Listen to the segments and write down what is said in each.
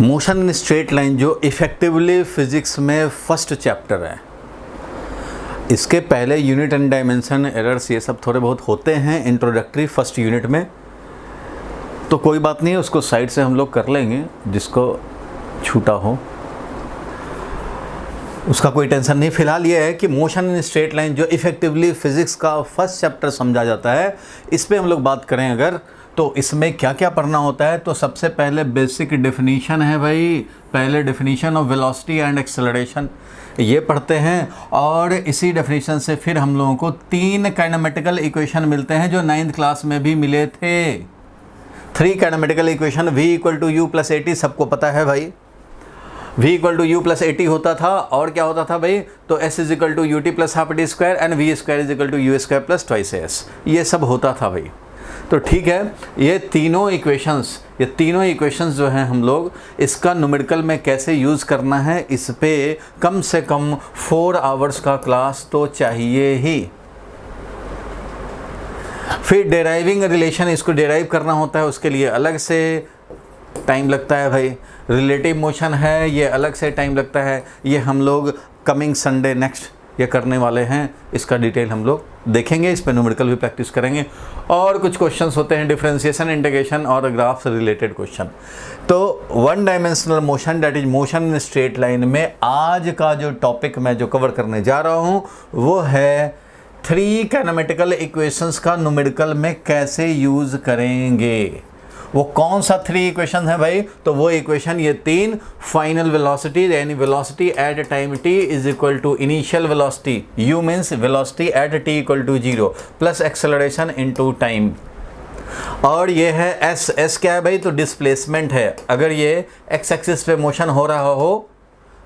Motion in straight line जो effectively physics में first chapter है, इसके पहले यूनिट एंड डायमेंशन एरर्स ये सब थोड़े बहुत होते हैं इंट्रोडक्टरी फर्स्ट यूनिट में, तो कोई बात नहीं है, उसको साइड से हम लोग कर लेंगे। जिसको छूटा हो उसका कोई टेंशन नहीं। फिलहाल ये है कि मोशन इन स्ट्रेट लाइन जो इफेक्टिवली फिजिक्स का फर्स्ट चैप्टर समझा जाता है, इस पे हम लोग बात करें अगर, तो इसमें क्या क्या पढ़ना होता है। तो सबसे पहले बेसिक डेफिनीशन है भाई, पहले definition of velocity and acceleration ये पढ़ते हैं, और इसी डेफिनीशन से फिर हम लोगों को 3 काइनेमेटिकल इक्वेशन मिलते हैं जो 9th क्लास में भी मिले थे। 3 kinematical equation, v = u + at सबको पता है भाई, v = u + at होता था, और क्या होता था भाई, तो s = ut + ½ and v² = u² + 2s, ये सब होता था भाई। तो ठीक है, ये तीनों इक्वेशंस जो हैं हम लोग इसका न्यूमेरिकल में कैसे यूज़ करना है, इस पे कम से कम 4 आवर्स का क्लास तो चाहिए ही। फिर डेराइविंग रिलेशन, इसको डेराइव करना होता है, उसके लिए अलग से टाइम लगता है भाई। रिलेटिव मोशन है, ये अलग से टाइम लगता है, ये हम लोग कमिंग संडे नेक्स्ट ये करने वाले हैं, इसका डिटेल हम लोग देखेंगे, इस पर न्यूमेरिकल भी प्रैक्टिस करेंगे। और कुछ क्वेश्चंस होते हैं डिफरेंशिएशन, इंटीग्रेशन और ग्राफ से रिलेटेड क्वेश्चन। तो 1 dimensional motion, that is motion in straight line में आज का जो टॉपिक मैं जो कवर करने जा रहा हूँ वो है 3 काइनेमेटिकल इक्वेशंस का न्यूमेरिकल में कैसे यूज़ करेंगे। वो कौन सा 3 इक्वेशन है भाई, तो वो इक्वेशन ये 3, फाइनल वेलोसिटी यानी velocity at time t = initial velocity, u means velocity at t = 0 plus acceleration into time, और ये है s क्या है भाई, तो डिस्प्लेसमेंट है। अगर ये x एक्सिस पे मोशन हो रहा हो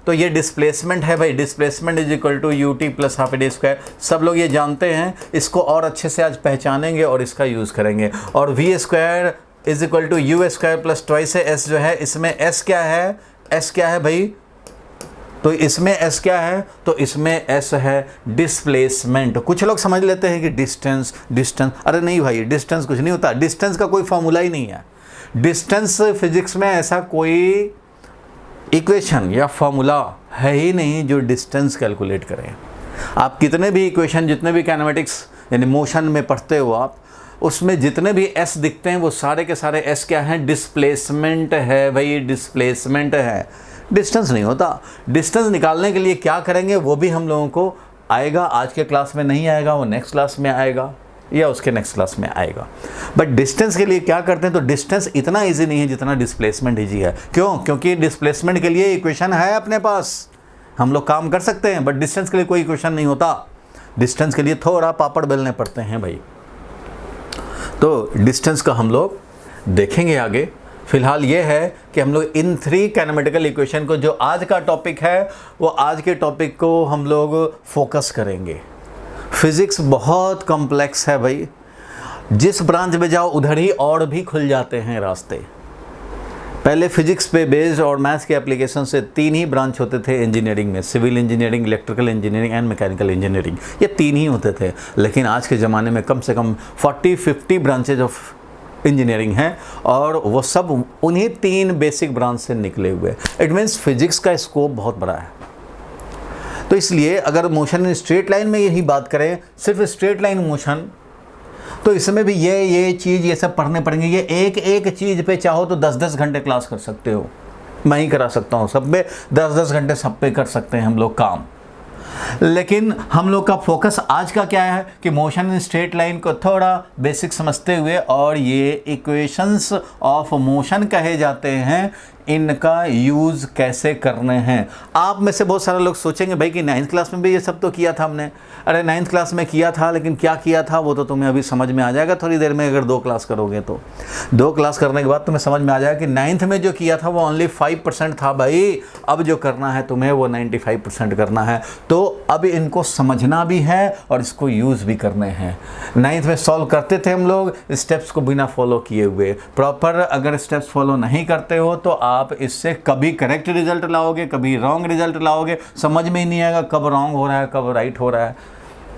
तो ये डिस्प्लेसमेंट है भाई, डिस्प्लेसमेंट = ut + ½ सब लोग ये जानते हैं, इसको और अच्छे से आज पहचानेंगे और इसका यूज़ करेंगे। और v² = u² + 2s जो है, इसमें s क्या है भाई, तो इसमें s क्या है, तो इसमें s है डिस्प्लेसमेंट। कुछ लोग समझ लेते हैं कि डिस्टेंस, अरे नहीं भाई, डिस्टेंस कुछ नहीं होता, डिस्टेंस का कोई फॉर्मूला ही नहीं है। डिस्टेंस फिजिक्स में ऐसा कोई इक्वेशन या फॉर्मूला है ही नहीं जो डिस्टेंस कैलकुलेट करें। आप कितने भी इक्वेशन, जितने भी काइनेमेटिक्स यानी मोशन में पढ़ते हो आप, उसमें जितने भी s दिखते हैं वो सारे के सारे s क्या हैं, डिस्प्लेसमेंट है भाई, डिस्प्लेसमेंट है, डिस्टेंस नहीं होता। डिस्टेंस निकालने के लिए क्या करेंगे वो भी हम लोगों को आएगा, आज के क्लास में नहीं आएगा, वो नेक्स्ट क्लास में आएगा या उसके नेक्स्ट क्लास में आएगा। बट डिस्टेंस के लिए क्या करते हैं, तो डिस्टेंस इतना ईजी नहीं है जितना डिस्प्लेसमेंट ईजी है। क्यों? क्योंकि डिस्प्लेसमेंट के लिए इक्वेशन है अपने पास, हम लोग काम कर सकते हैं, बट डिस्टेंस के लिए कोई इक्वेशन नहीं होता। डिस्टेंस के लिए थोड़ा पापड़ बेलने पड़ते हैं भाई। तो डिस्टेंस का हम लोग देखेंगे आगे। फिलहाल ये है कि हम लोग इन 3 काइनेमेटिकल इक्वेशन को, जो आज का टॉपिक है, वो आज के टॉपिक को हम लोग फोकस करेंगे। फिज़िक्स बहुत कॉम्प्लेक्स है भाई, जिस ब्रांच में जाओ उधर ही और भी खुल जाते हैं रास्ते। पहले फिजिक्स पे बेस्ड और मैथ्स के एप्लीकेशन से 3 ही ब्रांच होते थे इंजीनियरिंग में, civil engineering, electrical engineering and mechanical engineering, ये 3 ही होते थे। लेकिन आज के ज़माने में कम से कम 40-50 ब्रांचेज ऑफ इंजीनियरिंग हैं, और वो सब उन्हीं 3 बेसिक ब्रांच से निकले हुए। इट मीन्स फिजिक्स का स्कोप बहुत बड़ा है। तो इसलिए अगर मोशन इन स्ट्रेट लाइन में यही बात करें, सिर्फ स्ट्रेट लाइन मोशन, तो इसमें भी ये चीज़ ये सब पढ़ने पड़ेंगे। ये एक चीज़ पे चाहो तो 10-10 घंटे क्लास कर सकते हो, मैं ही करा सकता हूँ, सब पे 10-10 घंटे सब पे कर सकते हैं हम लोग काम। लेकिन हम लोग का फोकस आज का क्या है कि मोशन इन स्ट्रेट लाइन को थोड़ा बेसिक समझते हुए, और ये इक्वेशंस ऑफ मोशन कहे जाते हैं, इनका यूज़ कैसे करने हैं। आप में से बहुत सारे लोग सोचेंगे भाई कि 9th क्लास में भी ये सब तो किया था हमने। अरे 9th क्लास में किया था, लेकिन क्या किया था वो तो तुम्हें अभी समझ में आ जाएगा थोड़ी देर में। अगर 2 क्लास करोगे तो 2 क्लास करने के बाद तुम्हें समझ में आ जाएगा कि 9th में जो किया था वो ओनली 5% था भाई, अब जो करना है तुम्हें वो 95% करना है। तो अब इनको समझना भी है और इसको यूज़ भी करने हैं। 9th में सॉल्व करते थे हम लोग स्टेप्स को बिना फॉलो किए हुए, प्रॉपर अगर स्टेप्स फॉलो नहीं करते हो तो आप इससे कभी करेक्ट रिजल्ट लाओगे, कभी रॉन्ग रिजल्ट लाओगे, समझ में ही नहीं आएगा कब रॉन्ग हो रहा है कब राइट हो रहा है।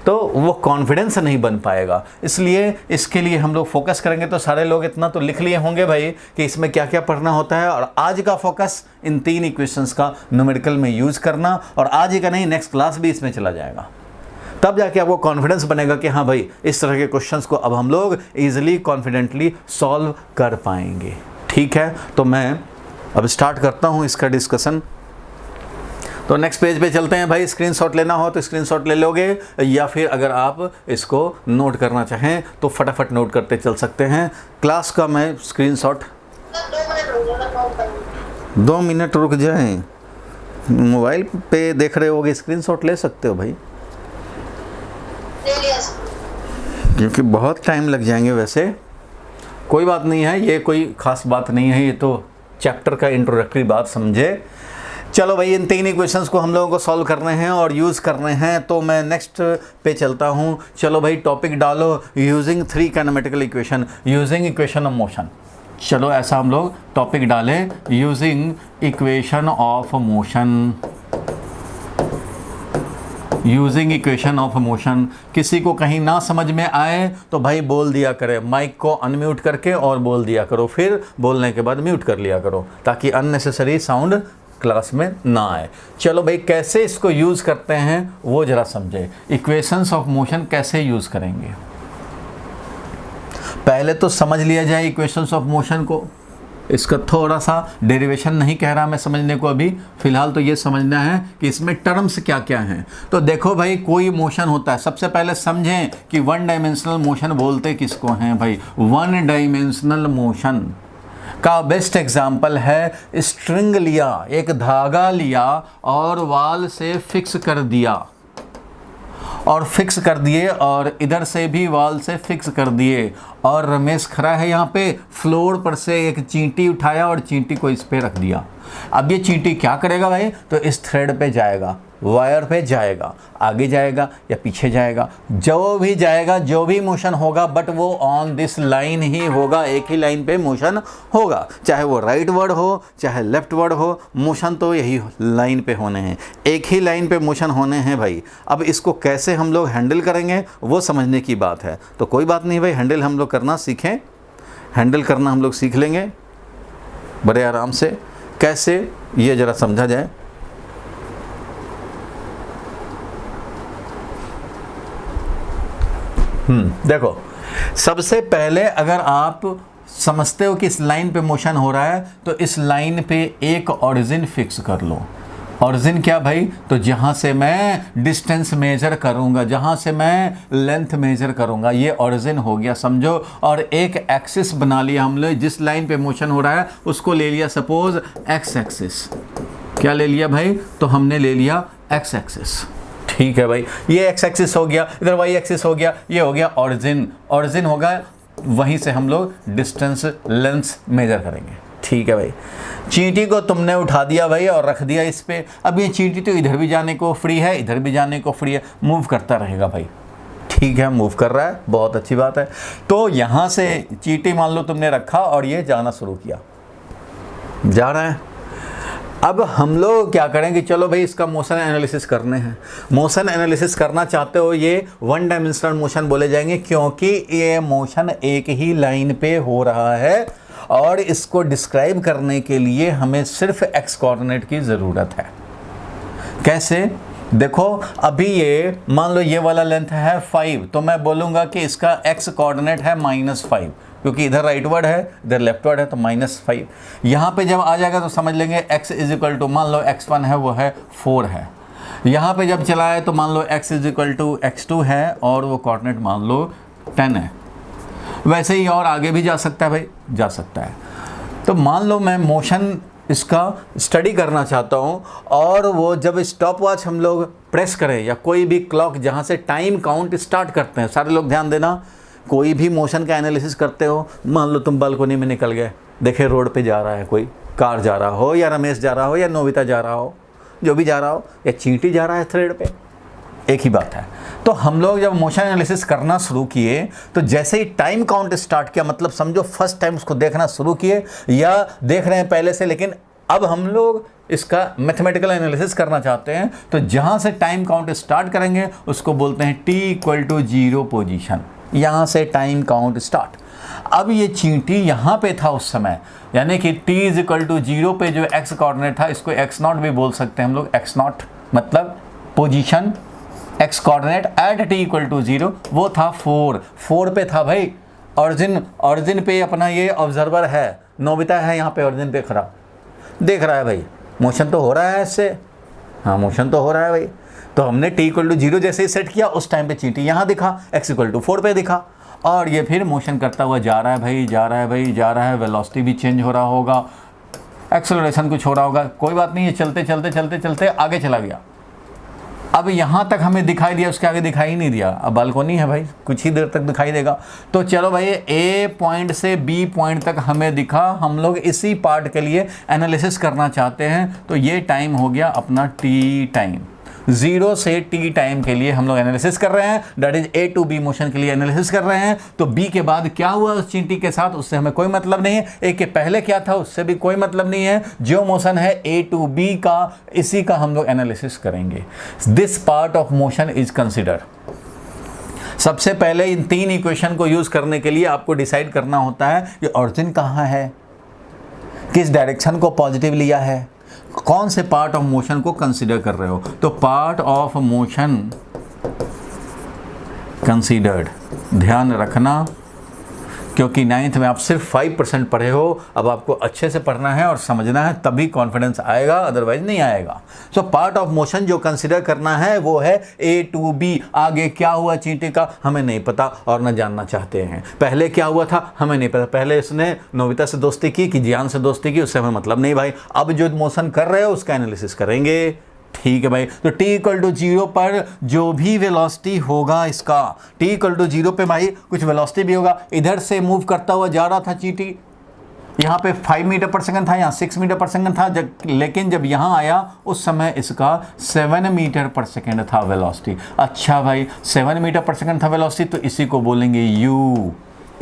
तो वो कॉन्फिडेंस नहीं बन पाएगा। इसलिए इसके लिए हम लोग फोकस करेंगे। तो सारे लोग इतना तो लिख लिए होंगे भाई कि इसमें क्या क्या पढ़ना होता है, और आज का फोकस इन 3 इक्वेशंस का न्यूमेरिकल में यूज करना, और आज ही का नहीं नेक्स्ट क्लास भी इसमें चला जाएगा। तब जाके आपको कॉन्फिडेंस बनेगा कि हाँ भाई इस तरह के क्वेश्चंस को अब हम लोग ईजिली कॉन्फिडेंटली सॉल्व कर पाएंगे। ठीक है, तो मैं अब स्टार्ट करता हूँ इसका डिस्कशन। तो नेक्स्ट पेज पे चलते हैं भाई। स्क्रीनशॉट लेना हो तो स्क्रीनशॉट ले लोगे, या फिर अगर आप इसको नोट करना चाहें तो फटाफट नोट करते चल सकते हैं। क्लास का मैं स्क्रीनशॉट 2 मिनट रुक जाएं, मोबाइल पे देख रहे होगे, स्क्रीनशॉट ले सकते हो भाई, क्योंकि बहुत टाइम लग जाएंगे। वैसे कोई बात नहीं है, ये कोई ख़ास बात नहीं है, ये तो चैप्टर का इंट्रोडक्टरी बात समझे। चलो भाई, इन 3 इक्वेशंस को हम लोगों को सॉल्व करने हैं और यूज़ करने हैं। तो मैं नेक्स्ट पे चलता हूँ। चलो भाई, टॉपिक डालो, using 3 kinematical equation using equation of motion. चलो ऐसा हम लोग टॉपिक डालें, using equation of motion, using equation of motion. किसी को कहीं ना समझ में आए तो भाई बोल दिया करे, माइक को अनम्यूट करके और बोल दिया करो, फिर बोलने के बाद म्यूट कर लिया करो, ताकि अननेसेसरी साउंड क्लास में ना आए। चलो भाई, कैसे इसको यूज़ करते हैं वो ज़रा समझे। इक्वेशंस ऑफ मोशन कैसे यूज़ करेंगे, पहले तो समझ लिया जाए इक्वेशंस ऑफ मोशन को। इसका थोड़ा सा डेरिवेशन नहीं कह रहा मैं समझने को अभी, फिलहाल तो ये समझना है कि इसमें टर्म्स क्या क्या हैं। तो देखो भाई, कोई मोशन होता है, सबसे पहले समझें कि 1 डायमेंशनल मोशन बोलते किसको हैं भाई। 1 डायमेंशनल मोशन का बेस्ट एग्जाम्पल है, स्ट्रिंग लिया, एक धागा लिया और वाल से फिक्स कर दिया, और फिक्स कर दिए, और इधर से भी वाल से फिक्स कर दिए, और रमेश खड़ा है यहाँ पे, फ्लोर पर से एक चींटी उठाया और चींटी को इस पे रख दिया। अब ये चींटी क्या करेगा भाई, तो इस थ्रेड पे जाएगा, वायर पे जाएगा, आगे जाएगा या पीछे जाएगा, जो भी जाएगा, जो भी मोशन होगा, बट वो ऑन दिस लाइन ही होगा, एक ही लाइन पे मोशन होगा, चाहे वो राइट वर्ड हो चाहे लेफ्ट वर्ड हो, मोशन तो यही लाइन पे होने हैं, एक ही लाइन पे मोशन होने हैं भाई। अब इसको कैसे हम लोग हैंडल करेंगे वो समझने की बात है। तो कोई बात नहीं भाई, हैंडल हम लोग करना सीखें, हैंडल करना हम लोग सीख लेंगे बड़े आराम से। कैसे, ये ज़रा समझा जाए। देखो, सबसे पहले अगर आप समझते हो कि इस लाइन पे मोशन हो रहा है, तो इस लाइन पे एक ओरिजिन फिक्स कर लो। ओरिजिन क्या भाई, तो जहाँ से मैं डिस्टेंस मेजर करूँगा, जहाँ से मैं लेंथ मेजर करूँगा, ये ओरिजिन हो गया, समझो। और एक एक्सिस बना लिया हम लोग, जिस लाइन पे मोशन हो रहा है उसको ले लिया सपोज एक्स एक्सिस। क्या ले लिया भाई, तो हमने ले लिया एक्स एक्सिस। ठीक है भाई, ये एक्स एक्सिस हो गया, इधर वाई एक्सिस हो गया, ये हो गया ओरिजिन। ओरिजिन होगा, वहीं से हम लोग डिस्टेंस लेंथ मेजर करेंगे। ठीक है भाई, चींटी को तुमने उठा दिया भाई और रख दिया इस पे। अब ये चींटी तो इधर भी जाने को फ्री है, इधर भी जाने को फ्री है, मूव करता रहेगा भाई। ठीक है, मूव कर रहा है, बहुत अच्छी बात है। तो यहाँ से चींटी मान लो तुमने रखा और ये जाना शुरू किया, जा रहा है। अब हम लोग क्या करेंगे, चलो भाई इसका मोशन एनालिसिस करने हैं। मोशन एनालिसिस करना चाहते हो, ये 1 डायमेंशनल मोशन बोले जाएंगे, क्योंकि ये मोशन एक ही लाइन पे हो रहा है, और इसको डिस्क्राइब करने के लिए हमें सिर्फ एक्स कोऑर्डिनेट की ज़रूरत है। कैसे, देखो अभी ये मान लो ये वाला लेंथ है 5, तो मैं बोलूँगा कि इसका एक्स कोऑर्डिनेट है -5, क्योंकि इधर राइट वर्ड है, इधर लेफ्ट वर्ड है, तो -5। यहाँ पे जब आ जाएगा तो समझ लेंगे x इज इक्वल टू, मान लो x1 है वो है 4 है। यहाँ पे जब चला है तो मान लो x is equal to x2 है, और वो कोऑर्डिनेट मान लो 10 है। वैसे ही और आगे भी जा सकता है भाई, जा सकता है। तो मान लो मैं मोशन इसका स्टडी करना चाहता हूँ, और वो जब स्टॉप वॉच हम लोग प्रेस करें, या कोई भी क्लॉक जहाँ से टाइम काउंट स्टार्ट करते हैं, सारे लोग ध्यान देना, कोई भी मोशन का एनालिसिस करते हो, मान लो तुम बालकोनी में निकल गए, देखे रोड पे जा रहा है कोई, कार जा रहा हो, या रमेश जा रहा हो, या नोबिता जा रहा हो, जो भी जा रहा हो, या चींटी जा रहा है थ्रेड पे, एक ही बात है। तो हम लोग जब मोशन एनालिसिस करना शुरू किए, तो जैसे ही टाइम काउंट स्टार्ट किया, मतलब समझो फर्स्ट टाइम उसको देखना शुरू किए, या देख रहे हैं पहले से, लेकिन अब हम लोग इसका मैथमेटिकल एनालिसिस करना चाहते हैं तो जहाँ से टाइम काउंट स्टार्ट करेंगे उसको बोलते हैं t = 0 पोजीशन। यहाँ से टाइम काउंट स्टार्ट। अब ये चींटी यहाँ पे था उस समय, यानी कि t = 0 पे जो x कोऑर्डिनेट था इसको x0 भी बोल सकते हैं हम लोग। x0 मतलब position, x coordinate at t = 0, वो था 4 पे था भाई। ऑरिजिन पे अपना ये ऑब्जर्वर है, नोबिता है यहाँ पे ऑरिजिन पे खड़ा, देख रहा है भाई मोशन तो हो रहा है इससे, हाँ मोशन तो हो रहा है भाई। तो हमने t = 0 जैसे ही सेट किया उस टाइम पे चींटी यहाँ दिखा, x = 4 पे दिखा, और ये फिर मोशन करता हुआ जा रहा है भाई, जा रहा है भाई, जा रहा है। वेलोसिटी भी चेंज हो रहा होगा, एक्सेलरेशन कुछ हो रहा होगा, कोई बात नहीं, ये चलते चलते चलते चलते आगे चला गया। अब यहाँ तक हमें दिखाई दिया, उसके आगे दिखाई नहीं दिया। अब बालकोनी है भाई, कुछ ही देर तक दिखाई देगा। तो चलो भाई A पॉइंट से B पॉइंट तक हमें दिखा, हम लोग इसी पार्ट के लिए एनालिसिस करना चाहते हैं। तो ये टाइम हो गया अपना t टाइम, 0 से t टाइम के लिए हम लोग एनालिसिस कर रहे हैं, that is A to B motion के लिए एनालिसिस कर रहे हैं। तो B के बाद क्या हुआ उस चींटी के साथ, उससे हमें कोई मतलब नहीं है। A के पहले क्या था उससे भी कोई मतलब नहीं है। जो मोशन है A to B का, इसी का हम लोग एनालिसिस करेंगे। This part of motion is consider. सबसे पहले इन 3 इक्वेशन को यूज करने के लिए आपको डिसाइड करना होता है कि ऑरिजिन कहाँ है, किस डायरेक्शन को पॉजिटिव लिया है, कौन से पार्ट ऑफ मोशन को कंसीडर कर रहे हो। तो पार्ट ऑफ मोशन कंसीडर्ड, ध्यान रखना, क्योंकि 9th में आप सिर्फ 5% पढ़े हो। अब आपको अच्छे से पढ़ना है और समझना है, तभी कॉन्फिडेंस आएगा, अदरवाइज नहीं आएगा। सो पार्ट ऑफ मोशन जो कंसीडर करना है वो है A to B। आगे क्या हुआ चींटी का हमें नहीं पता और न जानना चाहते हैं। पहले क्या हुआ था हमें नहीं पता, पहले इसने नोबिता से दोस्ती की कि जियान से दोस्ती की, उससे हमें मतलब नहीं भाई। अब जो मोशन कर रहे हो उसका एनालिसिस करेंगे, ठीक है भाई। तो t = 0 पर जो भी वेलोसिटी होगा इसका, t = 0 पे भाई कुछ वेलोसिटी भी होगा। इधर से मूव करता हुआ जा रहा था चींटी, यहाँ पे 5 मीटर पर सेकंड था, यहाँ 6 मीटर पर सेकंड था, लेकिन जब यहाँ आया उस समय इसका 7 मीटर पर सेकंड था वेलोसिटी। अच्छा भाई 7 मीटर पर सेकंड था वेलोसिटी, तो इसी को बोलेंगे u,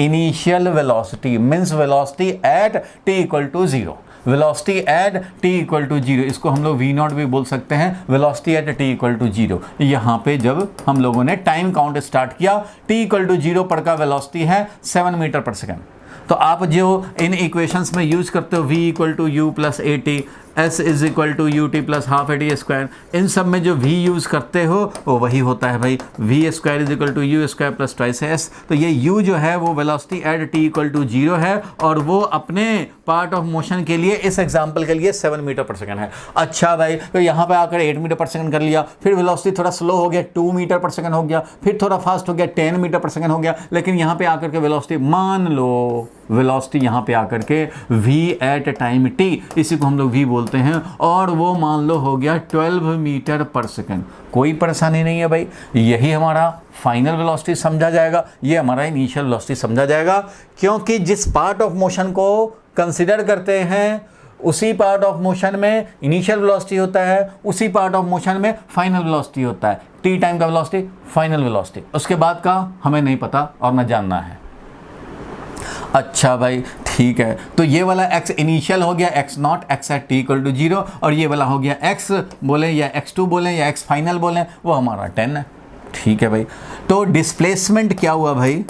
initial velocity, means velocity at t = 0। Velocity at t = 0, इसको हम लोग v0 भी बोल सकते हैं। वेलोसिटी एट t = 0, यहाँ पे जब हम लोगों ने टाइम काउंट स्टार्ट किया, t = 0 पर का वेलोसिटी है 7 मीटर पर सेकंड। तो आप जो इन इक्वेशंस में यूज करते हो v = u + at, s = ut + ½ at², इन सब में जो v यूज़ करते हो वो वही होता है भाई, v² = u² + 2s। तो ये u जो है वो वेलोसिटी एट t = 0 है, और वो अपने पार्ट ऑफ मोशन के लिए, इस एग्जांपल के लिए 7 मीटर पर सेकंड है। अच्छा भाई तो यहाँ पे आकर 8 मीटर पर सेकंड कर लिया, फिर वेलोसिटी थोड़ा स्लो हो गया, 2 मीटर पर सेकंड हो गया, फिर थोड़ा फास्ट हो गया, 10 मीटर पर सेकंड हो गया। लेकिन यहाँ पे आकर के वेलोसिटी, मान लो वेलोसिटी यहाँ पे आकर के v एट टाइम t, इसी को हम लोग v बोलते हैं, और वो मान लो हो गया 12 मीटर पर सेकंड। कोई परेशानी नहीं है भाई, यही हमारा फाइनल वेलोसिटी समझा जाएगा, ये हमारा इनिशियल वेलोसिटी समझा जाएगा। क्योंकि जिस पार्ट ऑफ मोशन को कंसिडर करते हैं उसी पार्ट ऑफ मोशन में इनिशियल वेलोसिटी होता है, उसी पार्ट ऑफ मोशन में फाइनल वेलोसिटी होता है। t टाइम का वेलोसिटी, फाइनल वेलोसिटी, उसके बाद का हमें नहीं पता और ना जानना है। अच्छा भाई ठीक है, तो ये वाला x इनिशियल हो गया x0, x एट t = 0, और ये वाला हो गया x बोले या x2 बोले या x फाइनल बोले, वो हमारा 10 है। ठीक है भाई, तो डिस्प्लेसमेंट क्या हुआ भाई,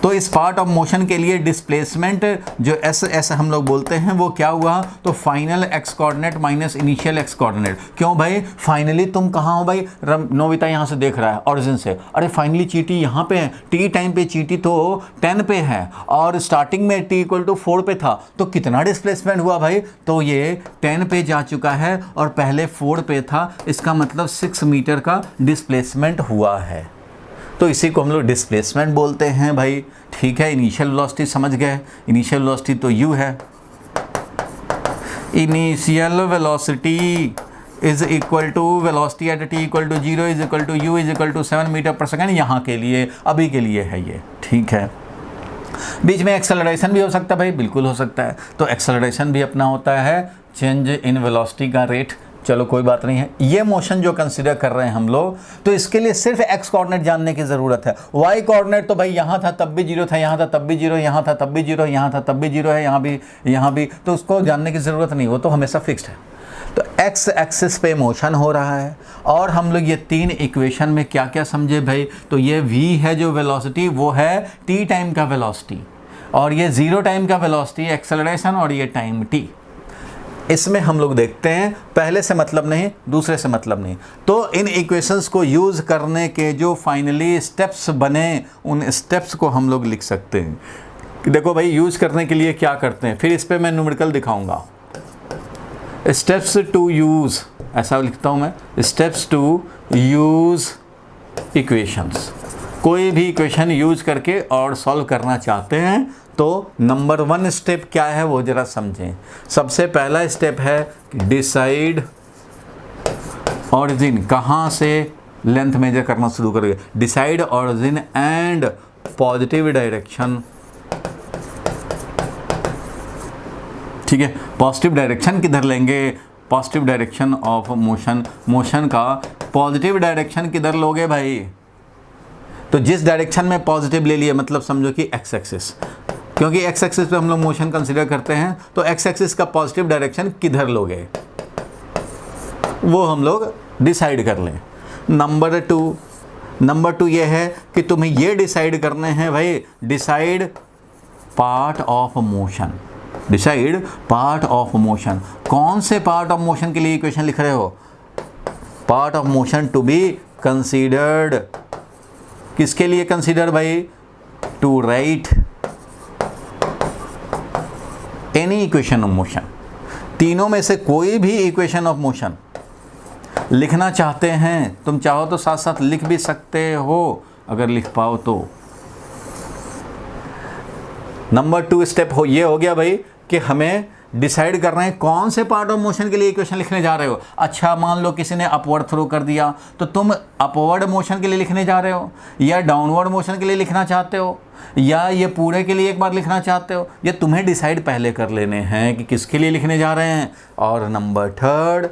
तो इस पार्ट ऑफ मोशन के लिए डिस्प्लेसमेंट जो एस हम लोग बोलते हैं वो क्या हुआ, तो final x coordinate minus initial x coordinate. क्यों भाई, फाइनली तुम कहाँ हो भाई, नोबिता यहाँ से देख रहा है ऑरिजिन से, अरे फाइनली चींटी यहाँ पे है, t टाइम पे चींटी तो 10 पे है और स्टार्टिंग में t = 4 पे था, तो कितना डिस्प्लेसमेंट हुआ भाई, तो ये 10 पे जा चुका है और पहले 4 पे था, इसका मतलब 6 मीटर का डिस्प्लेसमेंट हुआ है। तो इसी को हम लोग डिस्प्लेसमेंट बोलते हैं भाई। ठीक है, इनिशियल वेलोसिटी समझ गए, इनिशियल वेलोसिटी तो u है, initial velocity is equal to velocity at t = 0 is equal to u is equal to 7 metre per second. यहाँ के लिए, अभी के लिए है ये। ठीक है, बीच में एक्सेलरेशन भी हो सकता है भाई, बिल्कुल हो सकता है। तो एक्सेलरेशन भी अपना होता है चेंज इन वेलोसिटी का रेट, चलो कोई बात नहीं है, ये मोशन जो कंसिडर कर रहे हैं हम लोग, तो इसके लिए सिर्फ एक्स कोऑर्डिनेट जानने की ज़रूरत है। वाई कोऑर्डिनेट तो भाई यहाँ था तब भी जीरो था, यहाँ था तब भी जीरो, यहाँ था तब भी जीरो, यहाँ था तब भी जीरो है, यहाँ भी, तो उसको जानने की ज़रूरत नहीं, वो तो हमेशा फिक्स्ड है। तो एक्स एक्सिस पे मोशन हो रहा है, और हम लोग ये तीन इक्वेशन में क्या क्या समझे भाई, तो ये v है जो वेलोसिटी, वो है t टाइम का वेलोसिटी, और ये 0 टाइम का वेलोसिटी एक्सेलरेशन, और ये टाइम t। इसमें हम लोग देखते हैं पहले से मतलब नहीं, दूसरे से मतलब नहीं, तो इन इक्वेशंस को यूज़ करने के जो फाइनली स्टेप्स बने, उन स्टेप्स को हम लोग लिख सकते हैं। देखो भाई, यूज़ करने के लिए क्या करते हैं, फिर इस पर मैं न्यूमेरिकल दिखाऊंगा। स्टेप्स टू यूज़, ऐसा लिखता हूँ मैं, स्टेप्स टू यूज़ इक्वेशंस। कोई भी इक्वेशन यूज करके और सॉल्व करना चाहते हैं तो नंबर 1 स्टेप क्या है वो ज़रा समझें। सबसे पहला स्टेप है डिसाइड ऑरिजिन, कहाँ से लेंथ मेजर करना शुरू करेंगे। Decide origin and positive direction, ठीक है। पॉजिटिव डायरेक्शन किधर लेंगे, positive direction of motion, motion का पॉजिटिव डायरेक्शन किधर लोगे भाई, तो जिस डायरेक्शन में पॉजिटिव ले लिए, मतलब समझो कि एक्स एक्सिस, क्योंकि एक्स एक्सिस पे हम लोग मोशन कंसीडर करते हैं, तो एक्स एक्सिस का पॉजिटिव डायरेक्शन किधर लोगे वो हम लोग डिसाइड कर लें। नंबर टू ये है कि तुम्हें ये डिसाइड करने हैं भाई, decide part of motion, decide part of motion. कौन से पार्ट ऑफ मोशन के लिए इक्वेशन लिख रहे हो, part of motion to be considered, किसके लिए कंसीडर भाई, to write any equation of motion. तीनों में से कोई भी इक्वेशन ऑफ मोशन लिखना चाहते हैं, तुम चाहो तो साथ साथ लिख भी सकते हो, अगर लिख पाओ तो। नंबर 2 स्टेप ये हो गया भाई कि हमें डिसाइड कर रहे हैं कौन से पार्ट ऑफ मोशन के लिए इक्वेशन लिखने जा रहे हो। अच्छा, मान लो किसी ने अपवर्ड थ्रो कर दिया, तो तुम अपवर्ड मोशन के लिए लिखने जा रहे हो, या डाउनवर्ड मोशन के लिए लिखना चाहते हो, या ये पूरे के लिए एक बार लिखना चाहते हो, ये तुम्हें डिसाइड पहले कर लेने हैं कि किसके लिए लिखने जा रहे हैं। और नंबर 3,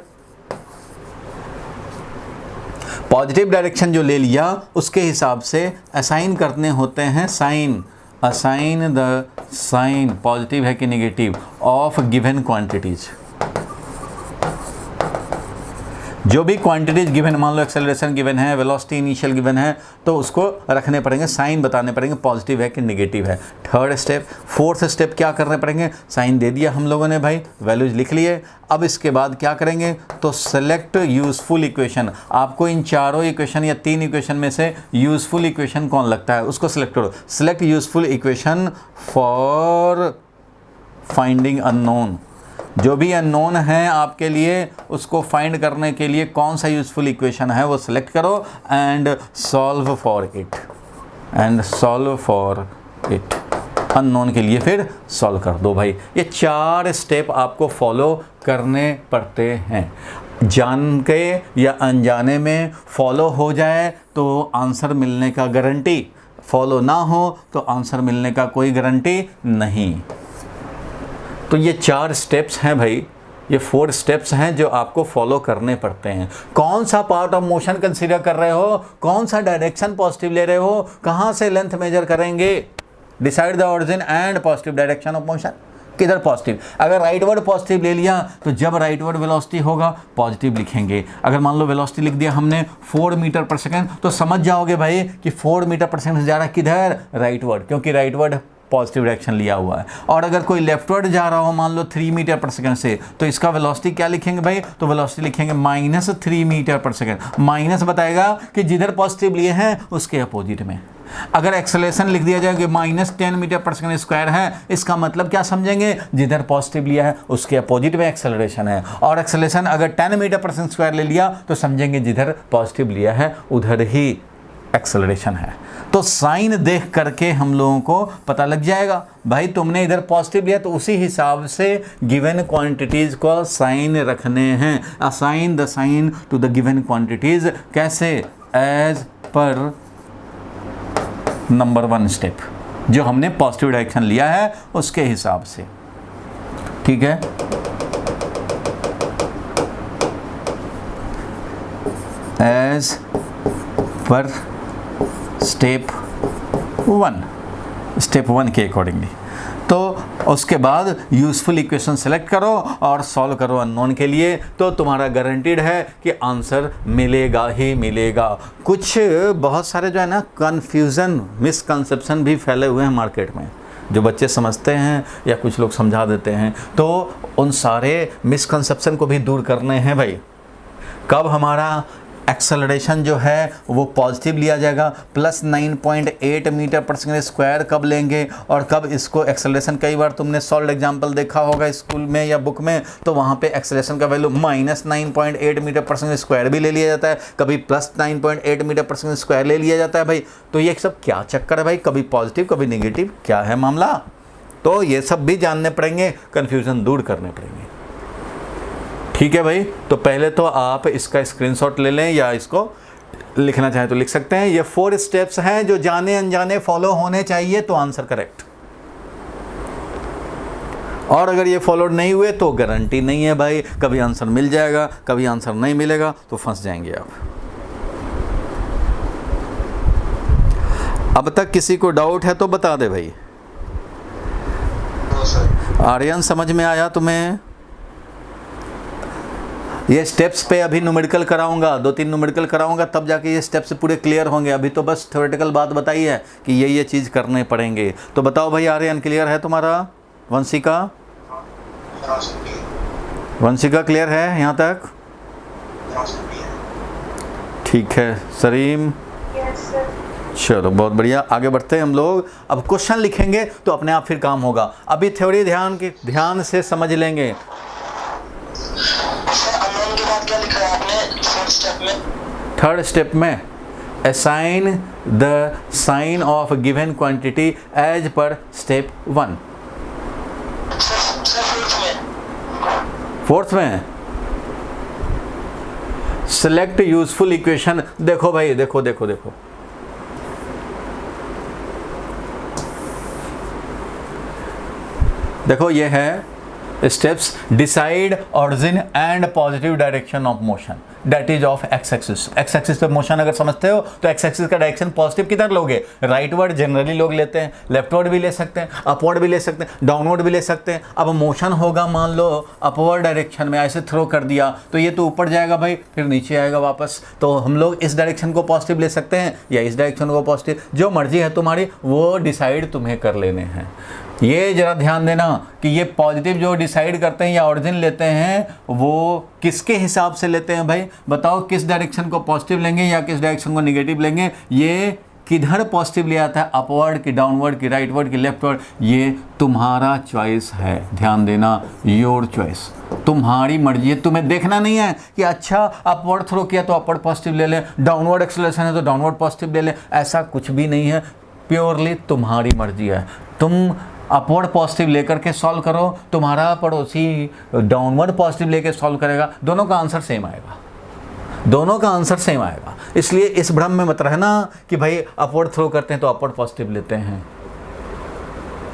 पॉजिटिव डायरेक्शन जो ले लिया उसके हिसाब से असाइन करने होते हैं sign, assign the sign, positive है कि नेगेटिव, ऑफ गिवन क्वांटिटीज। जो भी क्वांटिटीज गिवन, मान लो एक्सेलरेशन गिवन है, वेलोसिटी इनिशियल गिवन है, तो उसको रखने पड़ेंगे, साइन बताने पड़ेंगे, पॉजिटिव है कि नेगेटिव है। 3rd step. 4th स्टेप क्या करने पड़ेंगे, साइन दे दिया हम लोगों ने भाई, वैल्यूज लिख लिए। अब इसके बाद क्या करेंगे, तो सेलेक्ट यूजफुल इक्वेशन। आपको इन चारों इक्वेशन या 3 इक्वेशन में से यूजफुल इक्वेशन कौन लगता है उसको सेलेक्ट करो। Select useful equation for finding unknown. जो भी अननोन है आपके लिए, उसको फाइंड करने के लिए कौन सा यूजफुल इक्वेशन है वो सिलेक्ट करो, and solve for it, and solve for it. Unknown के लिए फिर सॉल्व कर दो भाई। ये 4 स्टेप आपको फॉलो करने पड़ते हैं। जान के या अनजाने में फॉलो हो जाए तो आंसर मिलने का गारंटी, फॉलो ना हो तो आंसर मिलने का कोई गारंटी नहीं। तो ये 4 स्टेप्स हैं भाई, ये 4 स्टेप्स हैं जो आपको फॉलो करने पड़ते हैं। कौन सा पार्ट ऑफ मोशन कंसीडर कर रहे हो, कौन सा डायरेक्शन पॉजिटिव ले रहे हो, कहाँ से लेंथ मेजर करेंगे, decide the origin and positive direction of motion, किधर पॉजिटिव। अगर राइटवर्ड पॉजिटिव ले लिया तो जब राइटवर्ड वेलोसिटी होगा पॉजिटिव लिखेंगे। अगर मान लो वेलोसिटी लिख दिया हमने 4 मीटर पर सेकेंड, तो समझ जाओगे भाई कि 4 मीटर पर सेकेंड से जा रहा है किधर, राइटवर्ड, क्योंकि राइटवर्ड पॉजिटिव डायरेक्शन लिया हुआ है। और अगर कोई लेफ्टवर्ड जा रहा हो मान लो 3 मीटर पर सेकंड से, तो इसका वेलोसिटी क्या लिखेंगे भाई, तो वेलोसिटी लिखेंगे -3 मीटर पर सेकंड। माइनस बताएगा कि जिधर पॉजिटिव लिए हैं उसके अपोजिट में। अगर एक्सेलरेशन लिख दिया जाए कि -10 मीटर पर सेकंड स्क्वायर है, इसका मतलब क्या समझेंगे, जिधर पॉजिटिव लिया है उसके अपोजिट में एक्सेलरेशन है। और एक्सेलरेशन अगर 10 मीटर पर सेकंड स्क्वायर ले लिया तो समझेंगे जिधर पॉजिटिव लिया है उधर ही एक्सेलरेशन है। तो साइन देख करके हम लोगों को पता लग जाएगा भाई, तुमने इधर पॉजिटिव लिया तो उसी हिसाब से गिवन क्वांटिटीज को साइन रखने हैं। Assign the sign to the given quantities, कैसे, एज पर नंबर 1 स्टेप, जो हमने पॉजिटिव डायरेक्शन लिया है उसके हिसाब से, ठीक है। एज पर स्टेप 1 के अकॉर्डिंगली। तो उसके बाद यूज़फुल इक्वेशन सेलेक्ट करो और सॉल्व करो अननोन के लिए, तो तुम्हारा गारंटीड है कि आंसर मिलेगा ही मिलेगा। कुछ बहुत सारे जो है ना कन्फ्यूज़न, मिसकंसेप्शन भी फैले हुए हैं मार्केट में, जो बच्चे समझते हैं या कुछ लोग समझा देते हैं, तो उन सारे मिसकंसेप्शन को भी दूर करने हैं भाई। कब हमारा एक्सेलरेशन जो है वो पॉजिटिव लिया जाएगा, plus 9.8 metre per second square कब लेंगे, और कब इसको एक्सेलरेशन, कई बार तुमने सॉल्व एग्जांपल देखा होगा स्कूल में या बुक में, तो वहाँ पे एक्सेलरेशन का value minus 9.8 metre per second square भी ले लिया जाता है, कभी plus 9.8 metre per second square ले लिया जाता है भाई। तो ये सब क्या चक्कर है भाई, कभी पॉजिटिव कभी नेगेटिव, क्या है मामला? तो ये सब भी जानने पड़ेंगे, कन्फ्यूज़न दूर करने पड़ेंगे। ठीक है भाई, तो पहले तो आप इसका स्क्रीनशॉट ले लें या इसको लिखना चाहें तो लिख सकते हैं। ये 4 स्टेप्स हैं जो जाने अनजाने फॉलो होने चाहिए तो आंसर करेक्ट, और अगर ये फॉलोड नहीं हुए तो गारंटी नहीं है भाई, कभी आंसर मिल जाएगा कभी आंसर नहीं मिलेगा, तो फंस जाएंगे आप। अब तक किसी को डाउट है तो बता दे भाई। आर्यन समझ में आया तुम्हें? ये स्टेप्स पे अभी न्यूमेरिकल कराऊंगा, 2-3 न्यूमेरिकल कराऊंगा, तब जाके ये स्टेप्स पूरे क्लियर होंगे। अभी तो बस थ्योरेटिकल बात बताई है कि ये चीज़ करने पड़ेंगे। तो बताओ भाई, आर्यन क्लियर है तुम्हारा? वंशिका क्लियर है यहाँ तक? ठीक है। सरीम? चलो बहुत बढ़िया, आगे बढ़ते हैं हम लोग। अब क्वेश्चन लिखेंगे तो अपने आप फिर काम होगा। अभी थ्योरी ध्यान से समझ लेंगे। थर्ड स्टेप में assign the sign of a given quantity as per step 1। Fourth में select useful equation। देखो भाई, देखो ये है steps. Decide origin and positive direction of motion, that is of x axis. X axis पे motion अगर समझते हो तो एक्स एक्सिस का डायरेक्शन पॉजिटिव किधर लोगे? राइटवर्ड जनरली लोग लेते हैं, लेफ्टवर्ड भी ले सकते हैं, अपवर्ड भी ले सकते हैं, डाउनवर्ड भी ले सकते हैं। अब मोशन होगा मान लो अपवर्ड डायरेक्शन में, ऐसे थ्रो कर दिया तो ये तो ऊपर जाएगा भाई, फिर नीचे आएगा वापस। तो हम लोग इस डायरेक्शन को पॉजिटिव ले सकते हैं या इस डायरेक्शन को पॉजिटिव, जो मर्जी है तुम्हारी, वो डिसाइड तुम्हें कर लेने हैं। ये जरा ध्यान देना कि ये पॉजिटिव जो डिसाइड करते हैं या ऑरिजिन लेते हैं वो किसके हिसाब से लेते हैं भाई? बताओ, किस डायरेक्शन को पॉजिटिव लेंगे या किस डायरेक्शन को नेगेटिव लेंगे? ये किधर पॉजिटिव ले आता है, अपवर्ड की डाउनवर्ड की राइटवर्ड की लेफ्टवर्ड, ये तुम्हारा चॉइस है। ध्यान देना, योर चॉइस, तुम्हारी मर्जी है। तुम्हें देखना नहीं है कि अच्छा अपवर्ड थ्रो किया तो अपवर्ड पॉजिटिव ले ले, डाउनवर्ड एक्सेलरेशन है तो डाउनवर्ड पॉजिटिव ले ले, ऐसा कुछ भी नहीं है। प्योरली तुम्हारी मर्जी है। तुम अपवर्ड पॉजिटिव लेकर के सॉल्व करो, तुम्हारा पड़ोसी डाउनवर्ड पॉजिटिव लेकर सॉल्व करेगा, दोनों का आंसर सेम आएगा। इसलिए इस भ्रम में मत रहना कि भाई अपवर्ड थ्रो करते हैं तो अपवर्ड पॉजिटिव लेते हैं,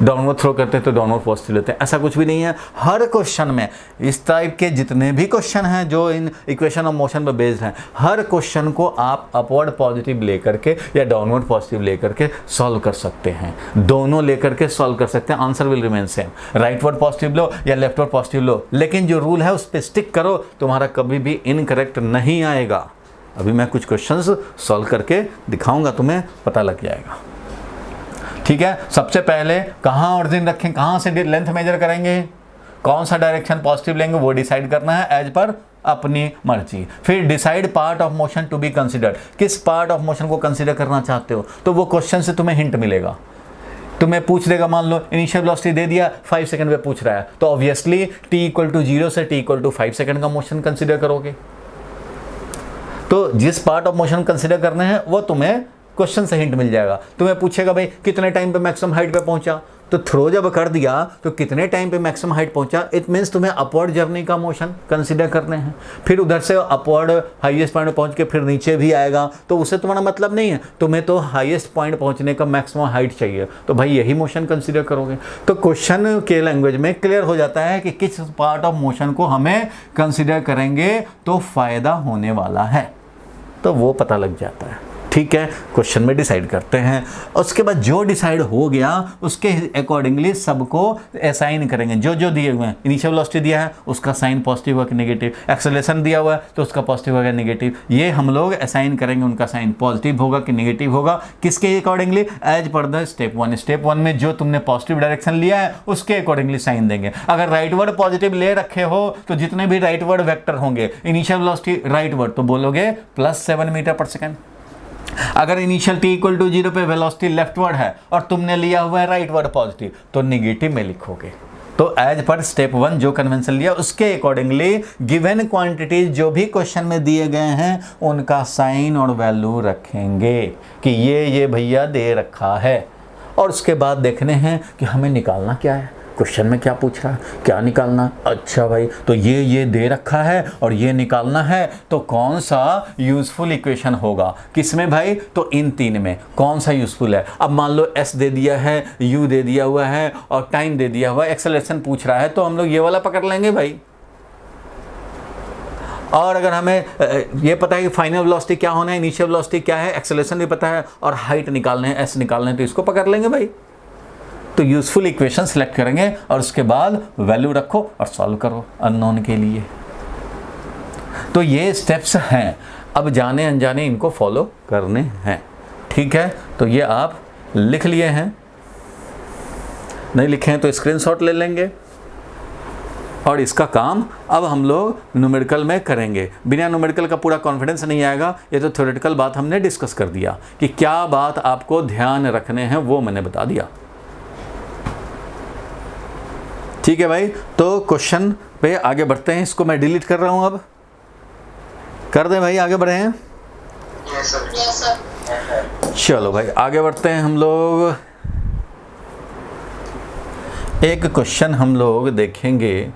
डाउनवर्ड थ्रो करते हैं तो डाउनवर्ड पॉजिटिव लेते हैं, ऐसा कुछ भी नहीं है। हर क्वेश्चन में इस टाइप के जितने भी क्वेश्चन हैं जो इन इक्वेशन ऑफ मोशन पर बेस्ड हैं, हर क्वेश्चन को आप अपवर्ड पॉजिटिव लेकर के या डाउनवर्ड पॉजिटिव लेकर के सॉल्व कर सकते हैं। दोनों लेकर के सॉल्व कर सकते हैं, answer will remain same. Rightward positive लो या लेफ्टवर्ड पॉजिटिव लो, लेकिन जो रूल है उस पर स्टिक करो, तुम्हारा कभी भी इनकरेक्ट नहीं आएगा। अभी मैं कुछ क्वेश्चंस सॉल्व करके दिखाऊंगा, तुम्हें पता लग जाएगा। ठीक है, सबसे पहले कहाँ ऑरिजिन रखें, कहाँ से लेंथ मेजर करेंगे, कौन सा डायरेक्शन पॉजिटिव लेंगे वो डिसाइड करना है एज पर अपनी मर्जी। फिर decide part of motion to be considered, किस पार्ट ऑफ मोशन को कंसिडर करना चाहते हो, तो वो क्वेश्चन से तुम्हें हिंट मिलेगा। तुम्हें पूछ देगा, मान लो इनिशियल वेलोसिटी दे दिया, 5 सेकंड पे पूछ रहा है, तो ऑब्वियसली t=0 से t=5 सेकंड का मोशन कंसिडर करोगे। तो जिस पार्ट ऑफ मोशन कंसिडर करने हैं वो तुम्हें क्वेश्चन से हिंट मिल जाएगा। तुम्हें पूछेगा भाई कितने टाइम पे मैक्सिमम हाइट पे पहुंचा, तो थ्रो जब कर दिया तो कितने टाइम पे मैक्सिमम हाइट पहुंचा, इट मीन्स तुम्हें अपवर्ड जर्नी का मोशन कंसिडर करने हैं। फिर उधर से अपवर्ड हाईएस्ट पॉइंट पहुंच के फिर नीचे भी आएगा, तो उससे तुम्हारा मतलब नहीं है, तुम्हें तो हाईएस्ट पॉइंट पहुंचने का मैक्सिमम हाइट चाहिए, तो भाई यही मोशन कंसिडर करोगे। तो क्वेश्चन के लैंग्वेज में क्लियर हो जाता है कि किस पार्ट ऑफ मोशन को हमें कंसिडर करेंगे तो फायदा होने वाला है। तो वो पता लग जाता है। ठीक है, क्वेश्चन में डिसाइड करते हैं। उसके बाद जो डिसाइड हो गया उसके अकॉर्डिंगली सबको असाइन करेंगे। जो जो दिए हुए हैं, इनिशियल वेलोसिटी दिया है उसका साइन पॉजिटिव होगा कि नेगेटिव, एक्सेलरेशन दिया हुआ है तो उसका पॉजिटिव होगा नेगेटिव, ये हम लोग असाइन करेंगे। उनका साइन पॉजिटिव होगा कि नेगेटिव होगा, किसके accordingly, as per the step 1। Step 1 में जो तुमने पॉजिटिव डायरेक्शन लिया है उसके अकॉर्डिंगली साइन देंगे। अगर राइट वर्ड पॉजिटिव ले रखे हो तो जितने भी राइट वर्ड वेक्टर होंगे, इनिशियल वेलोसिटी राइट वर्ड तो बोलोगे +7 मीटर पर सेकेंड। अगर इनिशियल t इक्वल टू 0 पे वेलोसिटी लेफ्ट वर्ड है और तुमने लिया हुआ है राइट वर्ड पॉजिटिव तो निगेटिव में लिखोगे। तो एज पर स्टेप 1 जो कन्वेंशन लिया उसके अकॉर्डिंगली गिवन क्वांटिटीज जो भी क्वेश्चन में दिए गए हैं उनका साइन और वैल्यू रखेंगे कि ये भैया दे रखा है। और उसके बाद देखने हैं कि हमें निकालना क्या है, क्वेश्चन में क्या पूछ रहा है, क्या निकालना। अच्छा भाई, तो ये दे रखा है और ये निकालना है, तो कौन सा यूजफुल इक्वेशन होगा, किसमें भाई, तो इन तीन में कौन सा यूजफुल है। अब मान लो s दे दिया है, u दे दिया हुआ है और टाइम दे दिया हुआ है, एक्सेलरेशन पूछ रहा है, तो हम लोग ये वाला पकड़ लेंगे भाई। और अगर हमें ये पता है कि फाइनल वेलोसिटी क्या होना है, इनिशियल वेलोसिटी क्या है, एक्सेलरेशन भी पता है और हाइट निकालने हैं, s निकालने हैं, तो इसको पकड़ लेंगे भाई। तो यूजफुल इक्वेशन सेलेक्ट करेंगे और उसके बाद वैल्यू रखो और सॉल्व करो अननोन के लिए। तो ये स्टेप्स हैं, अब जाने अनजाने इनको फॉलो करने हैं। ठीक है, तो ये आप लिख लिए हैं, नहीं लिखे हैं तो स्क्रीनशॉट ले लेंगे और इसका काम अब हम लोग न्यूमेरिकल में करेंगे। बिना न्यूमेरिकल का पूरा कॉन्फिडेंस नहीं आएगा, ये तो थ्योरेटिकल बात हमने डिस्कस कर दिया कि क्या बात आपको ध्यान रखने हैं वो मैंने बता दिया। ठीक है भाई, तो क्वेश्चन पे आगे बढ़ते हैं। इसको मैं डिलीट कर रहा हूं, अब कर दें भाई, आगे बढ़े हैं। Yes sir. चलो भाई आगे बढ़ते हैं हम लोग। एक क्वेश्चन हम लोग देखेंगे,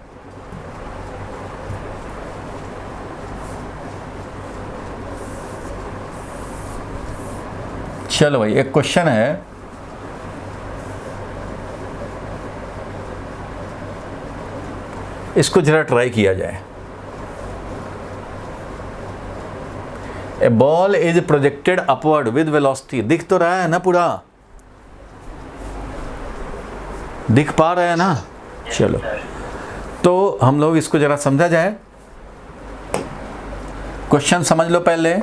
चलो भाई एक क्वेश्चन है, इसको जरा ट्राई किया जाए। A ball is projected upward with velocity, दिख तो रहा है ना, पूरा दिख पा रहा है ना। चलो तो हम लोग इसको जरा समझा जाए। क्वेश्चन समझ लो पहले।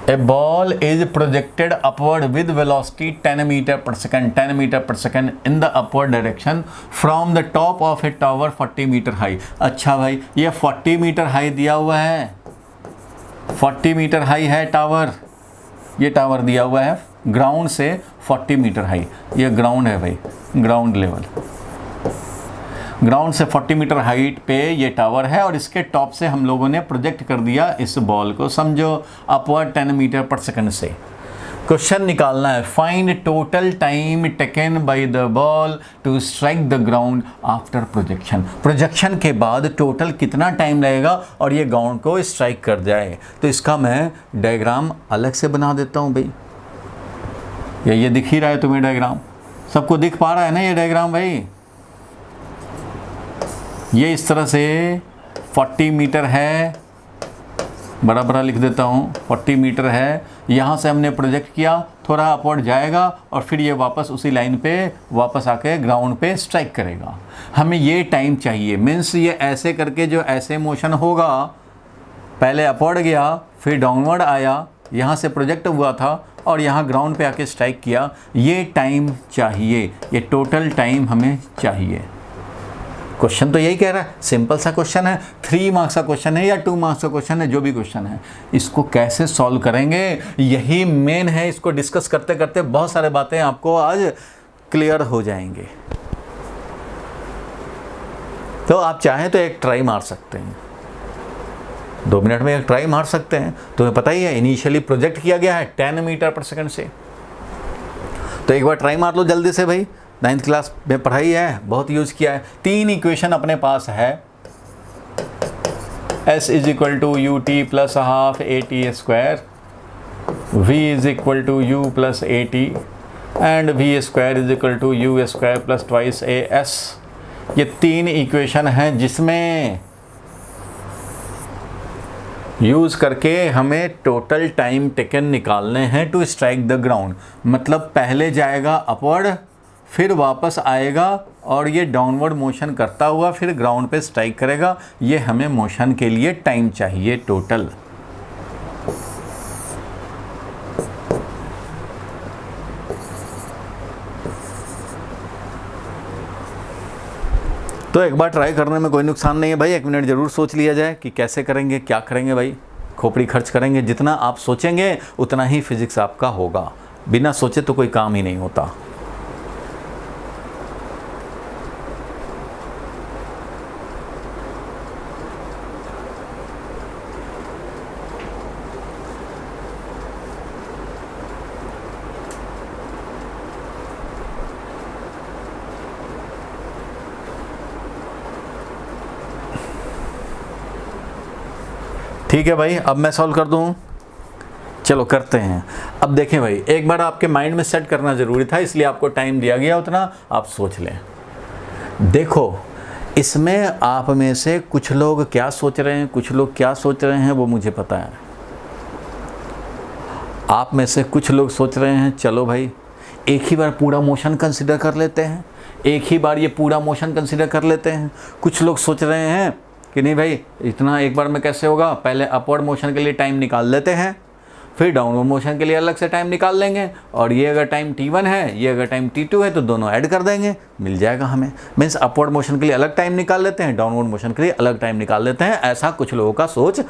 A ball is projected upward with velocity 10 meter per second, 10 meter per second in the upward direction from the top of a tower 40 meter high। अच्छा भाई, ये 40 मीटर हाई दिया हुआ है, 40 मीटर हाई है टावर, ये टावर दिया हुआ है ग्राउंड से 40 मीटर हाई, ये ग्राउंड है भाई, ग्राउंड लेवल, ग्राउंड से 40 मीटर हाइट पे ये टावर है और इसके टॉप से हम लोगों ने प्रोजेक्ट कर दिया इस बॉल को, समझो अपवर्ड 10 मीटर पर सेकंड से। क्वेश्चन निकालना है, find total time taken by the ball to strike the ground after projection. Projection के बाद टोटल कितना टाइम लगेगा और ये ग्राउंड को स्ट्राइक कर जाए। तो इसका मैं डायग्राम अलग से बना देता हूँ भाई, ये दिख ही रहा है तुम्हें डायग्राम, सबको दिख पा रहा है ना ये डायग्राम भाई। ये इस तरह से 40 मीटर है, बड़ा बड़ा लिख देता हूँ, 40 मीटर है, यहाँ से हमने प्रोजेक्ट किया, थोड़ा अपवर्ड जाएगा और फिर ये वापस उसी लाइन पे वापस आके ग्राउंड पे स्ट्राइक करेगा। हमें ये टाइम चाहिए, मीन्स ये ऐसे करके जो ऐसे मोशन होगा, पहले अपवर्ड गया फिर डाउनवर्ड आया, यहाँ से प्रोजेक्ट हुआ था और यहाँ ग्राउंड पे आके स्ट्राइक किया, ये टाइम चाहिए, ये टोटल टाइम हमें चाहिए। क्वेश्चन तो यही कह रहा है, सिंपल सा क्वेश्चन है, 3 मार्क्स का क्वेश्चन है या 2 मार्क्स का क्वेश्चन है, जो भी क्वेश्चन है, इसको कैसे सॉल्व करेंगे यही मेन है। इसको डिस्कस करते करते बहुत सारे बातें आपको आज क्लियर हो जाएंगे। तो आप चाहें तो एक ट्राई मार सकते हैं, 2 मिनट में एक ट्राई मार सकते हैं। तुम्हें पता ही है इनिशियली प्रोजेक्ट किया गया है 10 मीटर पर सेकंड से, तो एक बार ट्राई मार लो जल्दी से भाई। 9th क्लास में पढ़ाई है, बहुत यूज किया है। 3 इक्वेशन अपने पास है, s is equal to u t plus half a t square, v is equal to u plus a t and v square is equal to u square plus twice a s. ये 3 equation हैं जिसमें use करके हमें total time taken निकालने हैं to strike the ground. मतलब पहले जाएगा अपवर्ड, फिर वापस आएगा और ये डाउनवर्ड मोशन करता हुआ फिर ग्राउंड पे स्ट्राइक करेगा। ये हमें मोशन के लिए टाइम चाहिए टोटल। तो एक बार ट्राई करने में कोई नुकसान नहीं है भाई, 1 मिनट ज़रूर सोच लिया जाए कि कैसे करेंगे, क्या करेंगे भाई। खोपड़ी खर्च करेंगे, जितना आप सोचेंगे उतना ही फिजिक्स आपका होगा। बिना सोचे तो कोई काम ही नहीं होता। ठीक है भाई, अब मैं सॉल्व कर दूँ। चलो करते हैं। अब देखें भाई, एक बार आपके माइंड में सेट करना ज़रूरी था, इसलिए आपको टाइम दिया गया, उतना आप सोच लें। देखो, इसमें आप में से कुछ लोग क्या सोच रहे हैं, कुछ लोग क्या सोच रहे हैं वो मुझे पता है। आप में से कुछ लोग सोच रहे हैं चलो भाई एक ही बार पूरा मोशन कंसिडर कर लेते हैं, एक ही बार ये पूरा मोशन कंसिडर कर लेते हैं। कुछ लोग सोच रहे हैं कि नहीं भाई इतना एक बार में कैसे होगा, पहले अपवर्ड मोशन के लिए टाइम निकाल लेते हैं, फिर डाउनवर्ड मोशन के लिए अलग से टाइम निकाल लेंगे, और ये अगर टाइम t1 है, ये अगर टाइम t2 है, तो दोनों ऐड कर देंगे, मिल जाएगा हमें। मीन्स अपवर्ड मोशन के लिए अलग टाइम निकाल लेते हैं, डाउनवर्ड मोशन के लिए अलग टाइम निकाल लेते हैं। ऐसा कुछ लोगों का सोच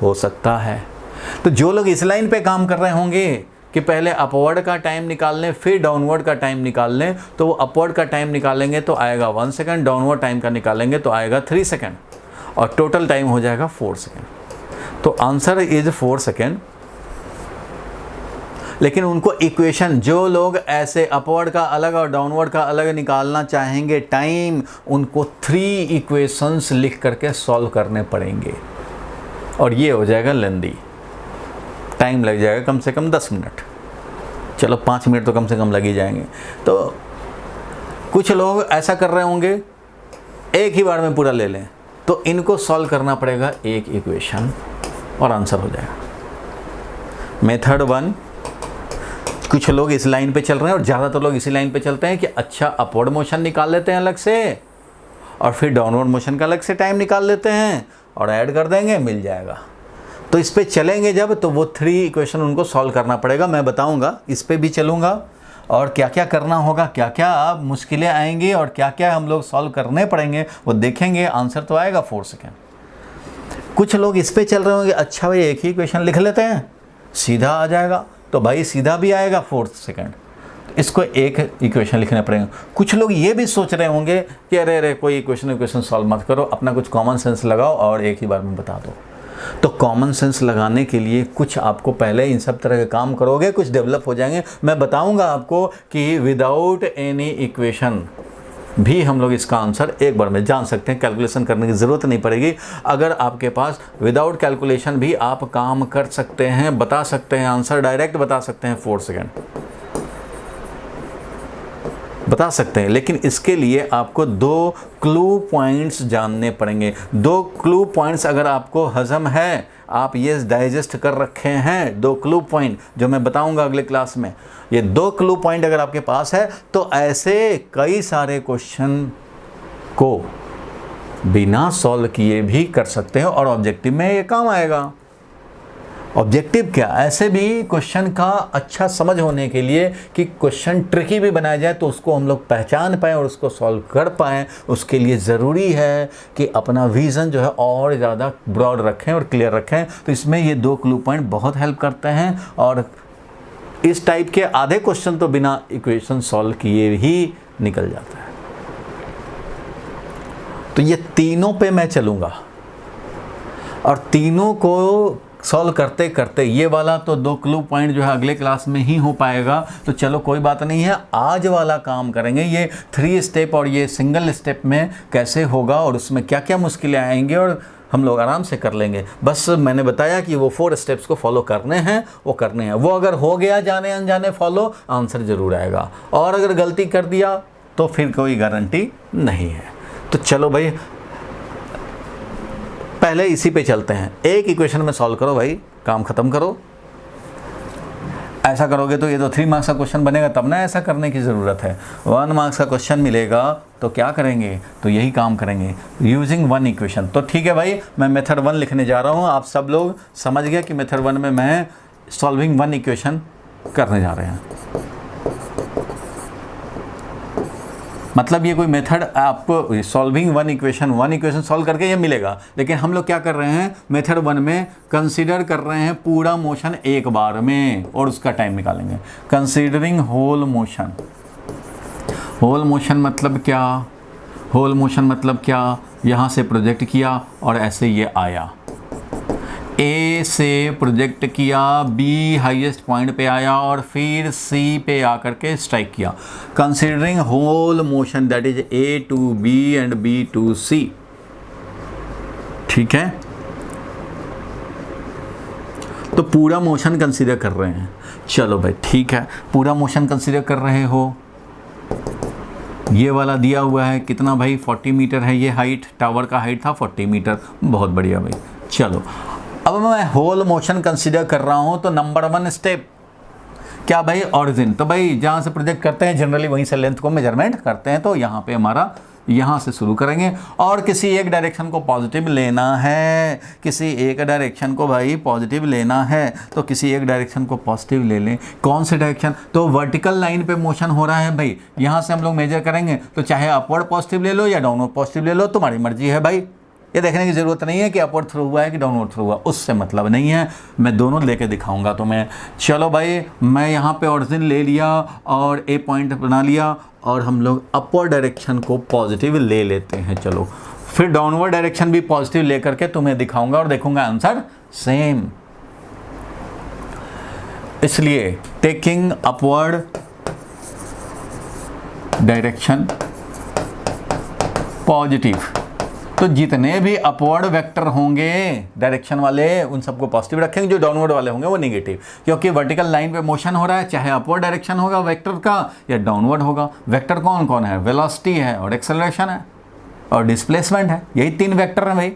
हो सकता है। तो जो लोग इस लाइन पे काम कर रहे होंगे कि पहले अपवर्ड का टाइम निकाल लें फिर डाउनवर्ड का टाइम निकाल लें, तो वो अपवर्ड का टाइम निकालेंगे तो आएगा 1 सेकेंड, डाउनवर्ड टाइम का निकालेंगे तो आएगा 3 सेकेंड, और टोटल टाइम हो जाएगा 4 सेकेंड। तो आंसर इज 4 सेकेंड। लेकिन उनको इक्वेशन, जो लोग ऐसे अपवर्ड का अलग और डाउनवर्ड का अलग निकालना चाहेंगे टाइम, उनको 3 इक्वेशंस लिख करके सॉल्व करने पड़ेंगे, और ये हो जाएगा लेंदी। टाइम लग जाएगा कम से कम 10 मिनट। चलो 5 मिनट तो कम से कम लग ही जाएंगे। तो कुछ लोग ऐसा कर रहे होंगे एक ही बार में पूरा ले लें, तो इनको सॉल्व करना पड़ेगा एक इक्वेशन और आंसर हो जाएगा। मेथड 1, कुछ लोग इस लाइन पे चल रहे हैं और ज़्यादातर लोग इसी लाइन पे चलते हैं कि अच्छा अपवर्ड मोशन निकाल लेते हैं अलग से, और फिर डाउनवर्ड मोशन का अलग से टाइम निकाल लेते हैं और ऐड कर देंगे, मिल जाएगा। तो इस पे चलेंगे जब, तो वो 3 इक्वेशन उनको सॉल्व करना पड़ेगा। मैं बताऊंगा, इस पे भी चलूँगा, और क्या क्या करना होगा, क्या क्या मुश्किलें आएंगी और क्या क्या हम लोग सॉल्व करने पड़ेंगे वो देखेंगे। आंसर तो आएगा 4 सेकेंड। कुछ लोग इस पे चल रहे होंगे, अच्छा भाई एक ही इक्वेशन लिख लेते हैं सीधा आ जाएगा, तो भाई सीधा भी आएगा 4 सेकेंड। इसको एक इक्वेशन लिखने पड़ेगा। कुछ लोग ये भी सोच रहे होंगे कि अरे अरे कोई इक्वेशन सॉल्व मत करो, अपना कुछ कॉमन सेंस लगाओ और एक ही बार में बता दो। तो कॉमन सेंस लगाने के लिए कुछ आपको पहले इन सब तरह के काम करोगे, कुछ डेवलप हो जाएंगे। मैं बताऊंगा आपको कि विदाउट एनी इक्वेशन भी हम लोग इसका आंसर एक बार में जान सकते हैं, कैलकुलेशन करने की ज़रूरत नहीं पड़ेगी। अगर आपके पास विदाउट कैलकुलेशन भी आप काम कर सकते हैं, बता सकते हैं, आंसर डायरेक्ट बता सकते हैं, 4 सेकेंड बता सकते हैं। लेकिन इसके लिए आपको 2 क्लू पॉइंट्स जानने पड़ेंगे। 2 क्लू पॉइंट्स अगर आपको हजम है, आप ये डाइजेस्ट कर रखे हैं, 2 क्लू पॉइंट जो मैं बताऊंगा अगले क्लास में, ये 2 क्लू पॉइंट अगर आपके पास है तो ऐसे कई सारे क्वेश्चन को बिना सॉल्व किए भी कर सकते हैं और ऑब्जेक्टिव में ये काम आएगा। ऑब्जेक्टिव क्या, ऐसे भी क्वेश्चन का अच्छा समझ होने के लिए कि क्वेश्चन ट्रिकी भी बनाया जाए तो उसको हम लोग पहचान पाएँ और उसको सॉल्व कर पाएँ, उसके लिए ज़रूरी है कि अपना विज़न जो है और ज़्यादा ब्रॉड रखें और क्लियर रखें। तो इसमें ये 2 क्लू पॉइंट बहुत हेल्प करते हैं, और इस टाइप के आधे क्वेश्चन तो बिना इक्वेशन सॉल्व किए ही निकल जाता है। तो ये तीनों पे मैं चलूँगा और तीनों को सॉल्व करते करते, ये वाला तो 2 क्लू पॉइंट जो है अगले क्लास में ही हो पाएगा, तो चलो कोई बात नहीं है, आज वाला काम करेंगे। ये 3 स्टेप और ये सिंगल स्टेप में कैसे होगा और उसमें क्या क्या मुश्किलें आएंगी और हम लोग आराम से कर लेंगे। बस मैंने बताया कि वो 4 स्टेप्स को फॉलो करने हैं, वो करने हैं। वो अगर हो गया जाने अनजाने फॉलो, आंसर ज़रूर आएगा, और अगर गलती कर दिया तो फिर कोई गारंटी नहीं है। तो चलो भाई पहले इसी पे चलते हैं। एक इक्वेशन में सॉल्व करो भाई, काम खत्म करो। ऐसा करोगे तो ये तो 3 मार्क्स का क्वेश्चन बनेगा, तब ना ऐसा करने की ज़रूरत है। 1 मार्क्स का क्वेश्चन मिलेगा तो क्या करेंगे, तो यही काम करेंगे यूजिंग 1 इक्वेशन। तो ठीक है भाई, मैं मेथड 1 लिखने जा रहा हूँ। आप सब लोग समझ गए कि मेथड 1 में मैं सॉल्विंग 1 इक्वेशन करने जा रहे हैं। मतलब ये कोई मेथड आपको सॉल्विंग 1 इक्वेशन सॉल्व करके ये मिलेगा, लेकिन हम लोग क्या कर रहे हैं मेथड 1 में कंसीडर कर रहे हैं पूरा मोशन एक बार में और उसका टाइम निकालेंगे। Considering whole motion. Whole motion मतलब क्या, होल मोशन मतलब क्या, यहाँ से प्रोजेक्ट किया और ऐसे ये आया, ए से प्रोजेक्ट किया, बी हाईएस्ट पॉइंट पे आया और फिर सी पे आकर के स्ट्राइक किया। Considering whole motion that is A to B and B to C. ठीक है, तो पूरा मोशन कंसीडर कर रहे हैं। चलो भाई ठीक है, पूरा मोशन कंसीडर कर रहे हो। ये वाला दिया हुआ है कितना भाई, 40 मीटर है ये हाइट, टावर का हाइट था 40 मीटर। बहुत बढ़िया भाई। चलो अब मैं होल मोशन कंसीडर कर रहा हूं, तो नंबर 1 स्टेप क्या भाई, ऑरिजिन। तो भाई जहां से प्रोजेक्ट करते हैं जनरली वहीं से लेंथ को मेजरमेंट करते हैं, तो यहाँ पे हमारा यहाँ से शुरू करेंगे और किसी एक डायरेक्शन को पॉजिटिव लेना है। किसी एक डायरेक्शन को भाई पॉजिटिव लेना है, तो किसी एक डायरेक्शन को पॉजिटिव ले लें। कौन से डायरेक्शन, तो वर्टिकल लाइन पे मोशन हो रहा है भाई, यहाँ से हम लोग मेजर करेंगे, तो चाहे अपवर्ड पॉजिटिव ले लो या डाउनवर्ड पॉजिटिव ले लो, तुम्हारी मर्जी है भाई। ये देखने की ज़रूरत नहीं है कि अपवर्ड थ्रू हुआ है कि डाउनवर्ड थ्रू हुआ, उससे मतलब नहीं है, मैं दोनों लेके दिखाऊंगा तुम्हें। चलो भाई मैं यहाँ पे ऑरिजिन ले लिया और ए पॉइंट बना लिया और हम लोग अपवर्ड डायरेक्शन को पॉजिटिव ले लेते हैं। चलो फिर डाउनवर्ड डायरेक्शन भी पॉजिटिव लेकर के तुम्हें दिखाऊंगा और देखूंगा आंसर सेम। इसलिए टेकिंग अपवर्ड डायरेक्शन पॉजिटिव, तो जितने भी अपवर्ड वेक्टर होंगे डायरेक्शन वाले उन सबको पॉजिटिव रखेंगे, जो डाउनवर्ड वाले होंगे वो नेगेटिव, क्योंकि वर्टिकल लाइन पे मोशन हो रहा है, चाहे अपवर्ड डायरेक्शन होगा वेक्टर का या डाउनवर्ड होगा। वेक्टर कौन कौन है, वेलोसिटी है और एक्सेलरेशन है और डिस्प्लेसमेंट है, यही 3 वेक्टर हैं भाई।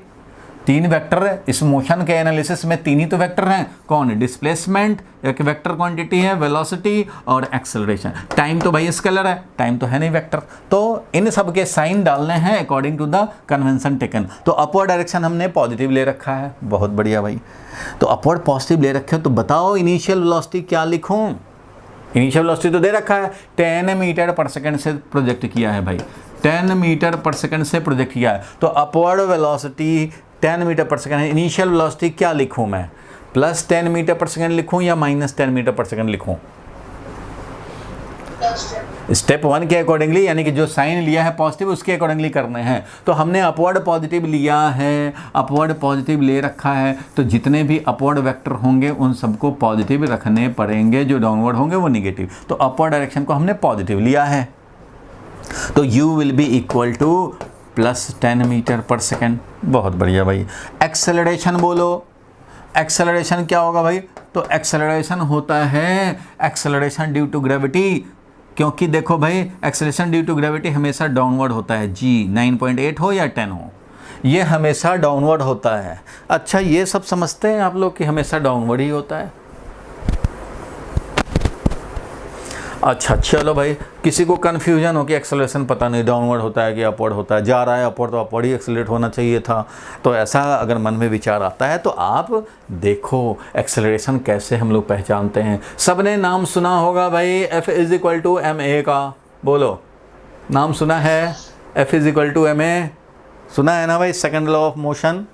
3 वेक्टर इस मोशन के एनालिसिस में 3 ही तो वेक्टर हैं। कौन, डिस्प्लेसमेंट एक वेक्टर क्वांटिटी है, वेलोसिटी और एक्सेलरेशन। टाइम तो भाई स्केलर है, टाइम तो है नहीं वेक्टर, तो इन सब के साइन डालने हैं according to the convention taken. तो अपवर्ड डायरेक्शन हमने पॉजिटिव ले रखा है, बहुत बढ़िया भाई। तो अपवर्ड पॉजिटिव ले रखे हो, तो बताओ इनिशियल वेलोसिटी क्या लिखूं। इनिशियल वेलोसिटी तो दे रखा है, 10 मीटर पर सेकेंड से प्रोजेक्ट किया है भाई, 10 मीटर पर सेकेंड से प्रोजेक्ट किया है, तो upward velocity 10 metre per second है। इनिशियल वेलोसिटी क्या लिखूं मैं, प्लस 10 मीटर पर सेकेंड लिखूं या माइनस 10 मीटर पर सेकेंड लिखूं। स्टेप 1 के अकॉर्डिंगली, यानी कि जो साइन लिया है पॉजिटिव उसके अकॉर्डिंगली करने हैं। तो हमने अपवर्ड पॉजिटिव लिया है, अपवर्ड पॉजिटिव ले रखा है, तो जितने भी अपवर्ड वेक्टर होंगे उन सबको पॉजिटिव रखने पड़ेंगे, जो डाउनवर्ड होंगे वो निगेटिव। तो अपवर्ड डायरेक्शन को हमने पॉजिटिव लिया है, तो u will be equal to plus 10 metre per second. बहुत बढ़िया भाई। एक्सेलरेशन बोलो, एक्सेलरेशन क्या होगा भाई, तो एक्सेलरेशन होता है एक्सेलरेशन ड्यू टू ग्रेविटी, क्योंकि देखो भाई एक्सेलरेशन ड्यू टू ग्रेविटी हमेशा डाउनवर्ड होता है। g 9.8 हो या 10 हो, ये हमेशा डाउनवर्ड होता है। अच्छा ये सब समझते हैं आप लोग कि हमेशा डाउनवर्ड ही होता है। अच्छा चलो भाई, किसी को कन्फ्यूजन हो कि एक्सेलरेशन पता नहीं डाउनवर्ड होता है कि अपवर्ड होता है, जा रहा है अपवर्ड तो अपवर्ड ही एक्सेलरेट होना चाहिए था, तो ऐसा अगर मन में विचार आता है तो आप देखो एक्सेलरेशन कैसे हम लोग पहचानते हैं। सबने नाम सुना होगा भाई F is equal to ma का, बोलो नाम सुना है, F is equal to ma सुना है ना भाई, सेकेंड लॉ ऑफ मोशन,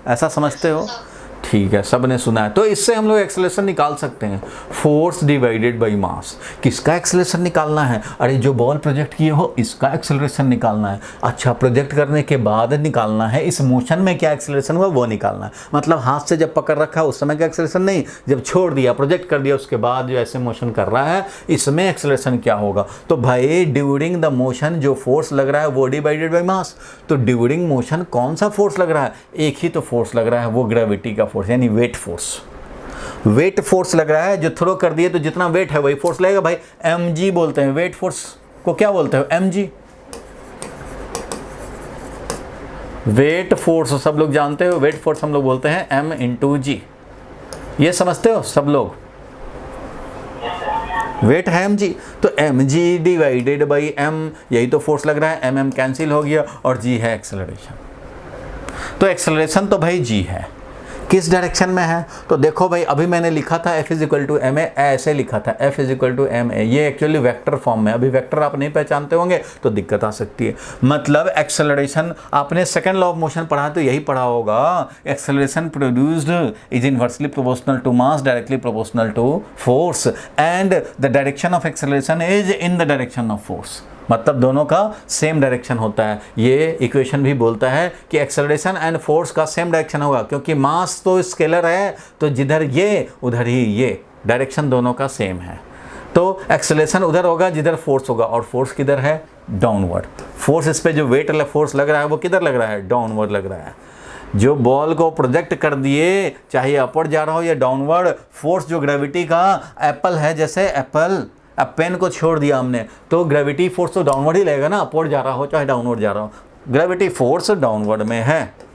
ऐसा समझते हो, ठीक है सबने सुना है। तो इससे हम लोग एक्सेलरेशन निकाल सकते हैं, फोर्स डिवाइडेड बाय मास। किसका एक्सेलरेशन निकालना है, अरे जो बॉल प्रोजेक्ट किए हो इसका एक्सेलरेशन निकालना है। अच्छा प्रोजेक्ट करने के बाद निकालना है, इस मोशन में क्या एक्सेलरेशन हुआ वो निकालना है। मतलब हाथ से जब पकड़ रखा उस समय का एक्सेलरेशन नहीं, जब छोड़ दिया प्रोजेक्ट कर दिया उसके बाद जो ऐसे मोशन कर रहा है इसमें एक्सेलरेशन क्या होगा। तो भाई ड्यूरिंग द मोशन जो फोर्स लग रहा है वो डिवाइडेड बाय मास। तो ड्यूरिंग मोशन कौन सा फोर्स लग रहा है, एक ही तो फोर्स लग रहा है, वो ग्रेविटी का फोर्स यानी वेट फोर्स। वेट फोर्स लग रहा है, जो थ्रो कर दिए तो जितना वेट है वही फोर्स लगेगा भाई, mg बोलते हैं। वेट फोर्स को क्या बोलते हो, mg। वेट फोर्स सब लोग जानते हो, वेट फोर्स हम लोग बोलते हैं m इंटू जी, ये समझते हो सब लोग। वेट है mg, तो mg डिवाइडेड बाई m, यही तो फोर्स लग रहा है, mm कैंसिल हो गया और g है एक्सेलरेशन। तो एक्सेलरेशन तो भाई g है, किस डायरेक्शन में है? तो देखो भाई अभी मैंने लिखा था F is equal to m a, ऐसे लिखा था F is equal to m a, ये एक्चुअली वेक्टर फॉर्म में, अभी वेक्टर आप नहीं पहचानते होंगे तो दिक्कत आ सकती है। मतलब एक्सेलरेशन आपने सेकंड लॉ ऑफ मोशन पढ़ा तो यही पढ़ा होगा, acceleration produced is inversely proportional to mass directly proportional to force and the direction of acceleration is in the direction of force. मतलब दोनों का सेम डायरेक्शन होता है। ये इक्वेशन भी बोलता है कि एक्सेलरेशन एंड फोर्स का सेम डायरेक्शन होगा, क्योंकि मास तो स्केलर है, तो जिधर ये उधर ही ये, डायरेक्शन दोनों का सेम है। तो एक्सेलरेशन उधर होगा जिधर फोर्स होगा, और फोर्स किधर है? डाउनवर्ड। फोर्स इस पे जो वेट फोर्स लग रहा है वो किधर लग रहा है? डाउनवर्ड लग रहा है। जो बॉल को प्रोजेक्ट कर दिए, चाहे अपवर्ड जा रहा हो या डाउनवर्ड, फोर्स जो ग्रेविटी का एप्पल है, जैसे एप्पल, अब पेन को छोड़ दिया हमने तो ग्रेविटी फोर्स तो डाउनवर्ड ही लगेगा ना, अपवर्ड जा रहा हो चाहे डाउनवर्ड जा रहा हो, ग्रेविटी फोर्स डाउनवर्ड में है।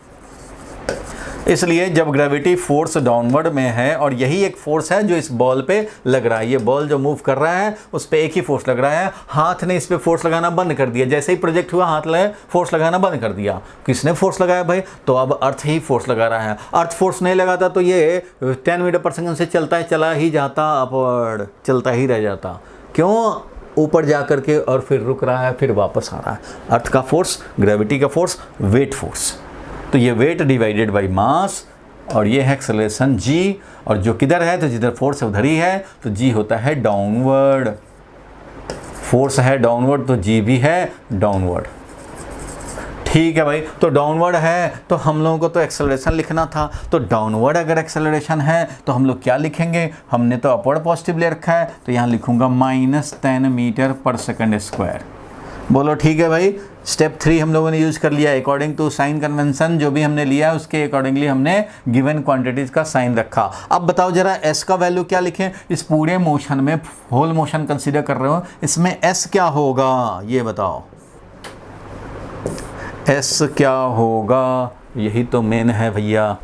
इसलिए जब ग्रेविटी फोर्स डाउनवर्ड में है और यही एक फोर्स है जो इस बॉल पे लग रहा है, ये बॉल जो मूव कर रहा है उस पे एक ही फोर्स लग रहा है, हाथ ने इस पे फोर्स लगाना बंद कर दिया, जैसे ही प्रोजेक्ट हुआ हाथ लगे फोर्स लगाना बंद कर दिया। किसने फोर्स लगाया भाई? तो अब अर्थ ही फोर्स लगा रहा है। अर्थ फोर्स नहीं लगाता तो ये 10 मीटर पर सेकंड से चलता है, चला ही जाता, अपवर्ड चलता ही रह जाता। क्यों? ऊपर जा कर के और फिर रुक रहा है, फिर वापस आ रहा है। अर्थ का फोर्स, ग्रेविटी का फोर्स, वेट फोर्स। तो ये वेट डिवाइडेड बाय मास और ये है एक्सेलरेशन g, और जो किधर है तो जिधर फोर्स है उधर ही है, तो g होता है डाउनवर्ड। फोर्स है डाउनवर्ड तो g भी है डाउनवर्ड। ठीक है भाई, तो डाउनवर्ड है तो हम लोगों को तो एक्सेलरेशन लिखना था, तो डाउनवर्ड अगर एक्सेलरेशन है तो हम लोग क्या लिखेंगे? हमने तो अपवर्ड पॉजिटिव ले रखा है, तो यहाँ लिखूंगा -10 मीटर पर सेकंड स्क्वायर। बोलो ठीक है भाई। स्टेप 3 हम लोगों ने यूज़ कर लिया, अकॉर्डिंग टू साइन कन्वेंशन जो भी हमने लिया है उसके अकॉर्डिंगली हमने गिवन क्वांटिटीज़ का साइन रखा। अब बताओ जरा s का वैल्यू क्या लिखें? इस पूरे मोशन में, होल मोशन कंसीडर कर रहे हो, इसमें s क्या होगा ये बताओ, s क्या होगा? यही तो मेन है भैया।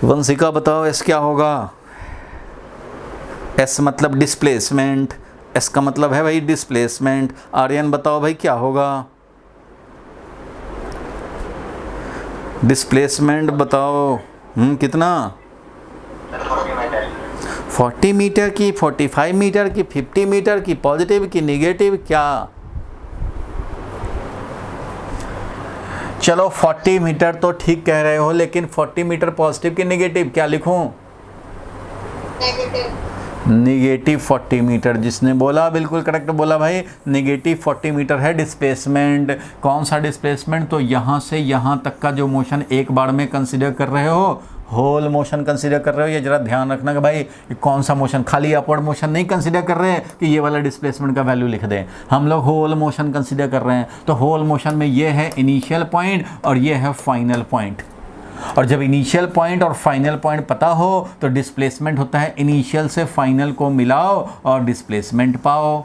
वंशिका बताओ s क्या होगा? s मतलब डिस्प्लेसमेंट, s का मतलब है भाई डिस्प्लेसमेंट। आर्यन बताओ भाई क्या होगा? डिस्प्लेसमेंट बताओ। कितना? 40 मीटर की, 45 मीटर की, 50 मीटर की, पॉजिटिव की, निगेटिव, क्या? चलो 40 मीटर तो ठीक कह रहे हो, लेकिन 40 मीटर पॉजिटिव की निगेटिव, क्या लिखूं? Negative 40 metre. जिसने बोला बिल्कुल करेक्ट बोला भाई, निगेटिव 40 मीटर है डिस्प्लेसमेंट। कौन सा डिस्प्लेसमेंट? तो यहाँ से यहाँ तक का जो मोशन एक बार में कंसीडर कर रहे हो, होल मोशन कंसीडर कर रहे हो। ये जरा ध्यान रखना कि भाई कौन सा मोशन, खाली अपवर्ड मोशन नहीं कंसीडर कर रहे हैं कि ये वाला डिस्प्लेसमेंट का वैल्यू लिख दें, हम लोग होल मोशन कंसीडर कर रहे हैं। तो होल मोशन में ये है इनिशियल पॉइंट और ये है फाइनल पॉइंट, और जब इनिशियल पॉइंट और फाइनल पॉइंट पता हो तो डिस्प्लेसमेंट होता है इनिशियल से फाइनल को मिलाओ और डिस्प्लेसमेंट पाओ।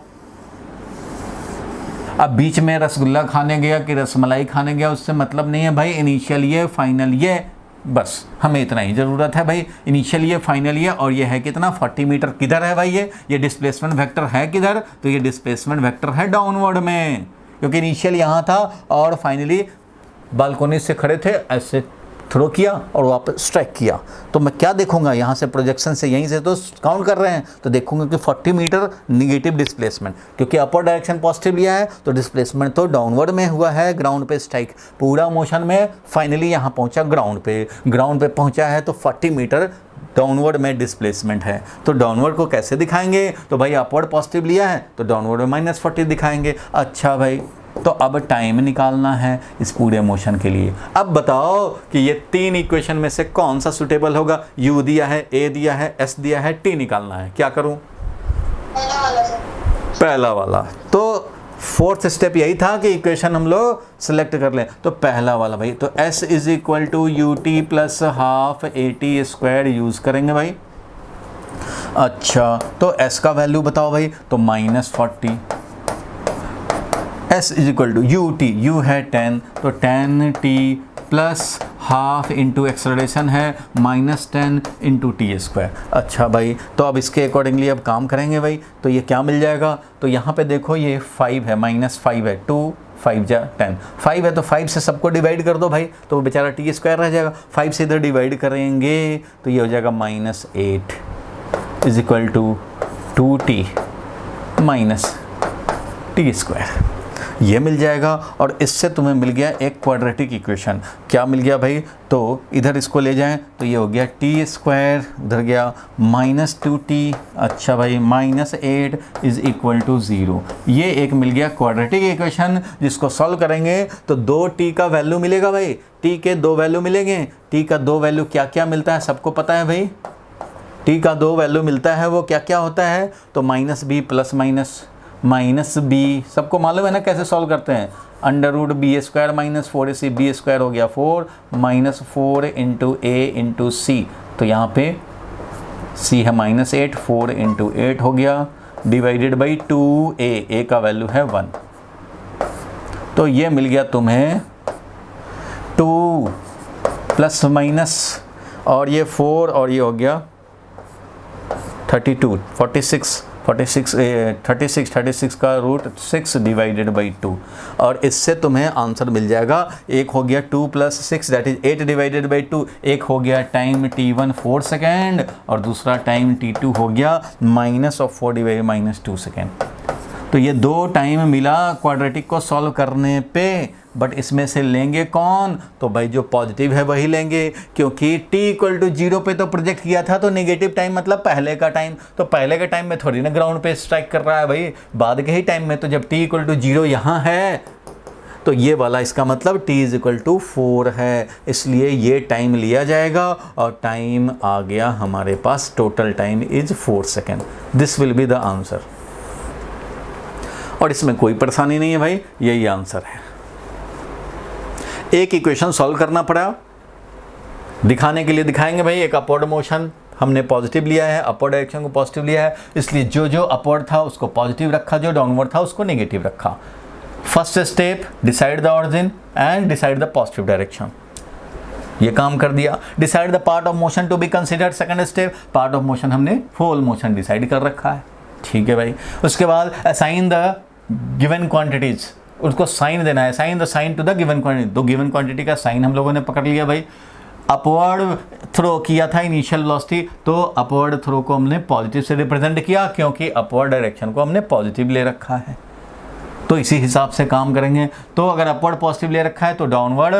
अब बीच में रसगुल्ला खाने गया कि रसमलाई खाने गया उससे मतलब नहीं है भाई, इनिशियल ये फाइनल ये, बस हमें इतना ही ज़रूरत है भाई, इनिशियल ये फाइनल ये, और ये है कितना 40 मीटर। किधर है भाई ये डिस्प्लेसमेंट वेक्टर है किधर? तो ये डिस्प्लेसमेंट वेक्टर है डाउनवर्ड में, क्योंकि इनिशियल यहाँ था और फाइनली बालकोनी से खड़े थे, ऐसे थ्रो किया और वापस स्ट्राइक किया। तो मैं क्या देखूंगा यहाँ से, प्रोजेक्शन से यहीं से तो काउंट कर रहे हैं, तो देखूंगा कि 40 मीटर निगेटिव डिस्प्लेसमेंट, क्योंकि अपर डायरेक्शन पॉजिटिव लिया है तो डिस्प्लेसमेंट तो डाउनवर्ड में हुआ है, ग्राउंड पे स्ट्राइक पूरा मोशन में फाइनली यहाँ पहुँचा ग्राउंड पे पहुँचा है, तो 40 मीटर डाउनवर्ड में डिस्प्लेसमेंट है। तो डाउनवर्ड को कैसे दिखाएंगे? तो भाई अपवर्ड पॉजिटिव लिया है तो डाउनवर्ड में -40 दिखाएंगे। अच्छा भाई, तो अब टाइम निकालना है इस पूरे मोशन के लिए। अब बताओ कि ये 3 इक्वेशन में से कौन सा सुटेबल होगा? u दिया है, a दिया है, s दिया है, t निकालना है। क्या करूं? पहला वाला। तो फोर्थ स्टेप यही था कि इक्वेशन हम लोग सिलेक्ट कर लें, तो पहला वाला भाई, तो s is equal to ut plus half at square use करेंगे भाई। अच्छा, तो s का वैल्यू बताओ भाई, तो -40। s is equal to u t, u है 10 तो 10t plus half into acceleration है -10 इंटू टी स्क्वायर। अच्छा भाई, तो अब इसके अकॉर्डिंगली अब काम करेंगे भाई, तो ये क्या मिल जाएगा, तो यहाँ पे देखो ये 5 है, -5 है, 2 5 जा 10, 5 है तो 5 से सबको डिवाइड कर दो भाई, तो वो बेचारा टी स्क्वायर रह जाएगा। 5 से इधर डिवाइड करेंगे तो ये हो जाएगा -8 is equal to 2t minus t square, ये मिल जाएगा। और इससे तुम्हें मिल गया एक क्वाड्रेटिक इक्वेशन। क्या मिल गया भाई, तो इधर इसको ले जाएं तो ये हो गया टी स्क्वायर, उधर गया -2t, अच्छा भाई -8 इज इक्वल टू 0। ये एक मिल गया क्वाड्रेटिक इक्वेशन, जिसको सॉल्व करेंगे तो 2t का वैल्यू मिलेगा भाई, t के 2 वैल्यू मिलेंगे। t का 2 वैल्यू क्या क्या मिलता है सबको पता है भाई, t का 2 वैल्यू मिलता है वो क्या क्या होता है, तो -b प्लस माइनस बी, सबको मालूम है ना कैसे सॉल्व करते हैं, √b² - 4ac, b² हो गया 4 -4 इंटू a इंटू सी, तो यहाँ पे c है -8, 4 इंटू 8 हो गया डिवाइडेड बाई 2a, a का वैल्यू है 1, तो ये मिल गया तुम्हें 2 प्लस माइनस और ये 4 और ये हो गया 32, 36 का रूट 6 डिवाइडेड बाई 2, और इससे तुम्हें आंसर मिल जाएगा। एक हो गया 2 + 6 दैट इज 8 डिवाइडेड बाई 2, एक हो गया टाइम t1 4 सेकेंड और दूसरा टाइम t2 हो गया -4 डिवाइडेड -2 सेकेंड। तो ये 2 टाइम मिला क्वाड्रेटिक को सॉल्व करने पे, बट इसमें से लेंगे कौन, तो भाई जो पॉजिटिव है वही लेंगे, क्योंकि t = 0 पे तो प्रोजेक्ट किया था, तो नेगेटिव टाइम मतलब पहले का टाइम, तो पहले के टाइम में थोड़ी ना ग्राउंड पे स्ट्राइक कर रहा है भाई, बाद के ही टाइम में। तो जब t = 0 यहाँ है तो ये वाला इसका मतलब t = 4 है, इसलिए ये टाइम लिया जाएगा और टाइम आ गया हमारे पास, total time is 4 second. This will be the answer, और इसमें कोई परेशानी नहीं है भाई, यही आंसर है। एक इक्वेशन सॉल्व करना पड़ा, दिखाने के लिए दिखाएंगे भाई। एक अपवर्ड मोशन हमने पॉजिटिव लिया है, अपवर्ड डायरेक्शन को पॉजिटिव लिया है, इसलिए जो जो अपवर्ड था उसको पॉजिटिव रखा, जो डाउनवर्ड था उसको नेगेटिव रखा। First step, decide the origin and decide the positive direction, ये काम कर दिया। Decide the part of motion to be considered, second step, part of motion हमने होल मोशन डिसाइड कर रखा है, ठीक है भाई। उसके बाद असाइन द गिवन क्वांटिटीज, उसको साइन देना है, sign the sign to the given quantity, तो गिवन क्वांटिटी का साइन हम लोगों ने पकड़ लिया भाई। अपवर्ड थ्रो किया था इनिशियल वेलोसिटी, तो अपवर्ड थ्रो को हमने पॉजिटिव से रिप्रेजेंट किया, क्योंकि अपवर्ड डायरेक्शन को हमने पॉजिटिव ले रखा है, तो इसी हिसाब से काम करेंगे। तो अगर अपवर्ड पॉजिटिव ले रखा है तो डाउनवर्ड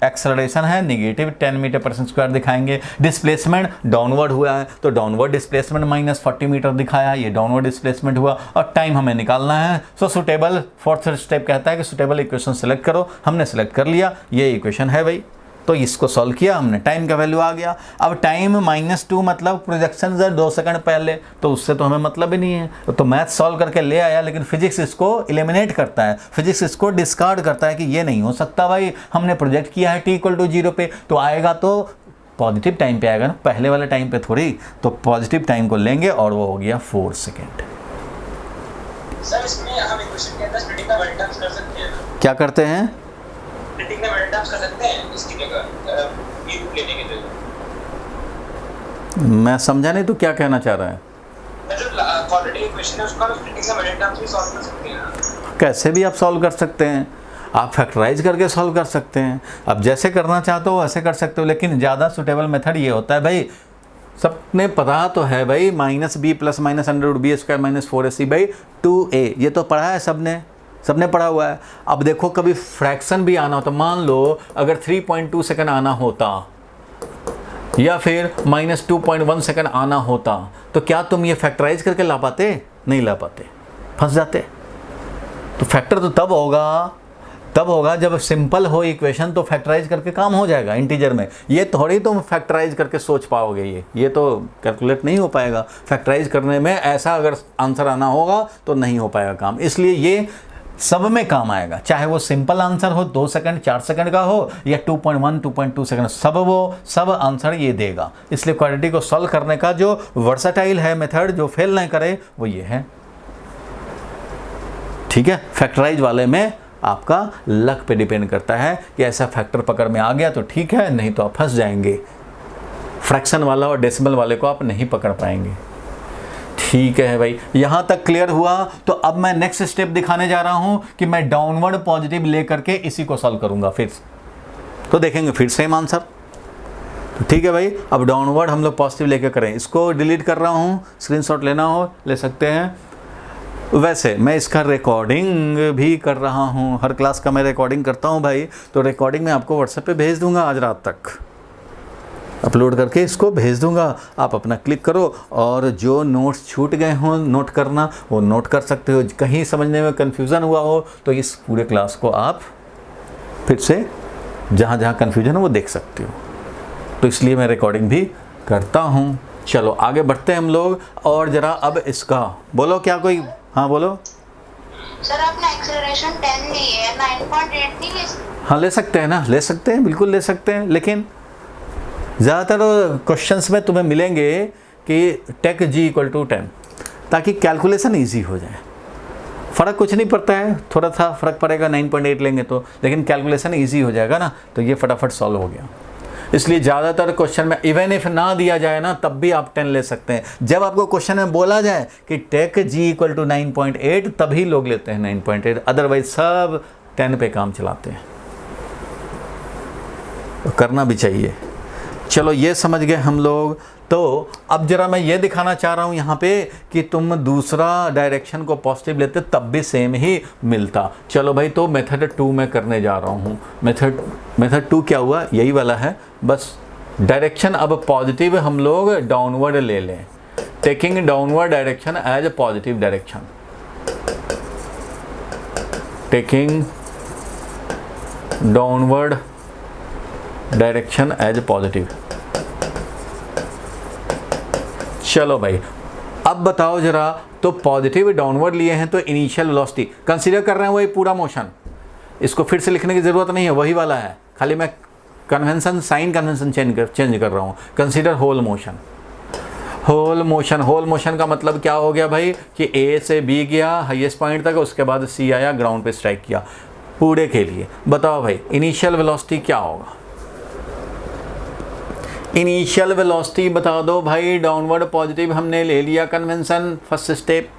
एक्सेलरेशन है नेगेटिव 10 मीटर/स्क्वायर दिखाएंगे। डिस्प्लेसमेंट डाउनवर्ड हुआ है तो डाउनवर्ड डिस्प्लेसमेंट -40 मीटर दिखाया, ये डाउनवर्ड डिस्प्लेसमेंट हुआ, और टाइम हमें निकालना है। सो सुटेबल, फोर्थ स्टेप कहता है कि सुटेबल इक्वेशन सेलेक्ट करो, हमने सेलेक्ट कर लिया, ये इक्वेशन है भाई, तो इसको सॉल्व किया हमने, टाइम का वैल्यू आ गया। अब टाइम -2 मतलब प्रोजेक्शन 2 सेकंड पहले, तो उससे तो हमें मतलब ही नहीं है, तो मैथ सॉल्व करके ले आया, लेकिन फिजिक्स इसको एलिमिनेट करता है, फिजिक्स इसको डिस्कार्ड करता है कि ये नहीं हो सकता भाई, हमने प्रोजेक्ट किया है t = 0 पे, तो आएगा तो पॉजिटिव टाइम पे आएगा ना, पहले वाले टाइम पे थोड़ी, तो पॉजिटिव टाइम को लेंगे और वो हो गया 4 सेकेंड। सर इसमें हम इक्वेशन के अंदर स्प्लिटिंग द वेट टर्म्स कर सकते हैं, क्या करते हैं, स्प्लिटिंग द वेट टर्म्स कर सकते हैं इसकी जगह, ये लेने की जगह। मैं समझा नहीं, तू क्या कहना चाह रहा है। जो क्वाड्रेटिक इक्वेशन है उसका स्प्लिटिंग द वेट टर्म्स भी सॉल्व कर सकते हैं। कैसे भी आप सॉल्व कर सकते हैं, आप फैक्टराइज करके सॉल्व कर सकते हैं, अब जैसे करना चाहते हो वैसे कर सकते हो, लेकिन ज़्यादा सुटेबल मेथड ये होता है भाई, सबने पता तो है भाई, -b + -√b² - 4ac/2a, ये तो पढ़ा है सबने पढ़ा हुआ है। अब देखो कभी फ्रैक्शन भी आना होता, मान लो अगर 3.2 सेकंड आना होता या फिर -2.1 सेकंड आना होता, तो क्या तुम ये फैक्टराइज करके ला पाते, नहीं ला पाते, फंस जाते। तो फैक्टर तो तब होगा जब सिंपल हो इक्वेशन, तो फैक्टराइज करके काम हो जाएगा इंटीजर में, ये थोड़ी तुम फैक्टराइज करके सोच पाओगे, ये तो कैलकुलेट नहीं हो पाएगा फैक्टराइज करने में, ऐसा अगर आंसर आना होगा तो नहीं हो पाएगा काम, इसलिए ये सब में काम आएगा, चाहे वो सिंपल आंसर हो 2 सेकंड 4 सेकंड का हो या 2.1 2.2 सेकंड, सब आंसर ये देगा। इसलिए क्वाड्रेटिक को सॉल्व करने का जो वर्सेटाइल है मेथड, जो फेल नहीं करे, वो ये है। ठीक है, फैक्टराइज वाले में आपका लक पे डिपेंड करता है कि ऐसा फैक्टर पकड़ में आ गया तो ठीक है, नहीं तो आप फंस जाएंगे। फ्रैक्शन वाला और डेसिमल वाले को आप नहीं पकड़ पाएंगे। ठीक है भाई, यहाँ तक क्लियर हुआ। तो अब मैं नेक्स्ट स्टेप दिखाने जा रहा हूँ कि मैं डाउनवर्ड पॉजिटिव लेकर के इसी को सॉल्व करूँगा फिर। तो देखेंगे फिर सेम आंसर। ठीक है भाई, अब डाउनवर्ड हम लोग पॉजिटिव लेकर करें। इसको डिलीट कर रहा हूँ, स्क्रीनशॉट लेना हो ले सकते हैं। वैसे मैं इसका रिकॉर्डिंग भी कर रहा हूँ, हर क्लास का मैं रिकॉर्डिंग करता हूँ भाई, तो रिकॉर्डिंग मैं आपको व्हाट्सएप पे भेज दूँगा आज रात तक, अपलोड करके इसको भेज दूँगा। आप अपना क्लिक करो और जो नोट्स छूट गए हों नोट करना वो नोट कर सकते हो। कहीं समझने में कन्फ्यूज़न हुआ हो तो इस पूरे क्लास को आप फिर से जहाँ जहाँ कन्फ्यूजन हो वो देख सकते हो। तो इसलिए मैं रिकॉर्डिंग भी करता हूँ। चलो आगे बढ़ते हैं हम लोग। और ज़रा अब इसका बोलो, क्या कोई, हाँ बोलो। सर आपने एक्सेलरेशन 10 ली है, 9.8 नहीं ले सकते? हाँ ले सकते हैं ना, ले सकते हैं, बिल्कुल ले सकते हैं। लेकिन ज़्यादातर क्वेश्चंस में तुम्हें मिलेंगे कि टेक g = 10, ताकि कैलकुलेशन ईजी हो जाए। फ़र्क कुछ नहीं पड़ता है, थोड़ा सा फ़र्क पड़ेगा 9.8 लेंगे तो, लेकिन कैलकुलेशन ईजी हो जाएगा ना, तो ये फटाफट सॉल्व हो गया। इसलिए ज़्यादातर क्वेश्चन में इवन इफ ना दिया जाए ना तब भी आप 10 ले सकते हैं। जब आपको क्वेश्चन में बोला जाए कि टेक g = 9.8 तभी लोग लेते हैं 9.8, अदरवाइज सब 10 पे काम चलाते हैं। तो करना भी चाहिए। चलो ये समझ गए हम लोग। तो अब जरा मैं ये दिखाना चाह रहा हूँ यहाँ पे कि तुम दूसरा डायरेक्शन को पॉजिटिव लेते तब भी सेम ही मिलता। चलो भाई, तो मेथड 2 में करने जा रहा हूँ। मेथड 2 क्या हुआ, यही वाला है, बस डायरेक्शन अब पॉजिटिव हम लोग डाउनवर्ड ले लें। Taking downward direction as a positive direction, taking downward direction as positive. चलो भाई, अब बताओ जरा, तो पॉजिटिव डाउनवर्ड लिए हैं तो इनिशियल वेलोसिटी कंसीडर कर रहे हैं वही पूरा मोशन। इसको फिर से लिखने की ज़रूरत नहीं है, वही वाला है, खाली मैं कन्वेंशन साइन कन्वेंशन चेंज कर रहा हूँ। Consider whole motion. Whole motion का मतलब क्या हो गया भाई कि ए से बी गया हाईएस्ट पॉइंट तक, उसके बाद सी आया, ग्राउंड पे स्ट्राइक किया। पूरे के लिए बताओ भाई इनिशियल वेलोसिटी क्या होगा। इनिशियल वेलोसिटी बता दो भाई। डाउनवर्ड पॉजिटिव हमने ले लिया कन्वेंशन, फर्स्ट स्टेप,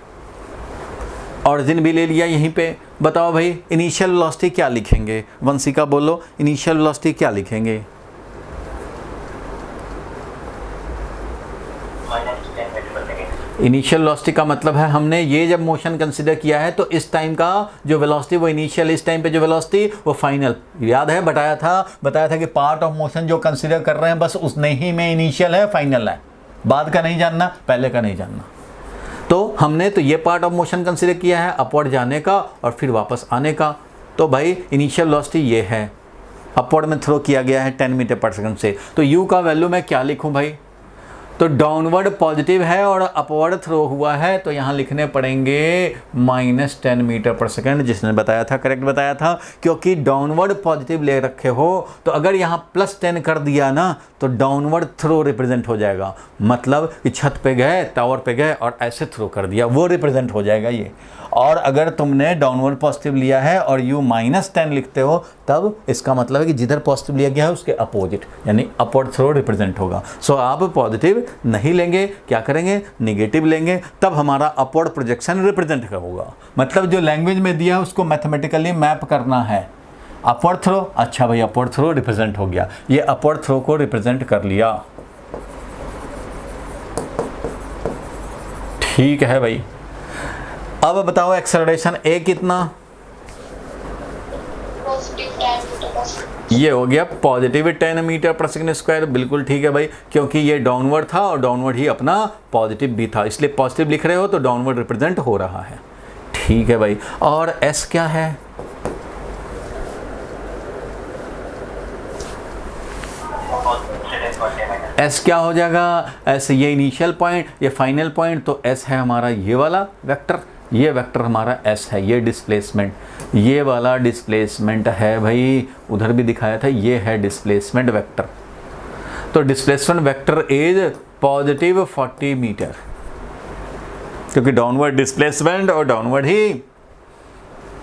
ऑरिजिन भी ले लिया यहीं पे। बताओ भाई इनिशियल वेलोसिटी क्या लिखेंगे। वंशिका बोलो, इनिशियल वेलोसिटी क्या लिखेंगे। इनिशियल वेलोसिटी का मतलब है हमने ये जब मोशन कंसिडर किया है तो इस टाइम का जो वेलोसिटी वो इनिशियल, इस टाइम पे जो वेलोसिटी वो फाइनल। याद है बताया था कि पार्ट ऑफ मोशन जो कंसिडर कर रहे हैं बस उस नहीं में इनिशियल है फाइनल है, बाद का नहीं जानना, पहले का नहीं जानना। तो हमने तो ये पार्ट ऑफ मोशन कंसिडर किया है अपवर्ड जाने का और फिर वापस आने का। तो भाई इनिशियल वेलोसिटी ये है, अपवर्ड में थ्रो किया गया है 10 मीटर/सेकंड से। तो u का वैल्यू मैं क्या लिखूं भाई, तो डाउनवर्ड पॉजिटिव है और अपवर्ड थ्रो हुआ है तो यहाँ लिखने पड़ेंगे -10 मीटर/सेकंड, जिसने बताया था करेक्ट बताया था, क्योंकि डाउनवर्ड पॉजिटिव ले रखे हो तो अगर यहाँ +10 कर दिया ना तो डाउनवर्ड थ्रो रिप्रेजेंट हो जाएगा। मतलब कि छत पे गए, टावर पे गए और ऐसे थ्रो कर दिया, वो रिप्रेजेंट हो जाएगा ये। और अगर तुमने डाउनवर्ड पॉजिटिव लिया है और u -10 लिखते हो तब इसका मतलब है कि जिधर पॉजिटिव लिया गया है उसके अपोजिट, यानी अपवर्ड थ्रो रिप्रेजेंट होगा। सो आप पॉजिटिव नहीं लेंगे, क्या करेंगे, निगेटिव लेंगे, तब हमारा अपवर्ड प्रोजेक्शन रिप्रेजेंट होगा। मतलब जो लैंग्वेज में दिया है उसको मैथमेटिकली मैप करना है। अपवर्ड थ्रो, अच्छा भाई अपवर्ड थ्रो रिप्रेजेंट हो गया, ये अपवर्ड थ्रो को रिप्रेजेंट कर लिया। ठीक है भाई, अब बताओ एक्सेलरेशन ए कितना, ये हो गया पॉजिटिव 10 मीटर/सेकंड²। बिल्कुल ठीक है भाई, क्योंकि ये डाउनवर्ड था और डाउनवर्ड ही अपना पॉजिटिव भी था, इसलिए पॉजिटिव लिख रहे हो तो डाउनवर्ड रिप्रेजेंट हो रहा है। ठीक है भाई, और एस क्या है, एस क्या हो जाएगा, एस ये इनिशियल पॉइंट, ये फाइनल पॉइंट, तो एस है हमारा ये वाला वेक्टर, ये वेक्टर हमारा एस है, ये डिस्प्लेसमेंट, ये वाला डिस्प्लेसमेंट है भाई, उधर भी दिखाया था, ये है डिस्प्लेसमेंट वेक्टर। तो displacement vector is positive 40 metre, क्योंकि डाउनवर्ड डिस्प्लेसमेंट और डाउनवर्ड ही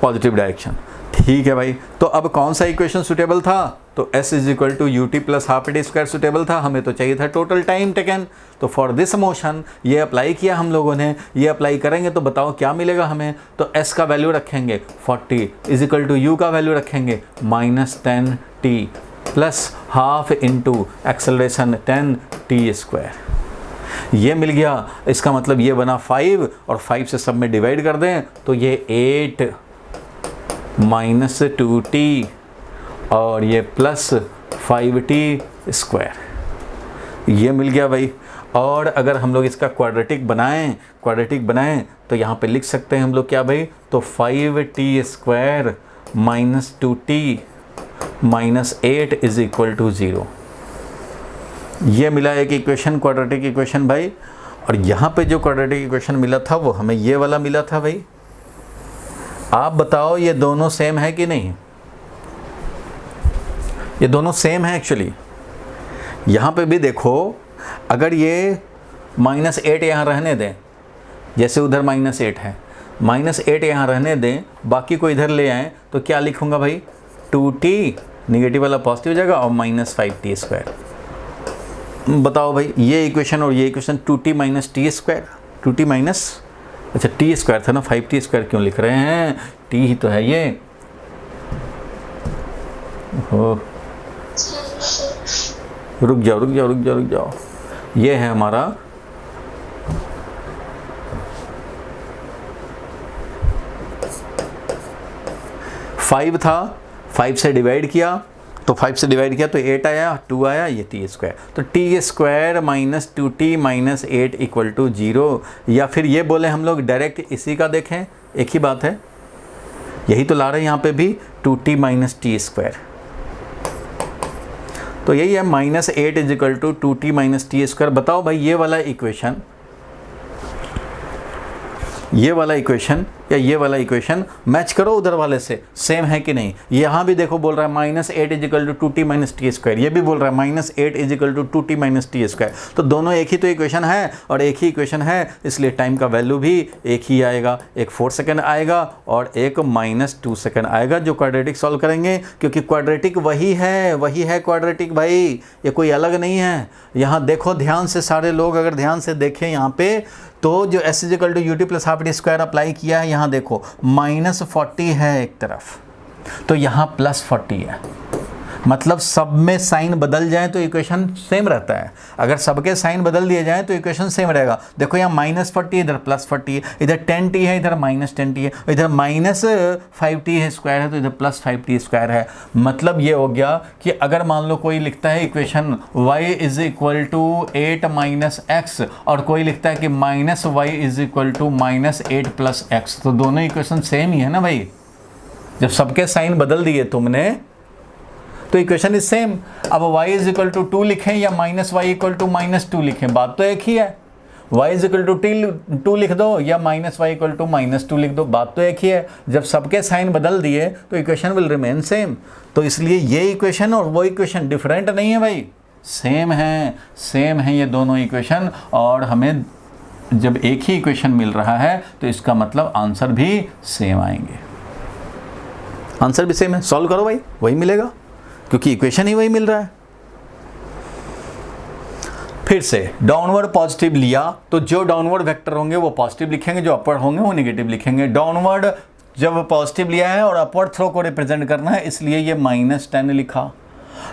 पॉजिटिव डायरेक्शन। ठीक है भाई, तो अब कौन सा इक्वेशन सुटेबल था? तो s is equal to u t plus half t square suitable था, हमें तो चाहिए था टोटल टाइम टेकन। तो फॉर दिस मोशन ये अप्लाई किया हम लोगों ने, ये अप्लाई करेंगे तो बताओ क्या मिलेगा हमें? तो s का वैल्यू रखेंगे 40 इज इक्वल टू u का वैल्यू रखेंगे -10t plus half into acceleration 10t square. ये मिल गया, इसका मतलब ये बना 5 और 5 से सब में डिवाइड कर दें तो ये 8 माइनस 2t और ये प्लस 5t स्क्वायर, ये मिल गया भाई। और अगर हम लोग इसका क्वाड्रेटिक बनाएं तो यहाँ पे लिख सकते हैं हम लोग क्या भाई? तो 5t square minus 2t minus 8 is equal to 0। ये मिला एक इक्वेशन, क्वाड्रेटिक इक्वेशन भाई। और यहाँ पे जो क्वाड्रेटिक इक्वेशन मिला था वो हमें ये वाला मिला था भाई। आप बताओ ये दोनों सेम है कि नहीं? ये दोनों सेम है एक्चुअली। यहाँ पे भी देखो, अगर ये -8 यहाँ रहने दें, जैसे उधर -8 है, -8 यहाँ रहने दें, बाकी को इधर ले आएँ तो क्या लिखूँगा भाई? 2t निगेटिव वाला पॉजिटिव हो जाएगा और -5t स्क्वायर। बताओ भाई, ये इक्वेशन और ये equation 2t minus t square, 2t minus, अच्छा टी स्क्वायर था ना, 5t स्क्वायर क्यों लिख रहे हैं? टी ही तो है ये। हो रुक जाओ, ये है हमारा फाइव था, 5 से डिवाइड किया तो 5 से डिवाइड किया तो 8 आया, 2 आया, ये टी स्क्वायर। तो t square minus 2t minus 8 equal to 0। या फिर ये बोले हम लोग डायरेक्ट इसी का देखें, एक ही बात है, यही तो ला रहे हैं यहाँ पे भी, 2t माइनस टी स्क्वायर। तो यही है -8 is equal to 2t minus t square. बताओ भाई ये वाला इक्वेशन या ये वाला इक्वेशन मैच करो उधर वाले से, सेम है कि नहीं? यहाँ भी देखो बोल रहा है -8 is equal to 2t minus t square, ये भी बोल रहा है -8 is equal to 2t minus t square. तो दोनों एक ही तो इक्वेशन है और एक ही इक्वेशन है, इसलिए टाइम का वैल्यू भी एक ही आएगा, एक 4 सेकेंड आएगा और एक -2 सेकेंड आएगा जो क्वाड्रेटिक सॉल्व करेंगे, क्योंकि क्वाड्रेटिक वही है क्वाड्रेटिक भाई, ये कोई अलग नहीं है। यहाँ देखो ध्यान से, सारे लोग अगर ध्यान से देखें यहाँ पे, तो जो s is equal to u t plus half t square apply किया है, यहाँ देखो -40 है एक तरफ, तो यहाँ +40 है। मतलब सब में साइन बदल जाए तो इक्वेशन सेम रहता है। अगर सबके साइन बदल दिए जाए तो इक्वेशन सेम रहेगा। देखो यहाँ -40 इधर +40, इधर 10t है, इधर -10t है, इधर -5t स्क्वायर है तो इधर +5t स्क्वायर है। मतलब ये हो गया कि अगर मान लो कोई लिखता है equation y is equal to 8 - x और कोई लिखता है कि -y is equal to -8 + x, तो दोनों इक्वेशन सेम ही है ना भाई। जब सबके साइन बदल दिए तुमने तो इक्वेशन इज सेम। अब y इज इक्वल टू 2 लिखें या -y इक्वल टू -2 लिखें, बात तो एक ही है। y इज इक्वल टू 2 लिख दो या -y इक्वल टू -2 लिख दो, बात तो एक ही है। जब सबके साइन बदल दिए तो इक्वेशन विल रिमेन सेम। तो इसलिए ये इक्वेशन और वो इक्वेशन डिफरेंट नहीं है भाई, सेम है ये दोनों इक्वेशन। और हमें जब एक ही इक्वेशन मिल रहा है तो इसका मतलब आंसर भी सेम आएंगे। आंसर भी सेम है, सॉल्व करो भाई, वही मिलेगा क्योंकि इक्वेशन ही वही मिल रहा है। फिर से डाउनवर्ड पॉजिटिव लिया तो जो डाउनवर्ड वेक्टर होंगे वो पॉजिटिव लिखेंगे, जो अपवर्ड होंगे वो नेगेटिव लिखेंगे। डाउनवर्ड जब पॉजिटिव लिया है और अपवर्ड थ्रो को रिप्रेजेंट करना है, इसलिए ये -10 लिखा।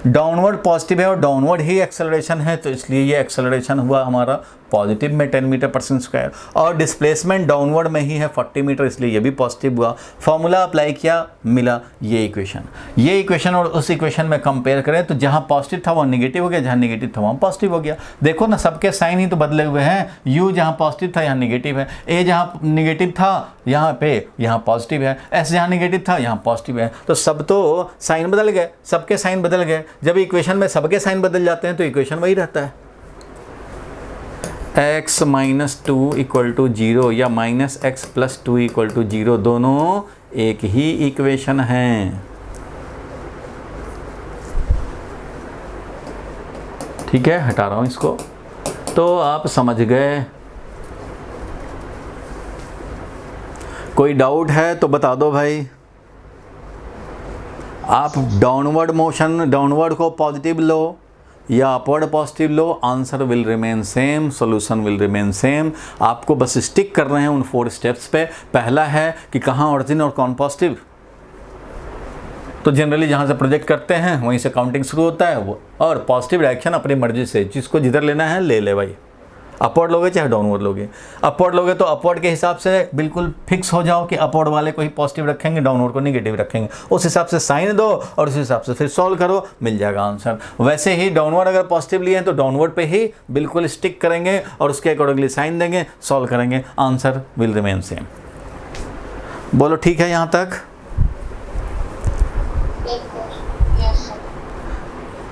डाउनवर्ड पॉजिटिव है और डाउनवर्ड ही एक्सेलरेशन है, तो इसलिए ये एक्सेलरेशन हुआ हमारा पॉजिटिव में 10 मीटर/स्क्वायर। और डिस्प्लेसमेंट डाउनवर्ड में ही है 40 मीटर, इसलिए ये भी पॉजिटिव हुआ। फॉर्मूला अप्लाई किया, मिला ये इक्वेशन और उस इक्वेशन में कंपेयर करें तो जहाँ पॉजिटिव था वहाँ नेगेटिव हो गया, जहाँ नेगेटिव था वहाँ पॉजिटिव हो गया। देखो ना, सबके साइन ही तो बदले हुए हैं। u जहाँ पॉजिटिव था यहाँ नेगेटिव है, a जहाँ नेगेटिव था यहाँ पॉजिटिव है, s जहाँ नेगेटिव था यहाँ पॉजिटिव है। तो सब तो साइन बदल गए, सबके साइन बदल गए। जब इक्वेशन में सबके साइन बदल जाते हैं तो इक्वेशन वही रहता है, x - 2 इक्वल टू 0 या -x + 2 इक्वल टू 0, दोनों एक ही इक्वेशन हैं। ठीक है, हटा रहा हूं इसको, तो आप समझ गए। कोई डाउट है तो बता दो भाई। आप डाउनवर्ड मोशन, डाउनवर्ड को पॉजिटिव लो या upward positive low, answer will remain same, solution will remain same. आपको बस स्टिक कर रहे हैं उन 4 स्टेप्स पे। पहला है कि कहाँ ओरिजिन और कौन पॉजिटिव। तो जनरली जहाँ से प्रोजेक्ट करते हैं वहीं से काउंटिंग शुरू होता है वो, और पॉजिटिव डायरेक्शन अपनी मर्जी से, जिसको जिधर लेना है ले ले भाई। अपवर्ड लोगे चाहे डाउनवर्ड लोगे। अपवर्ड लोगे तो अपवर्ड के हिसाब से बिल्कुल फिक्स हो जाओ कि अपवर्ड वाले को ही पॉजिटिव रखेंगे, डाउनवर्ड को नेगेटिव रखेंगे। उस हिसाब से साइन दो और उस हिसाब से फिर सॉल्व करो, मिल जाएगा आंसर। वैसे ही डाउनवर्ड अगर पॉजिटिव लिए हैं तो डाउनवर्ड पे ही बिल्कुल स्टिक करेंगे और उसके अकॉर्डिंगली साइन देंगे, सॉल्व करेंगे, आंसर विल रिमेन सेम। बोलो ठीक है यहाँ तक?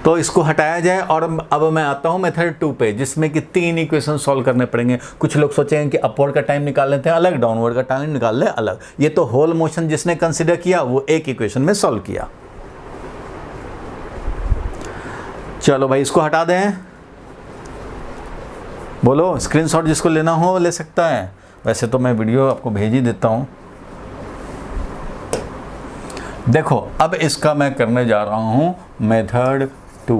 तो इसको हटाया जाए और अब मैं आता हूँ मेथड 2 पे, जिसमें कि 3 इक्वेशन सॉल्व करने पड़ेंगे। कुछ लोग सोचेंगे कि अपवर्ड का टाइम निकाल लेते हैं अलग, डाउनवर्ड का टाइम निकाल ले अलग। ये तो होल मोशन जिसने कंसीडर किया वो एक इक्वेशन में सॉल्व किया। चलो भाई इसको हटा दें। बोलो, स्क्रीनशॉट जिसको लेना हो ले सकता है। वैसे तो मैं वीडियो आपको भेज ही देता हूँ। देखो अब इसका मैं करने जा रहा हूँ मेथड 2।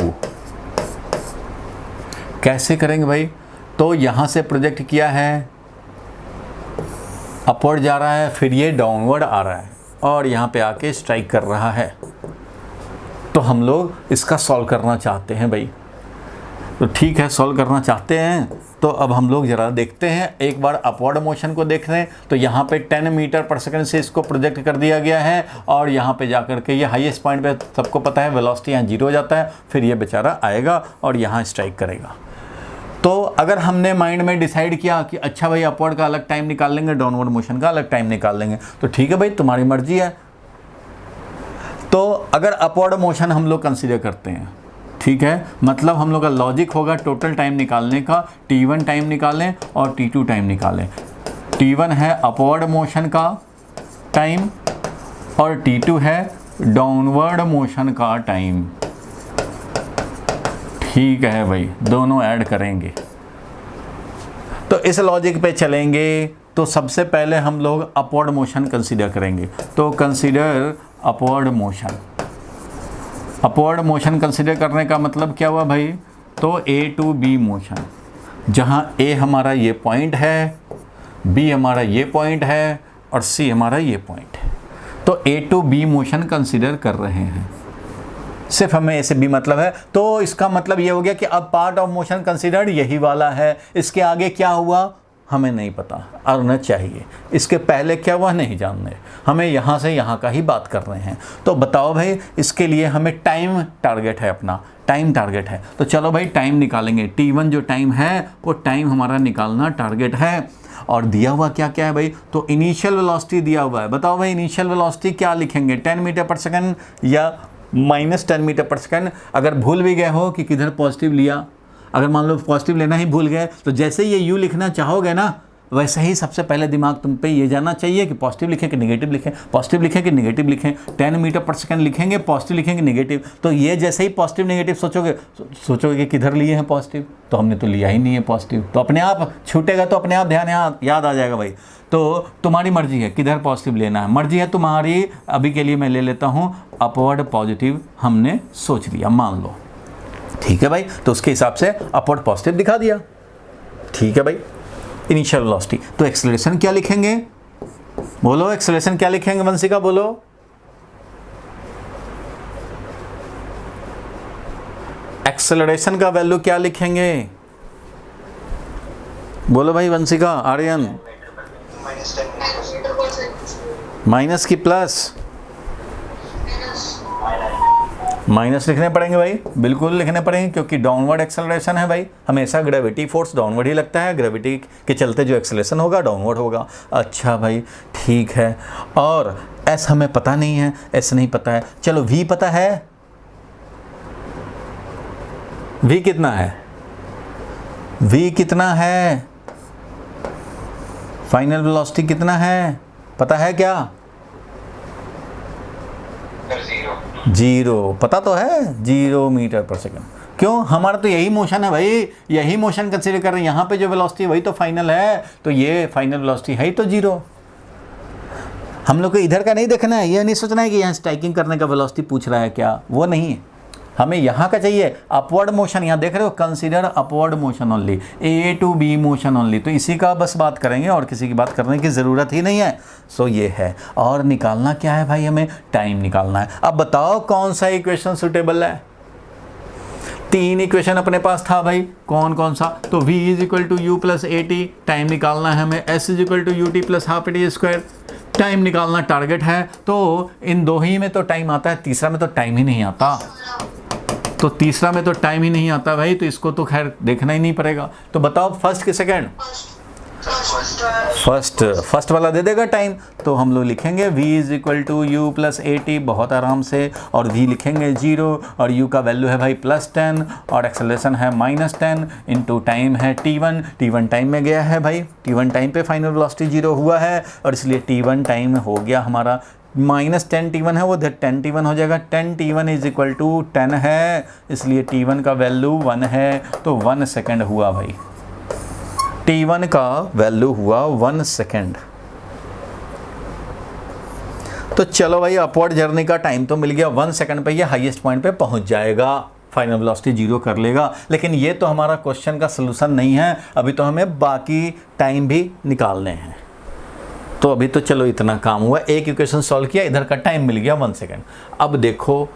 कैसे करेंगे भाई? तो यहाँ से प्रोजेक्ट किया है, अपवर्ड जा रहा है, फिर ये डाउनवर्ड आ रहा है और यहाँ पे आके स्ट्राइक कर रहा है। तो हम लोग इसका सॉल्व करना चाहते हैं भाई। तो ठीक है, सॉल्व करना चाहते हैं तो अब हम लोग ज़रा देखते हैं, एक बार अपवर्ड मोशन को देख रहे हैं। तो यहाँ पे 10 मीटर पर सेकंड से इसको प्रोजेक्ट कर दिया गया है और यहाँ पे जाकर के ये हाईएस्ट पॉइंट पे सबको पता है वेलोसिटी यहाँ 0 हो जाता है, फिर ये बेचारा आएगा और यहाँ स्ट्राइक करेगा। तो अगर हमने माइंड में डिसाइड किया कि अच्छा भाई अपवर्ड का अलग टाइम निकाल लेंगे, डाउनवर्ड मोशन का अलग टाइम निकाल लेंगे, तो ठीक है भाई, तुम्हारी मर्जी है। तो अगर अपवर्ड मोशन हम लोग कंसिडर करते हैं, ठीक है, मतलब हम लोग का लॉजिक होगा टोटल टाइम निकालने का, t1 टाइम निकालें और t2 टाइम निकालें। t1 है अपवर्ड मोशन का टाइम और t2 है डाउनवर्ड मोशन का टाइम। ठीक है भाई, दोनों ऐड करेंगे। तो इस लॉजिक पे चलेंगे तो सबसे पहले हम लोग अपवर्ड मोशन कंसीडर करेंगे। तो consider upward motion. Upward motion consider करने का मतलब क्या हुआ भाई? तो A to B मोशन, जहाँ A हमारा ये पॉइंट है, B हमारा ये पॉइंट है और C हमारा ये पॉइंट है। तो A to B motion consider कर रहे हैं। सिर्फ हमें A से B मतलब है, तो इसका मतलब ये हो गया कि अब पार्ट ऑफ मोशन कंसीडर्ड यही वाला है। इसके आगे क्या हुआ हमें नहीं पता, आना चाहिए। इसके पहले क्या हुआ नहीं जानते, हमें यहाँ से यहाँ का ही बात कर रहे हैं। तो बताओ भाई, इसके लिए हमें टाइम टारगेट है, अपना टाइम टारगेट है। तो चलो भाई टाइम निकालेंगे। t1 जो टाइम है वो टाइम हमारा निकालना टारगेट है। और दिया हुआ क्या क्या है भाई? तो इनिशियल वेलोसिटी दिया हुआ है। बताओ भाई इनिशियल वेलोसिटी क्या लिखेंगे, 10 मीटर पर सेकंड या -10 मीटर पर सेकंड? अगर भूल भी गए हो कि किधर पॉजिटिव लिया, अगर मान लो पॉजिटिव लेना ही भूल गए, तो जैसे ये यू लिखना चाहोगे ना, वैसे ही सबसे पहले दिमाग तुम पे ये जानना चाहिए कि पॉजिटिव लिखें कि नेगेटिव लिखें, पॉजिटिव लिखें कि नेगेटिव लिखें। 10 मीटर पर सेकंड लिखेंगे, पॉजिटिव लिखेंगे नेगेटिव। तो ये जैसे ही पॉजिटिव नेगेटिव सोचोगे कि किधर लिए हैं पॉजिटिव, तो हमने तो लिया ही नहीं है पॉजिटिव। तो अपने आप छूटेगा, तो अपने आप ध्यान याद आ जाएगा भाई। तो तुम्हारी मर्जी है किधर पॉजिटिव लेना है, मर्जी है तुम्हारी। अभी के लिए मैं ले लेता हूँ अपवर्ड पॉजिटिव, हमने सोच लिया, मान लो। ठीक है भाई, तो उसके हिसाब से अपवर्ड पॉजिटिव दिखा दिया। ठीक है भाई, इनिशियल वेलोसिटी। तो एक्सेलरेशन क्या लिखेंगे? बोलो एक्सेलरेशन क्या लिखेंगे वंशिका, बोलो। एक्सेलरेशन का वैल्यू क्या लिखेंगे? बोलो भाई वंशिका, आर्यन। माइनस की प्लस? माइनस लिखने पड़ेंगे भाई, बिल्कुल लिखने पड़ेंगे, क्योंकि डाउनवर्ड एक्सेलरेशन है भाई। हमेशा ग्रेविटी फोर्स डाउनवर्ड ही लगता है, ग्रेविटी के चलते जो एक्सेलरेशन होगा डाउनवर्ड होगा। अच्छा भाई ठीक है। और एस हमें पता नहीं है, एस नहीं पता है। चलो वी पता है, वी कितना है? वी कितना है? फाइनल वेलोसिटी कितना है पता है क्या? 0 पता तो है, 0 मीटर पर सेकंड। क्यों? हमारा तो यही मोशन है भाई, यही मोशन कंसीडर कर रहे हैं। यहाँ पे जो वेलोसिटी है वही तो फाइनल है, तो ये फाइनल वेलोसिटी है ही तो 0। हम लोग को इधर का नहीं देखना है, ये नहीं सोचना है कि यहाँ स्ट्राइकिंग करने का वेलोसिटी पूछ रहा है क्या, वो नहीं है। हमें यहाँ का चाहिए अपवर्ड मोशन। यहाँ देख रहे हो, consider upward motion only, a to b motion only. तो इसी का बस बात करेंगे और किसी की बात करने की ज़रूरत ही नहीं है। सो ये है। और निकालना क्या है भाई, हमें टाइम निकालना है। अब बताओ कौन सा इक्वेशन सुटेबल है। 3 इक्वेशन अपने पास था भाई, कौन कौन सा। तो v is equal to u plus a t, time निकालना है हमें। s is equal to u t plus half a t square, time निकालना टारगेट है। तो इन 2 ही में तो टाइम आता है, तीसरा में तो टाइम ही नहीं आता। तो तीसरा में तो टाइम ही नहीं आता भाई, तो इसको तो खैर देखना ही नहीं पड़ेगा। तो बताओ फर्स्ट कि सेकेंड? फर्स्ट वाला दे देगा टाइम। तो हम लोग लिखेंगे v is equal to u plus a t बहुत आराम से, और v लिखेंगे 0 और u का वैल्यू है भाई +10 और एक्सेलरेशन है -10 इंटू टाइम है t1। t1 टाइम में गया है भाई, t1 टाइम पे फाइनल वेलोसिटी 0 हुआ है और इसलिए t1 टाइम हो गया हमारा -10 t1 है, वो 10 t1 हो जाएगा। 10 t1 इज इक्वल टू 10 है, इसलिए t1 का वैल्यू 1 है। तो 1 सेकेंड हुआ भाई, t1 का वैल्यू हुआ 1 सेकेंड। तो चलो भाई, अपवर्ड जर्नी का टाइम तो मिल गया 1 सेकेंड पे, ये हाईएस्ट पॉइंट पे पहुंच जाएगा, फाइनल वेलोसिटी 0 कर लेगा। लेकिन ये तो हमारा क्वेश्चन का सलूशन नहीं है, अभी तो हमें बाकी टाइम भी निकालने हैं। तो अभी तो चलो इतना काम हुआ, एक इक्वेशन सॉल्व किया, इधर का टाइम मिल गया 1 सेकेंड। अब देखो,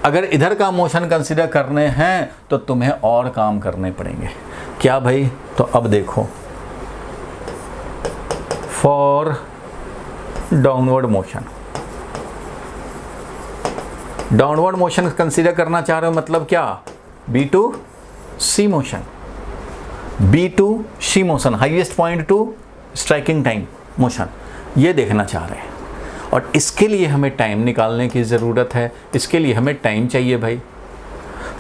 अगर इधर का मोशन कंसीडर करने हैं तो तुम्हें और काम करने पड़ेंगे। क्या भाई? तो अब देखो, for downward motion, downward motion consider करना चाह रहे हो, मतलब क्या? B to c motion, b to c motion, highest point to striking time motion, ये देखना चाह रहे हैं। और इसके लिए हमें टाइम निकालने की ज़रूरत है, इसके लिए हमें टाइम चाहिए भाई।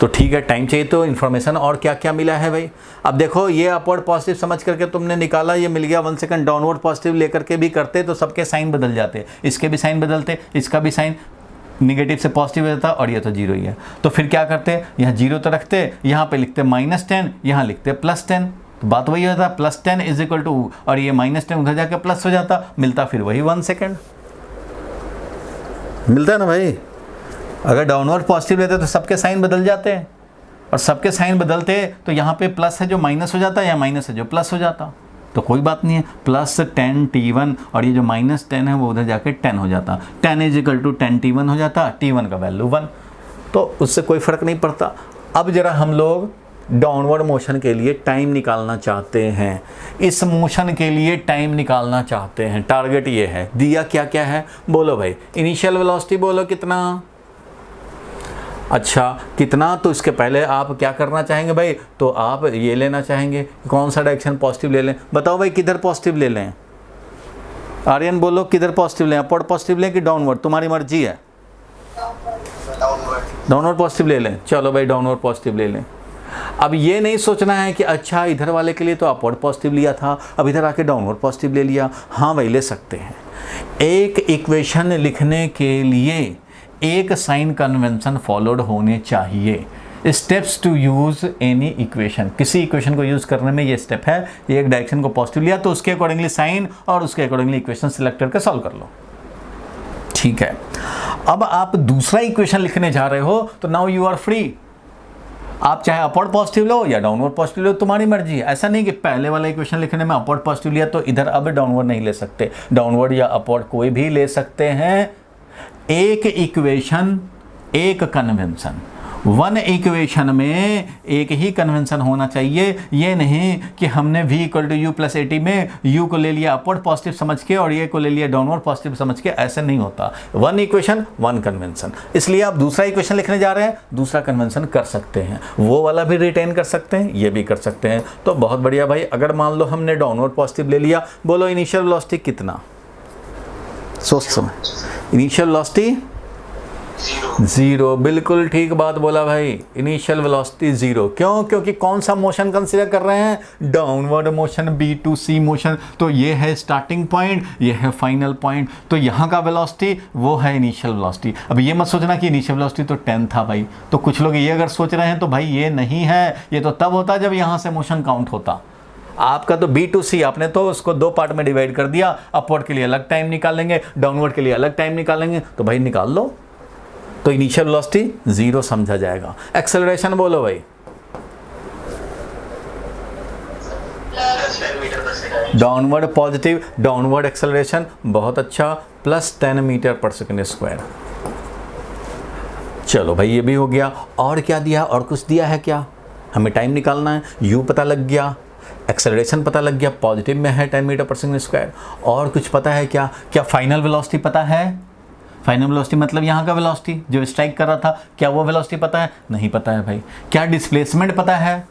तो ठीक है, टाइम चाहिए तो इन्फॉर्मेशन और क्या क्या मिला है भाई। अब देखो, ये अपवर्ड पॉजिटिव समझ करके तुमने निकाला, ये मिल गया 1 सेकंड। डाउनवर्ड पॉजिटिव लेकर के भी करते तो सबके साइन बदल जाते, इसके भी साइन बदलते, इसका भी साइन निगेटिव से पॉजिटिव हो जाता, और ये तो 0 ही है। तो फिर क्या करते, यहाँ 0 तो रखते, यहाँ पे लिखते -10, यहाँ लिखते +10, तो बात वही होता, +10 इज इक्वल टू, और ये -10 उधर जाके प्लस हो जाता, मिलता फिर वही 1 सेकेंड मिलता है ना भाई। अगर डाउनवर्ड पॉजिटिव लेते तो सबके साइन बदल जाते हैं, और सबके साइन बदलते तो यहाँ पे प्लस है जो माइनस हो जाता, या माइनस है जो प्लस हो जाता। तो कोई बात नहीं है, +10 t1 और ये जो -10 है वो उधर जाके 10 हो जाता, 10 इज इक्वल टू 10 t1 हो जाता, t1 का वैल्यू 1। तो उससे कोई फ़र्क नहीं पड़ता। अब जरा हम लोग डाउनवर्ड मोशन के लिए टाइम निकालना चाहते हैं, इस मोशन के लिए टाइम निकालना चाहते हैं। टारगेट ये है, दिया क्या क्या है बोलो भाई। इनिशियल वेलोसिटी बोलो कितना, अच्छा कितना। तो इसके पहले आप क्या करना चाहेंगे भाई, तो आप ये लेना चाहेंगे कौन सा डायरेक्शन पॉजिटिव ले लें। बताओ भाई किधर पॉजिटिव ले लें, आर्यन बोलो किधर पॉजिटिव लें, अपवर्ड पॉजिटिव लें कि डाउनवर्ड, तुम्हारी मर्जी है। डाउनवर्ड पॉजिटिव ले लें, चलो भाई डाउनवर्ड पॉजिटिव ले लें। अब ये नहीं सोचना है कि अच्छा इधर वाले के लिए तो अपवर्ड पॉजिटिव लिया था, अब इधर आके डाउनवर्ड पॉजिटिव ले लिया। हाँ भाई ले सकते हैं। एक इक्वेशन लिखने के लिए एक साइन कन्वेंशन फॉलोड होने चाहिए। Steps to use any equation, किसी इक्वेशन को यूज़ करने में ये स्टेप है। एक डायरेक्शन को पॉजिटिव लिया तो उसके अकॉर्डिंगली साइन और उसके अकॉर्डिंगली इक्वेशन सिलेक्ट करके सॉल्व कर लो, ठीक है। अब आप दूसरा इक्वेशन लिखने जा रहे हो तो नाउ यू आर फ्री, आप चाहे अपवर्ड पॉजिटिव लो या डाउनवर्ड पॉजिटिव लो, तुम्हारी मर्जी है। ऐसा नहीं कि पहले वाला इक्वेशन लिखने में अपवर्ड पॉजिटिव लिया तो इधर अब डाउनवर्ड नहीं ले सकते, डाउनवर्ड या अपवर्ड कोई भी ले सकते हैं। एक इक्वेशन एक कन्वेंशन, वन इक्वेशन में एक ही कन्वेंशन होना चाहिए। ये नहीं कि हमने v equal to u plus a t में u को ले लिया अपवर्ड पॉजिटिव समझ के और ये को ले लिया डाउनवर्ड पॉजिटिव समझ के, ऐसे नहीं होता। One equation one convention. इसलिए आप दूसरा इक्वेशन लिखने जा रहे हैं, दूसरा कन्वेंशन कर सकते हैं, वो वाला भी रिटेन कर सकते हैं, ये भी कर सकते हैं। तो बहुत बढ़िया भाई। अगर मान लो हमने डाउनवर्ड पॉजिटिव ले लिया, बोलो इनिशियल वेलोसिटी कितना, सोच समझ। इनिशियल वेलोसिटी 0, बिल्कुल ठीक बात बोला भाई। इनिशियल वेलोसिटी 0, क्यों? क्योंकि कौन सा मोशन कंसीडर कर रहे हैं, डाउनवर्ड मोशन, B2C मोशन। तो ये है स्टार्टिंग पॉइंट, ये है फाइनल पॉइंट। तो यहाँ का वेलोसिटी वो है इनिशियल वेलोसिटी। अब ये मत सोचना कि इनिशियल वेलोसिटी तो 10 था भाई। तो कुछ लोग ये अगर सोच रहे हैं तो भाई ये नहीं है, ये तो तब होता जब यहाँ से मोशन काउंट होता। आपका तो B to C, आपने तो उसको 2 पार्ट में डिवाइड कर दिया, अपवर्ड के लिए अलग टाइम निकालेंगे, डाउनवर्ड के लिए अलग टाइम निकालेंगे, तो भाई निकाल लो। तो इनिशियल वेलोसिटी 0 समझा जाएगा। एक्सेलरेशन बोलो भाई। डाउनवर्ड पॉजिटिव, डाउनवर्ड एक्सेलरेशन, बहुत अच्छा, plus 10 metre per second square. चलो भाई ये भी हो गया। और क्या दिया, और कुछ दिया है क्या? हमें टाइम निकालना है। u पता लग गया, एक्सेलरेशन पता लग गया, पॉजिटिव में है 10 मीटर पर सेकेंड स्क्वायर। और कुछ पता है क्या? क्या फाइनल वेलोसिटी पता है? फाइनल वेलोसिटी मतलब यहाँ का वेलोसिटी जो स्ट्राइक कर रहा था, क्या वो वेलोसिटी पता है? नहीं पता है भाई। क्या डिस्प्लेसमेंट पता है?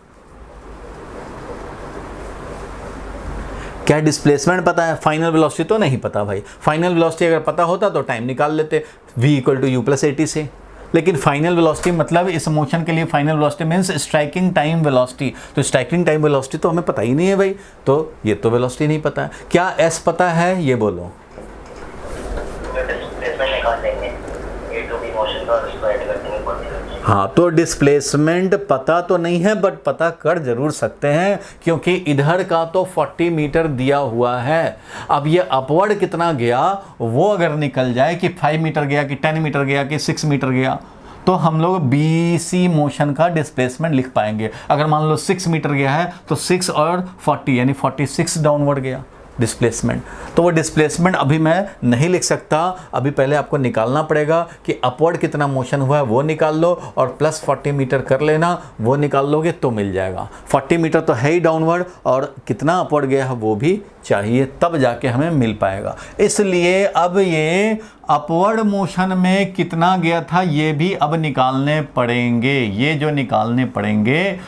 क्या डिस्प्लेसमेंट पता है? फाइनल वेलोसिटी तो नहीं पता भाई। फाइनल वेलोसिटी अगर पता होता तो टाइम निकाल लेते v = u + 80 से। लेकिन फाइनल वेलोसिटी मतलब इस मोशन के लिए final velocity means striking time velocity. तो स्ट्राइकिंग टाइम वेलोसिटी तो हमें पता ही नहीं है भाई, तो ये तो वेलोसिटी नहीं पता है। क्या s पता है? ये बोलो। हाँ, तो डिस्प्लेसमेंट पता तो नहीं है बट पता कर जरूर सकते हैं, क्योंकि इधर का तो 40 मीटर दिया हुआ है। अब ये अपवर्ड कितना गया वो अगर निकल जाए कि 5 मीटर गया कि 10 मीटर गया कि 6 मीटर गया, तो हम लोग BC मोशन का डिस्प्लेसमेंट लिख पाएंगे। अगर मान लो 6 मीटर गया है तो 6 और 40 यानी 46 डाउनवर्ड गया डिस्प्लेसमेंट। तो वो डिस्प्लेसमेंट अभी मैं नहीं लिख सकता, अभी पहले आपको निकालना पड़ेगा कि अपवर्ड कितना मोशन हुआ है वो निकाल लो, और प्लस 40 मीटर कर लेना, वो निकाल लोगे तो मिल जाएगा। 40 मीटर तो है ही डाउनवर्ड, और कितना अपवर्ड गया है वो भी चाहिए, तब जाके हमें मिल पाएगा। इसलिए अब ये अपवर्ड मोशन में कितना गया था ये भी अब निकालने पड़ेंगे। ये जो निकालने पड़ेंगे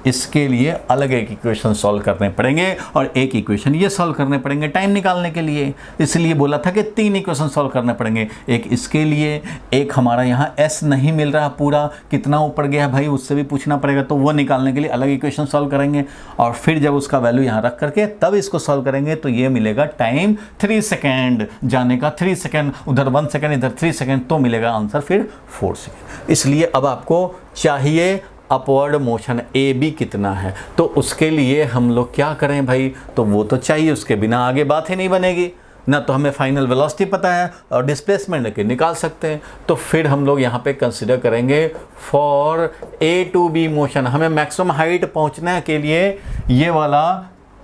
इसके लिए अलग एक इक्वेशन सॉल्व करने पड़ेंगे, और एक इक्वेशन ये सॉल्व करने पड़ेंगे टाइम निकालने के लिए। इसलिए बोला था कि 3 इक्वेशन सॉल्व करने पड़ेंगे। एक इसके लिए, एक हमारा यहाँ s नहीं मिल रहा पूरा, कितना ऊपर गया है भाई उससे भी पूछना पड़ेगा, तो वो निकालने के लिए अलग इक्वेशन सॉल्व करेंगे। और फिर जब उसका वैल्यू यहाँ रख करके तब इसको सॉल्व करेंगे, तो ये मिलेगा टाइम 3 सेकेंड, जाने का 3 सेकेंड, उधर 1 सेकेंड, इधर 3 सेकेंड, तो मिलेगा आंसर फिर 4 सेकेंड। इसलिए अब आपको चाहिए अपवर्ड मोशन AB कितना है, तो उसके लिए हम लोग क्या करें भाई? तो वो तो चाहिए, उसके बिना आगे बात ही नहीं बनेगी ना। तो हमें फाइनल वेलोसिटी पता है और डिस्प्लेसमेंट के निकाल सकते हैं। तो फिर हम लोग यहाँ पे कंसिडर करेंगे for A to B motion. हमें मैक्सिमम हाइट पहुँचने के लिए ये वाला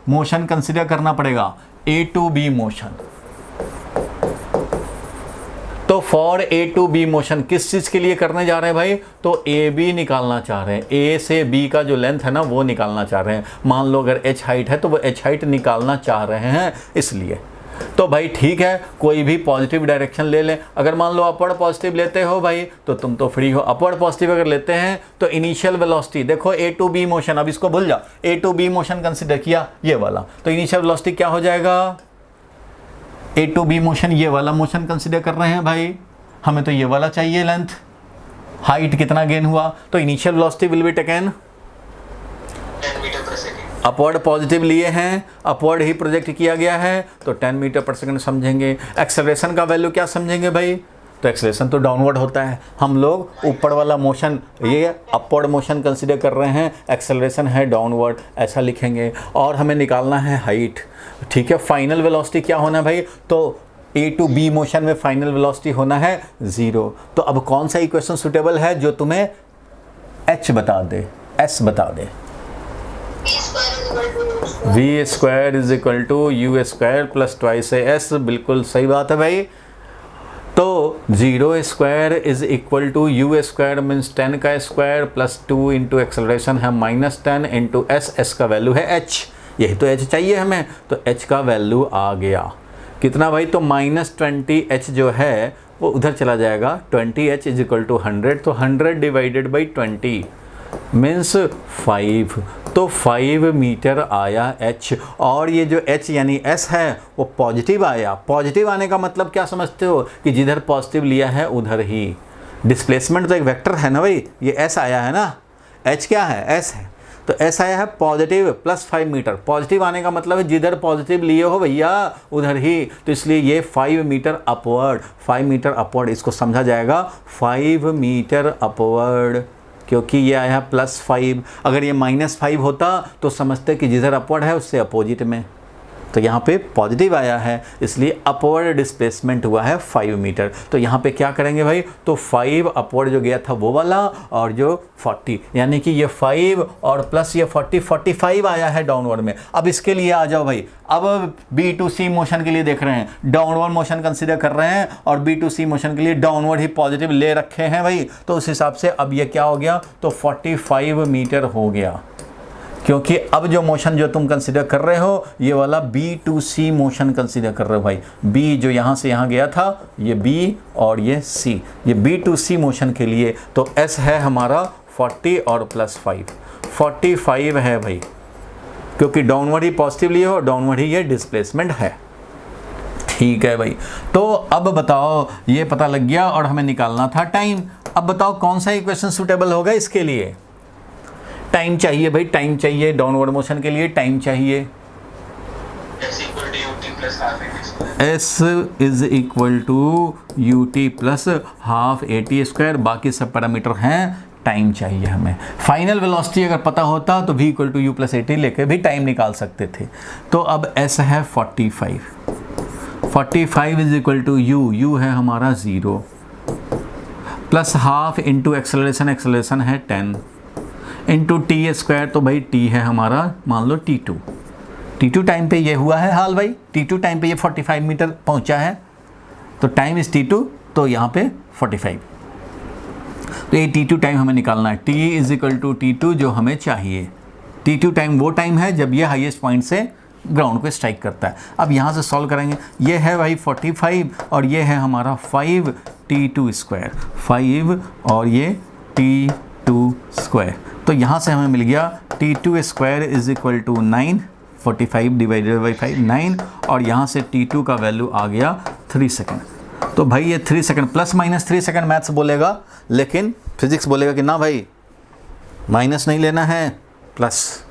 मोशन कंसिडर करना पड़ेगा, A to B मोशन। तो for A to B motion किस चीज़ के लिए करने जा रहे हैं भाई? तो AB निकालना चाह रहे हैं, A से B का जो लेंथ है ना वो निकालना चाह रहे हैं। मान लो अगर H हाइट है तो वो H हाइट निकालना चाह रहे हैं, इसलिए। तो भाई ठीक है, कोई भी पॉजिटिव डायरेक्शन ले लें। अगर मान लो अपवर्ड पॉजिटिव लेते हो भाई तो तुम तो फ्री हो। अपवर्ड पॉजिटिव अगर लेते हैं तो इनिशियल वेलोसिटी देखो, A to B मोशन, अब इसको भूल जा, A to B motion consider किया ये वाला, तो इनिशियल वेलोसिटी क्या हो जाएगा? A to B मोशन, ये वाला मोशन कंसिडर कर रहे हैं भाई, हमें तो ये वाला चाहिए लेंथ। हाइट कितना गेन हुआ? तो initial velocity will be taken 10 metre per second. Upward positive लिए हैं, अपवर्ड ही प्रोजेक्ट किया गया है, तो 10 मीटर पर सेकेंड समझेंगे। एक्सेलरेशन का वैल्यू क्या समझेंगे भाई? तो एक्सेलरेशन तो डाउनवर्ड होता है, हम लोग ऊपर वाला मोशन, ये अपवर्ड मोशन कंसिडर कर रहे हैं, एक्सेलरेशन है डाउनवर्ड, ऐसा लिखेंगे। और हमें निकालना है हाइट, ठीक है। फाइनल वेलोसिटी क्या होना है भाई? तो A to B मोशन में फाइनल वेलोसिटी होना है 0। तो अब कौन सा इक्वेशन सुटेबल है जो तुम्हें H बता दे, S बता दे? v² = u² + 2s। बिल्कुल सही बात है भाई। तो 0² = u² मीन्स 10 का स्क्वायर प्लस 2 इंटू एक्सेलरेशन है -10 इंटू s का वैल्यू है h। यही तो h चाहिए हमें, तो h का वैल्यू आ गया कितना भाई? तो -20h जो है वो उधर चला जाएगा, 20h = 100, तो 100 डिवाइडेड बाई 20 मीन्स 5, तो 5 मीटर आया h। और ये जो h यानी s है वो पॉजिटिव आया। पॉजिटिव आने का मतलब क्या समझते हो? कि जिधर पॉजिटिव लिया है उधर ही। डिस्प्लेसमेंट तो एक वेक्टर है ना भाई, ये s आया है ना, h क्या है? s है, तो s आया है पॉजिटिव प्लस 5 मीटर। पॉजिटिव आने का मतलब है जिधर पॉजिटिव लिए हो भैया उधर ही, तो इसलिए ये 5 मीटर अपवर्ड, 5 मीटर अपवर्ड इसको समझा जाएगा 5 मीटर अपवर्ड। क्योंकि ये आया +5। अगर ये -5 होता तो समझते कि जिधर अपवर्ड है उससे अपोजिट में, तो यहाँ पे पॉजिटिव आया है, इसलिए अपवर्ड डिस्प्लेसमेंट हुआ है 5 मीटर। तो यहाँ पे क्या करेंगे भाई, तो 5 अपवर्ड जो गया था वो वाला, और जो 40, यानी कि ये 5 और प्लस ये 45 आया है डाउनवर्ड में। अब इसके लिए आ जाओ भाई, अब B2C मोशन के लिए देख रहे हैं, डाउनवर्ड मोशन कंसीडर कर रहे हैं और B2C मोशन के लिए डाउनवर्ड ही पॉजिटिव ले रखे हैं भाई। तो उस हिसाब से अब ये क्या हो गया, तो 45 मीटर हो गया, क्योंकि अब जो मोशन जो तुम कंसीडर कर रहे हो ये वाला B2C मोशन कंसीडर कर रहे हो भाई। B जो यहाँ से यहाँ गया था, ये B और ये C, ये B2C मोशन के लिए। तो S है हमारा 40 और +5, 45 है भाई, क्योंकि डाउनवर्ड ही पॉजिटिव लिए हो, डाउनवर्ड ही ये डिस्प्लेसमेंट है। ठीक है भाई, तो अब बताओ, ये पता लग गया और हमें निकालना था टाइम। अब बताओ कौन सा इक्वेशन सूटेबल होगा इसके लिए। टाइम चाहिए भाई, टाइम चाहिए, डाउनवर्ड मोशन के लिए टाइम चाहिए। S is equal to UT plus half AT², बाकी सब पैरामीटर हैं, टाइम चाहिए हमें। फाइनल वेलोसिटी अगर पता होता तो V equal to U plus AT लेके भी टाइम निकाल सकते थे। तो अब S है 45 इज इक्वल टू U है हमारा 0 प्लस हाफ इंटू एक्सेलरेशन है 10 इंटू T², तो भाई T है हमारा मान लो T2 टाइम पे ये हुआ है हाल भाई, T2 टाइम पे ये 45 मीटर पहुंचा है, तो टाइम इज T2, तो यहाँ पे 45। तो ये T2 टाइम हमें निकालना है, T is equal to T2 जो हमें चाहिए। T2 टाइम वो टाइम है जब ये हाईएस्ट पॉइंट से ग्राउंड को स्ट्राइक करता है। अब यहाँ से सॉल्व करेंगे, ये है भाई 45 और ये है हमारा 5 T2², 5 और ये T2²। तो यहाँ से हमें मिल गया T2² is equal to 9, 45 divided by 5 9, और यहाँ से T2 का वैल्यू आ गया 3 सेकेंड। तो भाई ये 3 second plus minus 3 second maths बोलेगा, लेकिन फिजिक्स बोलेगा कि ना भाई माइनस नहीं लेना है, प्लस।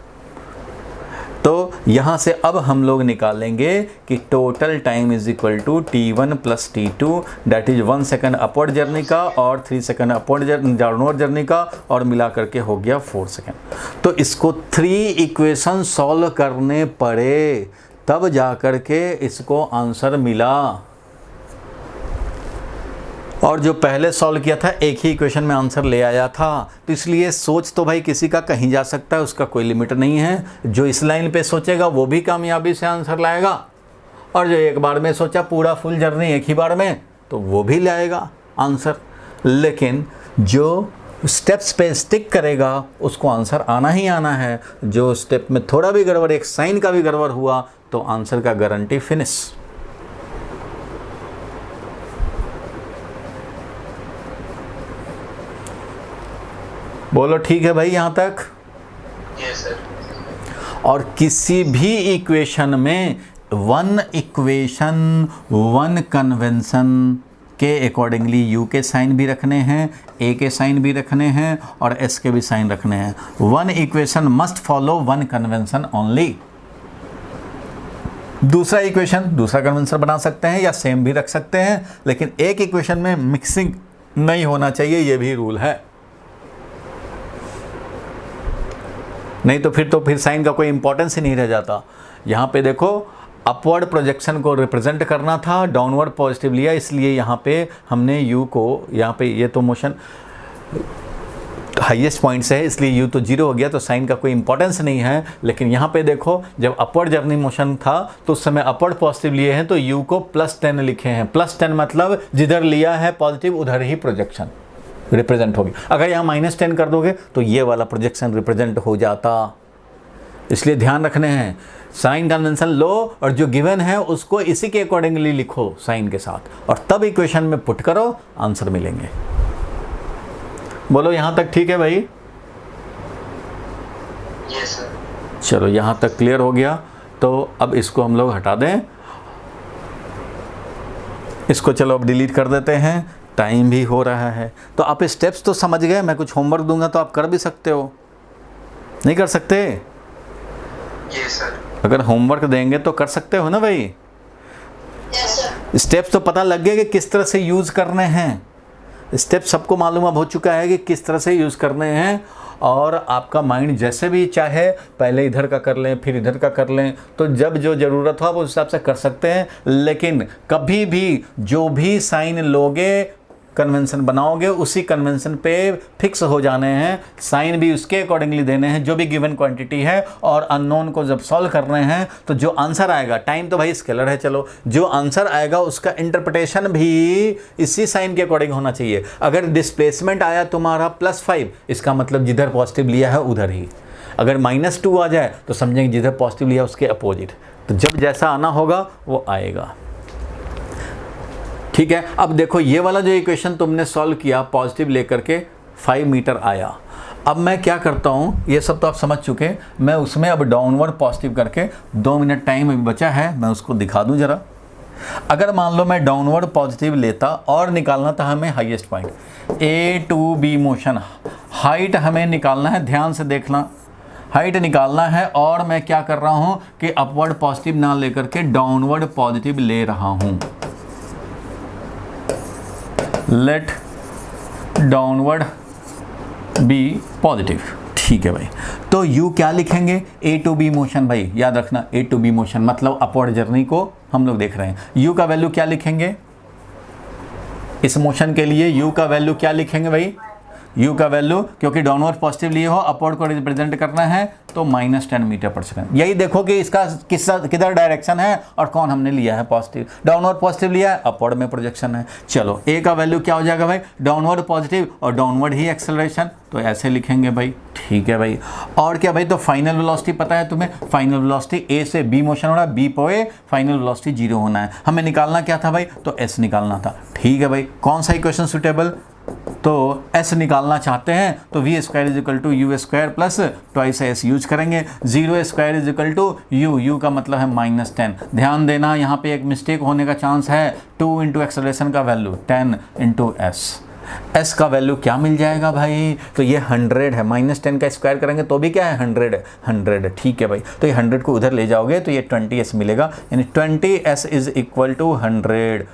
तो यहाँ से अब हम लोग निकालेंगे कि total time is equal to T1 plus T2, that is 1 second upward journey का और 3 सेकेंड अपवर्ड डाउनवर्ड जर्नी का, और मिला करके हो गया 4 सेकेंड। तो इसको 3 इक्वेशन सॉल्व करने पड़े, तब जा कर के इसको आंसर मिला। और जो पहले सॉल्व किया था एक ही इक्वेशन में आंसर ले आया था। तो इसलिए सोच तो भाई किसी का कहीं जा सकता है, उसका कोई लिमिट नहीं है। जो इस लाइन पे सोचेगा वो भी कामयाबी से आंसर लाएगा, और जो एक बार में सोचा पूरा फुल जर्नी एक ही बार में, तो वो भी लाएगा आंसर। लेकिन जो स्टेप्स पे स्टिक करेगा उसको आंसर आना ही आना है। जो स्टेप में थोड़ा भी गड़बड़, एक साइन का भी गड़बड़ हुआ, तो आंसर का गारंटी फिनिश। बोलो ठीक है भाई यहाँ तक? Yes sir. और किसी भी इक्वेशन में वन इक्वेशन वन कन्वेंशन के अकॉर्डिंगली U के साइन भी रखने हैं, A के साइन भी रखने हैं और S के भी साइन रखने हैं। One equation must follow one convention only. दूसरा इक्वेशन दूसरा कन्वेंशन बना सकते हैं या सेम भी रख सकते हैं, लेकिन एक इक्वेशन में मिक्सिंग नहीं होना चाहिए, ये भी रूल है। नहीं तो फिर साइन का कोई इंपॉर्टेंस ही नहीं रह जाता। यहाँ पे देखो अपवर्ड प्रोजेक्शन को रिप्रेजेंट करना था, डाउनवर्ड पॉजिटिव लिया, इसलिए यहाँ पे हमने U को, यहाँ पे ये तो मोशन हाईएस्ट पॉइंट से है इसलिए U तो 0 हो गया, तो साइन का कोई इंपॉर्टेंस नहीं है। लेकिन यहाँ पे देखो जब अपवर्ड जर्नी मोशन था तो उस समय अपवर्ड पॉजिटिव लिए हैं, तो U को +10 लिखे हैं। +10 मतलब जिधर लिया है पॉजिटिव उधर ही प्रोजेक्शन रिप्रेजेंट होगी। अगर यहाँ -10 कर दोगे तो ये वाला प्रोजेक्शन रिप्रेजेंट हो जाता। इसलिए ध्यान रखने हैं, साइन कन्वेंशन लो और जो गिवन है उसको इसी के अकॉर्डिंगली लिखो साइन के साथ, और तब इक्वेशन में पुट करो, आंसर मिलेंगे। बोलो यहाँ तक ठीक है भाई? Yes sir. चलो यहाँ तक क्लियर हो गया। तो अब इसको हम लोग हटा दें, इसको चलो अब डिलीट कर देते हैं। टाइम भी हो रहा है, तो आप स्टेप्स तो समझ गए। मैं कुछ होमवर्क दूंगा तो आप कर भी सकते हो, नहीं कर सकते? Yes sir. अगर होमवर्क देंगे तो कर सकते हो ना भाई? Yes sir. स्टेप्स तो पता लग गया कि किस तरह से यूज़ करने हैं। स्टेप सबको मालूम अब हो चुका है कि किस तरह से यूज़ करने हैं, और आपका माइंड जैसे भी चाहे पहले इधर का कर लें फिर इधर का कर लें, तो जब जो ज़रूरत हो आप उस हिसाब से कर सकते हैं। लेकिन कभी भी जो भी साइन लोगे, कन्वेंशन बनाओगे, उसी कन्वेंशन पे फिक्स हो जाने हैं, साइन भी उसके अकॉर्डिंगली देने हैं जो भी गिवन क्वांटिटी है। और अननोन को जब सॉल्व कर रहे हैं तो जो आंसर आएगा, टाइम तो भाई स्केलर है, चलो जो आंसर आएगा उसका इंटरप्रिटेशन भी इसी साइन के अकॉर्डिंग होना चाहिए। अगर डिस्प्लेसमेंट आया तुम्हारा +5, इसका मतलब जिधर पॉजिटिव लिया है उधर ही। अगर -2 आ जाए तो समझेंगे जिधर पॉजिटिव लिया उसके अपोजिट। तो जब जैसा आना होगा वो आएगा, ठीक है। अब देखो ये वाला जो इक्वेशन तुमने सॉल्व किया पॉजिटिव लेकर के 5 मीटर आया। अब मैं क्या करता हूँ, ये सब तो आप समझ चुके, मैं उसमें अब डाउनवर्ड पॉजिटिव करके 2 मिनट टाइम अभी बचा है, मैं उसको दिखा दूँ ज़रा। अगर मान लो मैं डाउनवर्ड पॉजिटिव लेता और निकालना था हमें highest point, A to B motion, height हमें निकालना है, ध्यान से देखना, हाइट निकालना है। और मैं क्या कर रहा हूँ कि अपवर्ड पॉजिटिव ना लेकर के डाउनवर्ड पॉजिटिव ले रहा हूँ। लेट डाउनवर्ड बी पॉजिटिव, ठीक है भाई। तो U क्या लिखेंगे, A to B मोशन, भाई याद रखना A to B मोशन मतलब अपवर्ड जर्नी को हम लोग देख रहे हैं। U का वैल्यू क्या लिखेंगे इस मोशन के लिए, U का वैल्यू क्या लिखेंगे भाई, U का वैल्यू, क्योंकि डाउनवर्ड पॉजिटिव लिए हो, अपवर्ड को रिप्रेजेंट करना है तो -10 मीटर पर सेकंड। यही देखो कि इसका किधर डायरेक्शन है और कौन हमने लिया है पॉजिटिव, डाउनवर्ड पॉजिटिव लिया है, अपवर्ड में प्रोजेक्शन है। चलो A का वैल्यू क्या हो जाएगा भाई, डाउनवर्ड पॉजिटिव और डाउनवर्ड ही एक्सेलरेशन, तो ऐसे लिखेंगे भाई, ठीक है भाई। और क्या भाई, तो फाइनल वेलोसिटी पता है तुम्हें, फाइनल वेलोसिटी A से B मोशन हो रहा है, B पे फाइनल वेलोसिटी 0 होना है, हमें निकालना क्या था भाई, तो S निकालना था, ठीक है भाई। कौन सा इक्वेशन सुटेबल, तो S निकालना चाहते हैं तो v² = u² plus twice S use करेंगे। 0² = u का मतलब है -10। ध्यान देना यहाँ पे एक मिस्टेक होने का चांस है, 2 × एक्सेलरेशन का वैल्यू 10 × S। S का वैल्यू क्या मिल जाएगा भाई, तो ये 100 है, -10 का स्क्वायर करेंगे तो भी क्या है 100 है, 100 ठीक है भाई। तो ये 100 को उधर ले जाओगे तो ये 20S मिलेगा, यानी 20S = 100।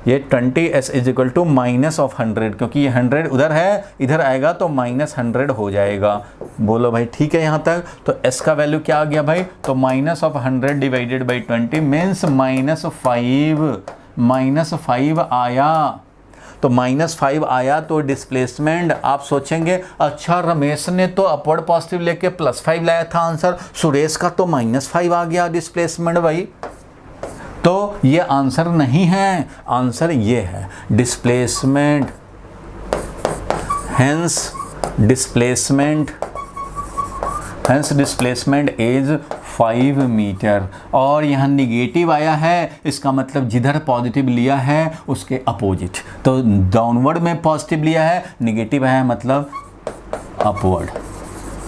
ये 20S = -100, क्योंकि ये 100 उधर है, इधर आएगा तो -100 हो जाएगा। बोलो भाई ठीक है यहाँ तक। तो S का वैल्यू क्या आ गया भाई, तो -100 डिवाइडेड बाई 20 मीन्स -5 आया। तो -5 आया तो डिस्प्लेसमेंट, आप सोचेंगे अच्छा रमेश ने तो अपवर्ड पॉजिटिव लेके +5 लाया था आंसर, सुरेश का तो -5 आ गया डिस्प्लेसमेंट भाई। तो ये आंसर नहीं है, आंसर ये है displacement, hence displacement is 5 metre. और यहाँ निगेटिव आया है, इसका मतलब जिधर पॉजिटिव लिया है उसके अपोजिट। तो डाउनवर्ड में पॉजिटिव लिया है, निगेटिव आया मतलब अपवर्ड,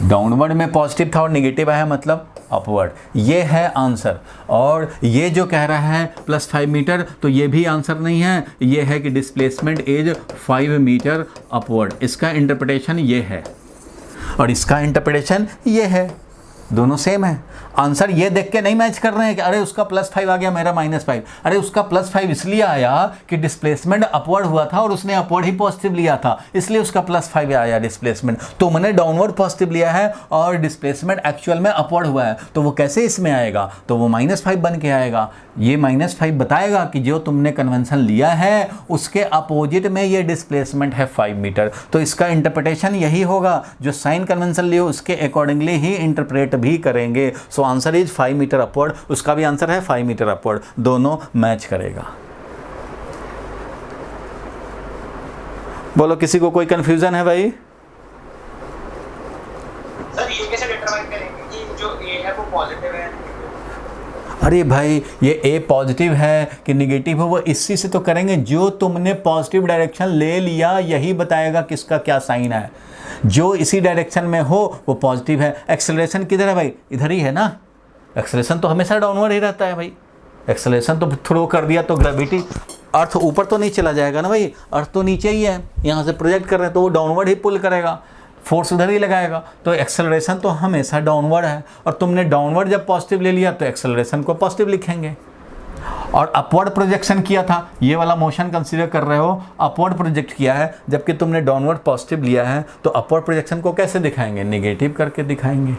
डाउनवर्ड में पॉजिटिव था और निगेटिव आया मतलब अपवर्ड। ये है आंसर। और ये जो कह रहा है +5 मीटर, तो ये भी आंसर नहीं है, ये है कि डिस्प्लेसमेंट इज 5 मीटर अपवर्ड। इसका इंटरप्रिटेशन ये है और इसका इंटरप्रिटेशन ये है, दोनों सेम है। आंसर ये देख के नहीं मैच कर रहे हैं कि अरे उसका +5 आ गया मेरा -5। अरे उसका +5 इसलिए आया कि डिस्प्लेसमेंट अपवर्ड हुआ था और उसने अपवर्ड ही पॉजिटिव लिया था, इसलिए उसका +5 आया डिस्प्लेसमेंट। तो मैंने डाउनवर्ड पॉजिटिव लिया है और डिस्प्लेसमेंट एक्चुअल में अपवर्ड हुआ है, तो वो कैसे इसमें आएगा, तो वो -5 बन के आएगा। ये -5 बताएगा कि जो तुमने कन्वेंशन लिया है उसके अपोजिट में ये डिस्प्लेसमेंट है 5 मीटर। तो इसका इंटरप्रिटेशन यही होगा, जो साइन कन्वेंशन लियो उसके अकॉर्डिंगली ही इंटरप्रेट भी करेंगे। So answer is 5 metre upward, उसका भी आंसर है 5 मीटर अपवर्ड, दोनों मैच करेगा। बोलो किसी को कोई कंफ्यूजन है भाई? सर ये कैसे डिटरमाइन करेंगे कि जो A है वो पॉजिटिव है? अरे भाई ये A पॉजिटिव है कि निगेटिव है वो इसी से तो करेंगे, जो तुमने पॉजिटिव डायरेक्शन ले लिया यही बताएगा किसका क्या साइन है। जो इसी डायरेक्शन में हो वो पॉजिटिव है। एक्सेलरेशन किधर है भाई, इधर ही है ना। एक्सेलरेशन तो हमेशा डाउनवर्ड ही रहता है भाई, एक्सेलरेशन तो थ्रो कर दिया तो ग्रेविटी, अर्थ ऊपर तो नहीं चला जाएगा ना भाई, अर्थ तो नीचे ही है, यहाँ से प्रोजेक्ट कर रहे हैं तो वो डाउनवर्ड ही पुल करेगा, फोर्स उधर ही लगाएगा। तो एक्सेलरेशन तो हमेशा डाउनवर्ड है, और तुमने डाउनवर्ड जब पॉजिटिव ले लिया तो एक्सेलरेशन को पॉजिटिव लिखेंगे। और अपवर्ड प्रोजेक्शन किया था, ये वाला मोशन कंसीडर कर रहे हो, अपवर्ड प्रोजेक्ट किया है, जबकि तुमने डाउनवर्ड पॉजिटिव लिया है, तो अपवर्ड प्रोजेक्शन को कैसे दिखाएंगे? नेगेटिव करके दिखाएंगे।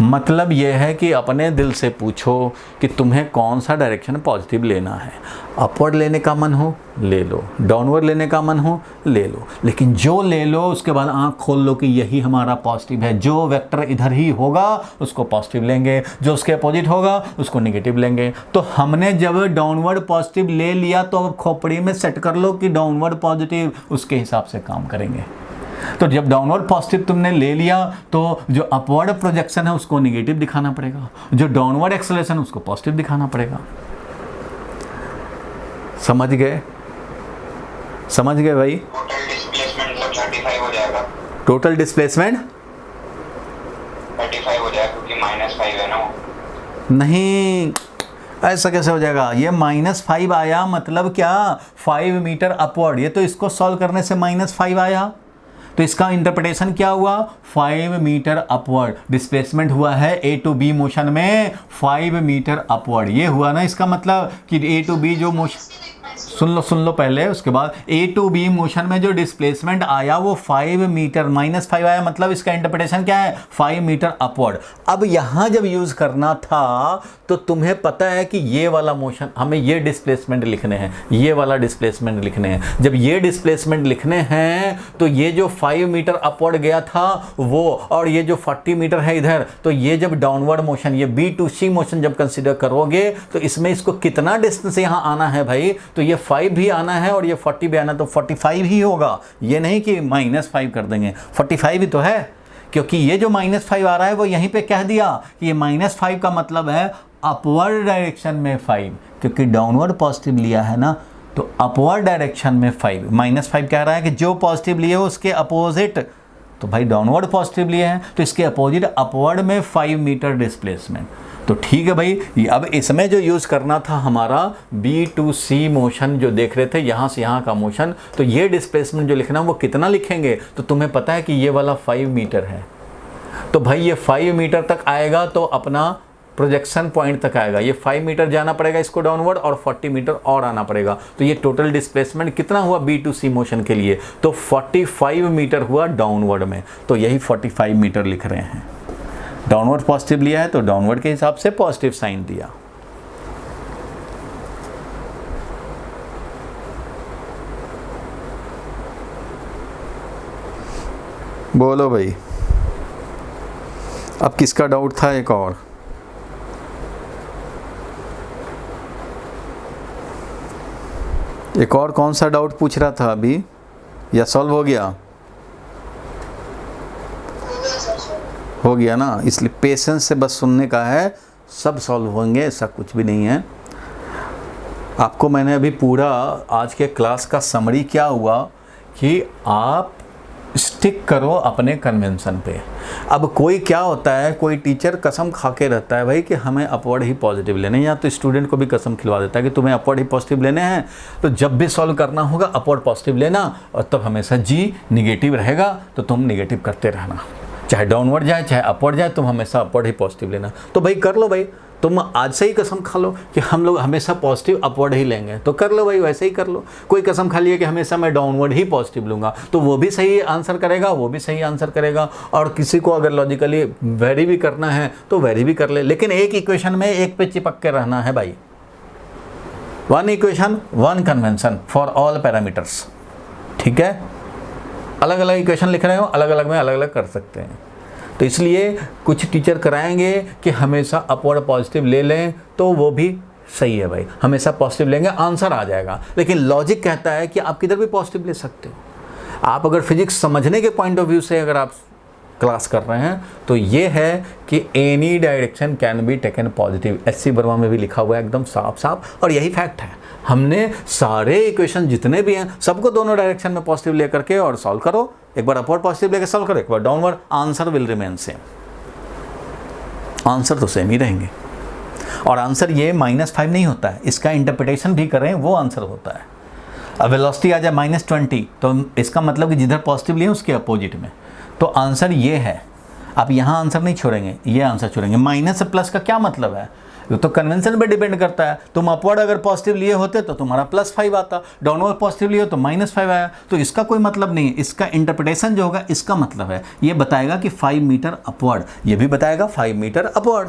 मतलब ये है कि अपने दिल से पूछो कि तुम्हें कौन सा डायरेक्शन पॉजिटिव लेना है। अपवर्ड लेने का मन हो ले लो, डाउनवर्ड लेने का मन हो ले लो, लेकिन जो ले लो उसके बाद आंख खोल लो कि यही हमारा पॉजिटिव है। जो वेक्टर इधर ही होगा उसको पॉजिटिव लेंगे, जो उसके अपोजिट होगा उसको नेगेटिव लेंगे। तो हमने जब डाउनवर्ड पॉजिटिव ले लिया तो अब खोपड़ी में सेट कर लो कि डाउनवर्ड पॉजिटिव, उसके हिसाब से काम करेंगे। तो जब डाउनवर्ड पॉजिटिव तुमने ले लिया तो जो अपवर्ड प्रोजेक्शन है उसको नेगेटिव दिखाना पड़ेगा, जो डाउनवर्ड एक्सेलरेशन उसको पॉजिटिव दिखाना पड़ेगा। समझ गए? समझ गए भाई? टोटल डिस्प्लेसमेंट सब 35 हो जाएगा। टोटल डिस्प्लेसमेंट 35 हो जाएगा क्योंकि -5 है ना वो। नहीं, ऐसा कैसे हो जाएगा? ये -5 आया मतलब क्या? 5 मीटर अपवर्ड। ये तो इसको सॉल्व करने से -5 आया, तो इसका इंटरप्रिटेशन क्या हुआ? 5 मीटर अपवर्ड डिस्प्लेसमेंट हुआ है ए टू बी मोशन में 5 मीटर अपवर्ड। ये हुआ ना इसका मतलब कि ए टू बी जो मोशन, सुन लो पहले, उसके बाद ए टू बी मोशन में जो डिस्प्लेसमेंट आया वो 5 मीटर, -5 आया, मतलब इसका इंटरप्रिटेशन क्या है? 5 मीटर अपवर्ड। अब यहाँ जब यूज़ करना था तो तुम्हें पता है कि ये वाला मोशन, हमें ये डिस्प्लेसमेंट लिखने हैं, ये वाला डिस्प्लेसमेंट लिखने हैं। जब ये डिस्प्लेसमेंट लिखने हैं तो ये जो 5 मीटर अपवर्ड गया था वो, और ये जो 40 मीटर है इधर, तो ये जब डाउनवर्ड मोशन, ये बी टू सी मोशन जब कंसिडर करोगे तो इसमें इसको कितना डिस्टेंस यहाँ आना है भाई? तो ये 5 भी आना है और ये 40 भी आना, तो 45 ही होगा। ये नहीं कि -5 कर देंगे, 45 ही तो है, क्योंकि ये जो -5 आ रहा है वो यहीं पे कह दिया कि ये -5 का मतलब है अपवर्ड डायरेक्शन में 5, क्योंकि डाउनवर्ड पॉजिटिव लिया है ना, तो अपवर्ड डायरेक्शन में 5। -5 कह रहा है कि जो पॉजिटिव लिए हो उसके अपोजिट, तो भाई डाउनवर्ड पॉजिटिव लिए हैं तो इसके अपोजिट अपवर्ड में 5 मीटर डिस्प्लेसमेंट। तो ठीक है भाई, अब इसमें जो यूज़ करना था हमारा बी टू सी मोशन जो देख रहे थे, यहाँ से यहाँ का मोशन, तो ये डिस्प्लेसमेंट जो लिखना वो कितना लिखेंगे? तो तुम्हें पता है कि ये वाला 5 मीटर है, तो भाई ये 5 मीटर तक आएगा तो अपना प्रोजेक्शन पॉइंट तक आएगा। ये 5 मीटर जाना पड़ेगा इसको डाउनवर्ड और 40 मीटर और आना पड़ेगा। तो ये टोटल डिस्प्लेसमेंट कितना हुआ बी टू सी मोशन के लिए? तो 45 मीटर हुआ डाउनवर्ड में, तो यही 45 मीटर लिख रहे हैं। डाउनवर्ड पॉजिटिव लिया है तो डाउनवर्ड के हिसाब से पॉजिटिव साइन दिया। बोलो भाई, अब किसका डाउट था? एक और कौन सा डाउट पूछ रहा था अभी, या सॉल्व हो गया? हो गया ना, इसलिए पेशेंस से बस सुनने का है, सब सॉल्व होंगे, ऐसा कुछ भी नहीं है। आपको मैंने अभी पूरा आज के क्लास का समरी क्या हुआ कि आप स्टिक करो अपने कन्वेंशन पे। अब कोई क्या होता है, कोई टीचर कसम खा के रहता है भाई कि हमें अपवर्ड ही पॉजिटिव लेने हैं, या तो स्टूडेंट को भी कसम खिलवा देता है कि तुम्हें अपवर्ड ही पॉजिटिव लेने हैं, तो जब भी सॉल्व करना होगा अपवर्ड पॉजिटिव लेना, और तब हमेशा जी नेगेटिव रहेगा तो तुम नेगेटिव करते रहना, चाहे डाउनवर्ड जाए चाहे अपवर्ड जाए, तुम हमेशा अपवर्ड ही पॉजिटिव लेना। तो भाई कर लो भाई, तुम आज से ही कसम खा लो कि हम लोग हमेशा पॉजिटिव अपवर्ड ही लेंगे, तो कर लो भाई, वैसे ही कर लो। कोई कसम खा लिए कि हमेशा मैं डाउनवर्ड ही पॉजिटिव लूँगा, तो वो भी सही आंसर करेगा, वो भी सही आंसर करेगा। और किसी को अगर लॉजिकली वेरी भी करना है तो वेरी भी कर ले, लेकिन एक इक्वेशन में एक पे चिपक के रहना है भाई। 1 equation 1 convention for all parameters, ठीक है? अलग अलग इक्वेशन लिख रहे हो, अलग अलग में अलग अलग कर सकते हैं। तो इसलिए कुछ टीचर कराएंगे कि हमेशा अपवर्ड पॉजिटिव ले लें, तो वो भी सही है भाई, हमेशा पॉजिटिव लेंगे आंसर आ जाएगा। लेकिन लॉजिक कहता है कि आप किधर भी पॉजिटिव ले सकते हो। आप अगर फिजिक्स समझने के पॉइंट ऑफ व्यू से अगर आप क्लास कर रहे हैं तो ये है कि any direction can be taken positive. SC Verma में भी लिखा हुआ है एकदम साफ साफ, और यही फैक्ट है। हमने सारे इक्वेशन जितने भी हैं सबको दोनों डायरेक्शन में पॉजिटिव लेकर के और सॉल्व करो। एक बार अपवर्ड पॉजिटिव लेकर सॉल्व करो, एक बार downward, answer will remain same. Answer तो सेम ही रहेंगे, और आंसर ये -5 नहीं होता है, इसका इंटरप्रिटेशन भी करें वो आंसर होता है। अब वेलोसिटी आ जाए -20, तो इसका मतलब कि जिधर पॉजिटिव लिए उसके अपोजिट में, तो आंसर ये है। आप यहाँ आंसर नहीं छोड़ेंगे, ये आंसर छोड़ेंगे। माइनस से प्लस का क्या मतलब है? तो कन्वेंशन पे डिपेंड करता है। तुम अपवर्ड अगर पॉजिटिव लिए होते तो तुम्हारा +5 आता, डाउनवर्ड पॉजिटिव लिए हो तो -5 आया। तो इसका कोई मतलब नहीं है, इसका इंटरप्रिटेशन जो होगा इसका मतलब है ये बताएगा कि 5 मीटर अपवर्ड, ये भी बताएगा 5 मीटर अपवर्ड।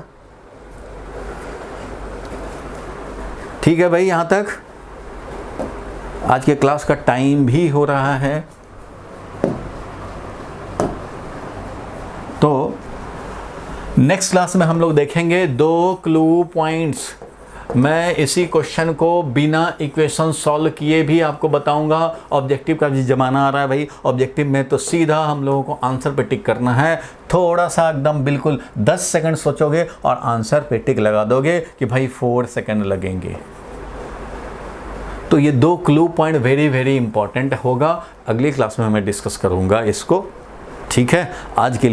ठीक है भाई, यहां तक आज के क्लास का टाइम भी हो रहा है। तो नेक्स्ट क्लास में हम लोग देखेंगे 2 क्लू पॉइंट्स। मैं इसी क्वेश्चन को बिना इक्वेशन सॉल्व किए भी आपको बताऊंगा। ऑब्जेक्टिव का भी जमाना आ रहा है भाई, ऑब्जेक्टिव में तो सीधा हम लोगों को आंसर पे टिक करना है। थोड़ा सा एकदम बिल्कुल 10 सेकंड सोचोगे और आंसर पे टिक लगा दोगे कि भाई 4 सेकंड लगेंगे। तो ये 2 clue point very very important होगा। अगली क्लास में मैं डिस्कस करूंगा इसको। ठीक है, आज के लिए